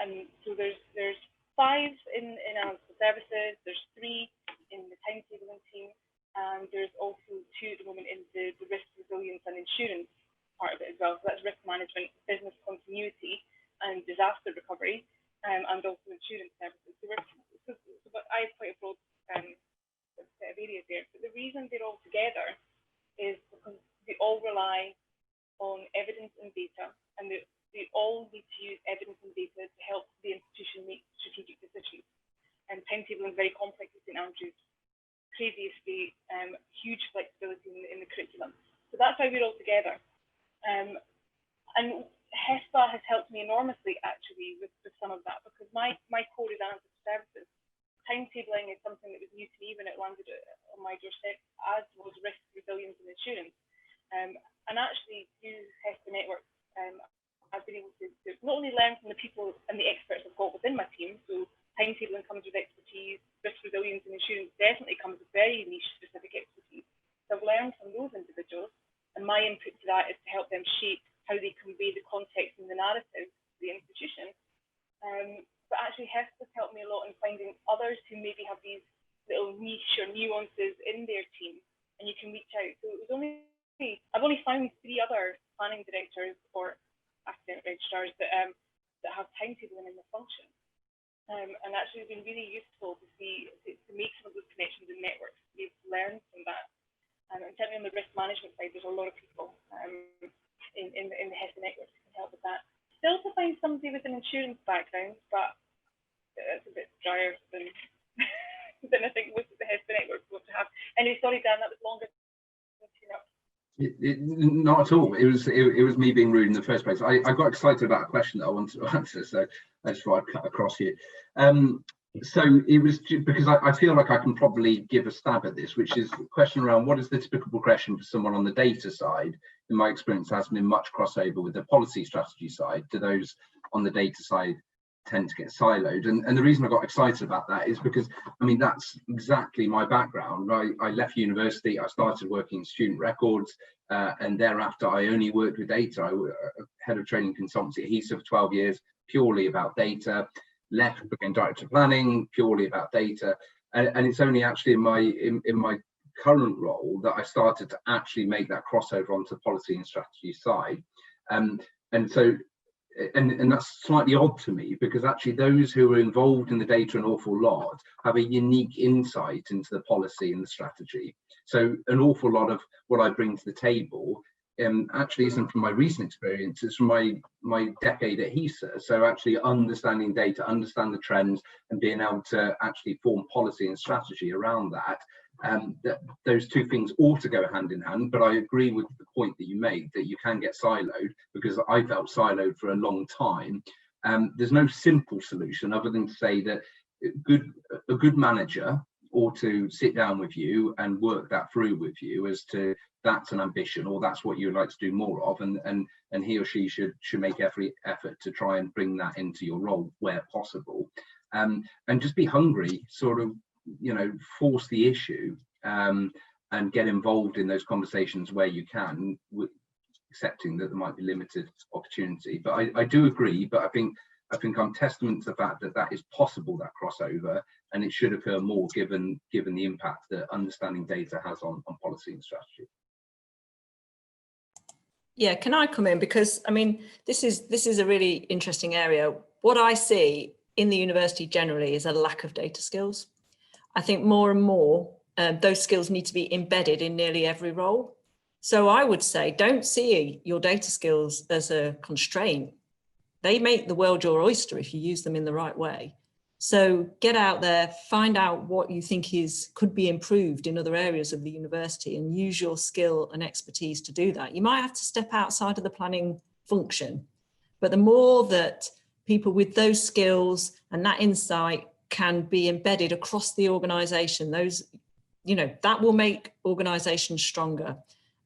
and so there's 5 in analytical services, there's 3 in the timetabling team, and there's also 2 at the moment in the risk resilience and insurance part of it as well. So that's risk management, business continuity, and disaster recovery, and also insurance services. So I have quite a broad set of areas there. But the reason they're all together is because they all rely on evidence and data, and they all need to use evidence and data to help the institution make strategic decisions. And timetabling is very complex at St Andrews. Previously, huge flexibility in the curriculum. So that's why we're all together. And HESPA has helped me enormously, actually, with some of that, because my core is analytical services. Timetabling is something that was new to me when it landed on my doorstep, as was risk, resilience, and insurance. And actually, through HESPA networks, I've been able to not only learn from the people and the experts I've got within my team, so timetabling comes with expertise, risk, resilience, and insurance definitely comes with very niche specific expertise. So I've learned from those individuals, and my input to that is to help them shape how they convey the context and the narrative to the institution. But actually, HESPA has helped me a lot in finding others who maybe have these little niche or nuances in their team, and you can reach out. So it was I've only found 3 other planning directors or academic registrars that have timetabling in the function, and actually it's been really useful to make some of those connections and networks, to be able to learn from that. And certainly on the risk management side, there's a lot of people in the HESPA networks who can help with that. Still to find somebody with an insurance background, but it's a bit drier than I think most of the HESPA networks want to have. Anyway, sorry Dan, that was longer. Not at all. It was me being rude in the first place. I got excited about a question that I wanted to answer, so that's why I cut across here. So it was because I feel like I can probably give a stab at this, which is a question around what is the typical progression for someone on the data side. In my experience, there hasn't been much crossover with the policy strategy side. Do those on the data side tend to get siloed? And the reason I got excited about that is because, I mean, that's exactly my background. I left university, I started working in student records, and thereafter I only worked with data. I was head of training consultancy at HESPA for 12 years, purely about data. Left, became director of planning, purely about data. And it's only actually in my current role that I started to actually make that crossover onto the policy and strategy side. And that's slightly odd to me, because actually those who are involved in the data an awful lot have a unique insight into the policy and the strategy. So an awful lot of what I bring to the table actually isn't from my recent experience, it's from my decade at HESA. So actually understanding data, understand the trends, and being able to actually form policy and strategy around that. Those two things ought to go hand in hand, but I agree with the point that you made, that you can get siloed, because I felt siloed for a long time. There's no simple solution other than to say that a good manager ought to sit down with you and work that through with you as to that's an ambition, or that's what you'd like to do more of, and he or she should make every effort to try and bring that into your role where possible, and just be hungry, sort of, you know, force the issue, and get involved in those conversations where you can, accepting that there might be limited opportunity. But I do agree, but I think I'm testament to the fact that that is possible, that crossover, and it should occur more given the impact that understanding data has on policy and strategy. Yeah, can I come in? Because I mean, this is a really interesting area. What I see in the university generally is a lack of data skills. I think more and more those skills need to be embedded in nearly every role. So I would say, don't see your data skills as a constraint. They make the world your oyster if you use them in the right way. So get out there, find out what you think could be improved in other areas of the university, and use your skill and expertise to do that. You might have to step outside of the planning function, but the more that people with those skills and that insight can be embedded across the organization, that will make organizations stronger.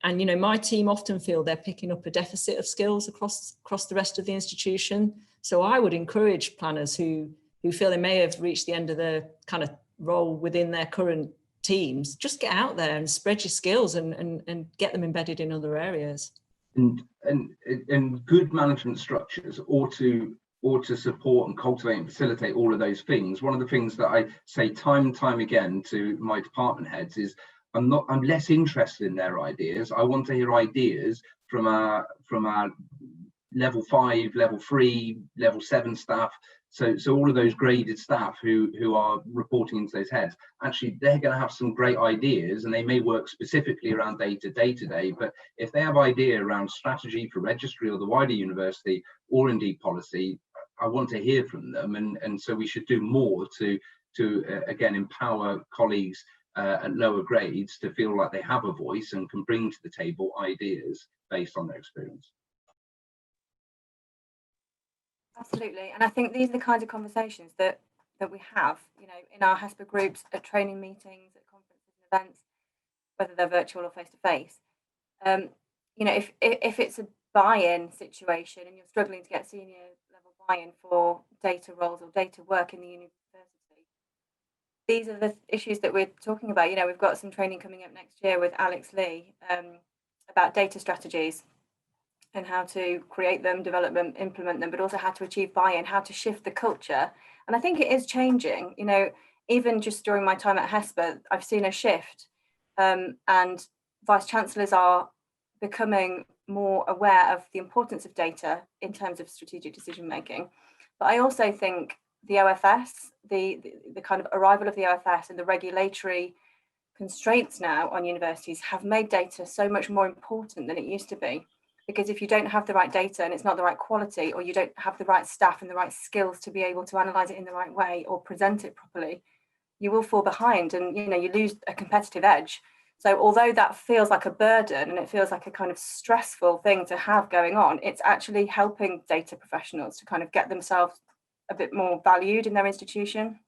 And, you know, my team often feel they're picking up a deficit of skills across the rest of the institution. So I would encourage planners who feel they may have reached the end of their kind of role within their current teams, just get out there and spread your skills and get them embedded in other areas. And good management structures ought to support and cultivate and facilitate all of those things. One of the things that I say time and time again to my department heads is, I'm less interested in their ideas. I want to hear ideas from our level 5, level 3, level 7 staff. So all of those graded staff who are reporting into those heads, actually they're going to have some great ideas, and they may work specifically around data day-to-day, but if they have idea around strategy for registry or the wider university, or indeed policy, I want to hear from them. And so we should do more to again empower colleagues at lower grades to feel like they have a voice and can bring to the table ideas based on their experience. Absolutely, and I think these are the kinds of conversations that we have, you know, in our HESPA groups, at training meetings, at conferences and events, whether they're virtual or face to face. You know, if it's a buy-in situation and you're struggling to get senior level buy-in for data roles or data work in the university, these are the issues that we're talking about. You know, we've got some training coming up next year with Alex Lee about data strategies and how to create them, develop them, implement them, but also how to achieve buy-in, how to shift the culture. And I think it is changing. You know, even just during my time at HESPA, I've seen a shift, and vice chancellors are becoming more aware of the importance of data in terms of strategic decision making. But I also think the OFS, the kind of arrival of the OFS and the regulatory constraints now on universities have made data so much more important than it used to be. Because if you don't have the right data and it's not the right quality, or you don't have the right staff and the right skills to be able to analyze it in the right way or present it properly, you will fall behind, and you know, you lose a competitive edge. So although that feels like a burden and it feels like a kind of stressful thing to have going on, it's actually helping data professionals to kind of get themselves a bit more valued in their institution.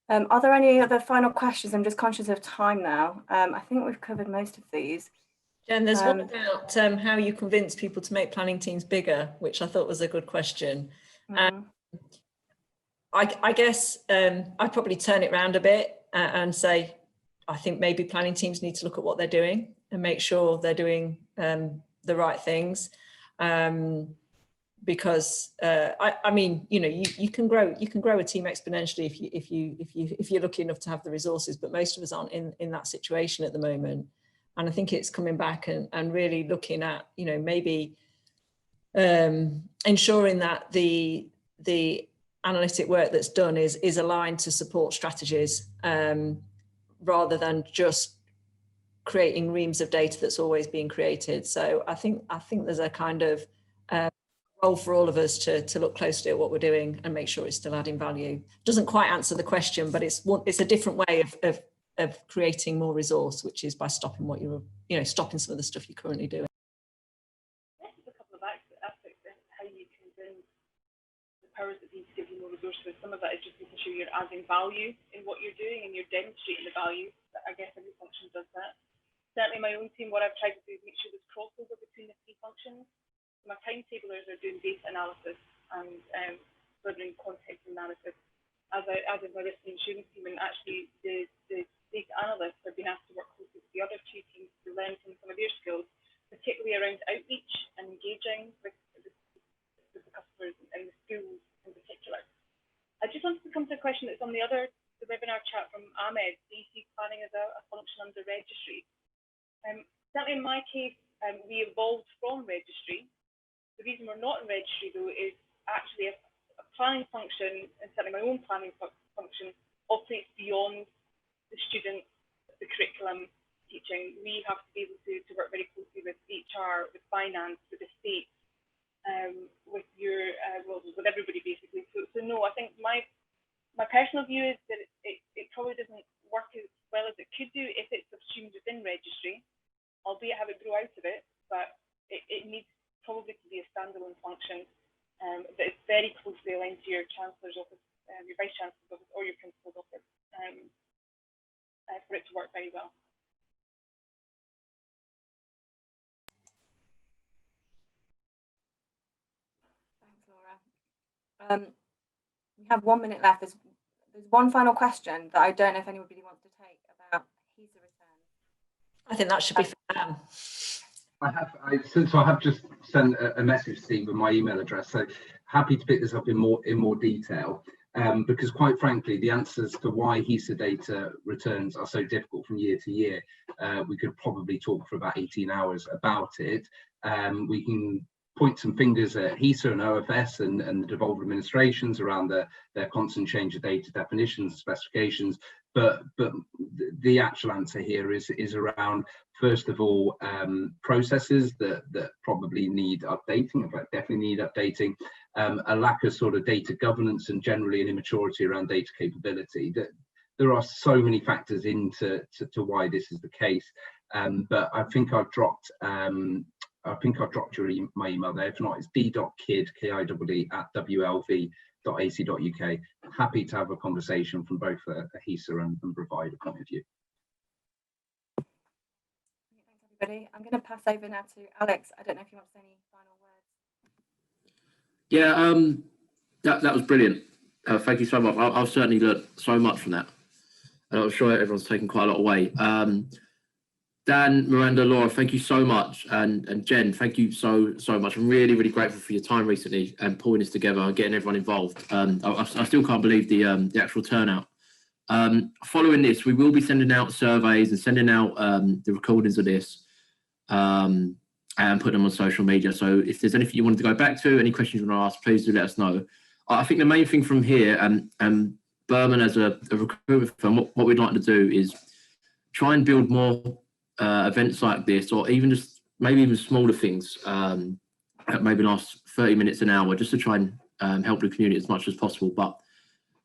Are there any other final questions? I'm just conscious of time now. I think we've covered most of these. Jen, there's one about how you convince people to make planning teams bigger, which I thought was a good question. I guess I'd probably turn it around a bit and say, I think maybe planning teams need to look at what they're doing and make sure they're doing the right things. Because I mean, you know, you can grow a team exponentially if you're lucky enough to have the resources, but most of us aren't in that situation at the moment. And I think it's coming back and really looking at, you know, maybe ensuring that the analytic work that's done is aligned to support strategies, rather than just creating reams of data that's always being created. So I think there's a kind of role for all of us to look closely at what we're doing and make sure it's still adding value. Doesn't quite answer the question, but it's a different way of creating more resource, which is by stopping what stopping some of the stuff you're currently doing. There's a couple of aspects of how you can bring the powers that be to give you more resources. Some of that is just making sure you're adding value in what you're doing and you're demonstrating the value. I guess every function does that. Certainly my own team, what I've tried to do is make sure there's crossover between the three functions. My timetablers are doing data analysis and delivering context analysis, as is my risk and insurance team, and actually the data analysts have been asked to work closely with the other two teams to learn from some of their skills, particularly around outreach and engaging with the customers and the schools in particular. I just wanted to come to a question that's on the webinar chat from Ahmed. Do you see planning as a function under registry? Certainly in my case, we evolved from registry. The reason we're not in registry, though, is actually a planning function, and certainly my own planning function, operates beyond the students, the curriculum, teaching. We have to be able to work very closely with HR, with finance, with the state, with with everybody basically. So no, I think my personal view is that it probably doesn't work as well as it could do if it's subsumed within registry, albeit have it grow out of it, but it needs probably to be a standalone function that is very closely aligned to your Chancellor's office, your Vice Chancellor's office, or your Principal's office for it to work very well. Thanks, Laura. We have 1 minute left. There's one final question that I don't know if anybody wants to take about HESA returns. I think that should be for them. I have just sent a message to Steve with my email address, so happy to pick this up in more detail, because quite frankly, the answers to why HESA data returns are so difficult from year to year, we could probably talk for about 18 hours about it. We can point some fingers at HESA and OFS and the devolved administrations around their constant change of data definitions and specifications, but the actual answer here is around, first of all, processes that probably need updating, in fact definitely need updating, a lack of sort of data governance and generally an immaturity around data capability. There are so many factors into why this is the case, but I think I've dropped my email there. If not, it's d.kid, K-I-E-E, @wlv.ac.uk. Happy to have a conversation from both a HESA and provider point of view. Thanks, everybody. I'm going to pass over now to Alex. I don't know if you want to say any final words. Yeah, that was brilliant. Thank you so much. I've certainly learned so much from that, and I'm sure everyone's taken quite a lot away. Dan, Miranda, Laura, thank you so much, and Jen, thank you so much. I'm really grateful for your time recently and pulling this together and getting everyone involved. I still can't believe the actual turnout. Following this, we will be sending out surveys and sending out the recordings of this and putting them on social media. So if there's anything you wanted to go back to, any questions you want to ask, please do let us know. I think the main thing from here, and Berman as a recruitment firm, what we'd like to do is try and build more events like this, or even just maybe even smaller things that maybe last 30 minutes, an hour, just to try and help the community as much as possible. But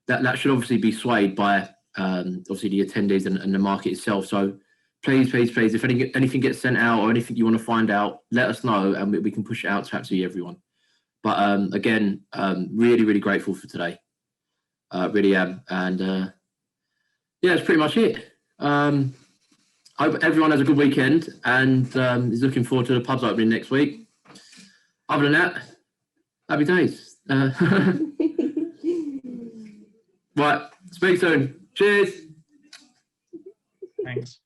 that should obviously be swayed by obviously the attendees and the market itself. So please, if anything gets sent out or anything you want to find out, let us know and we can push it out to absolutely everyone. But again, really grateful for today. Really am. And yeah, that's pretty much it. I hope everyone has a good weekend and is looking forward to the pubs opening next week. Other than that, happy days. Right, speak soon. Cheers. Thanks.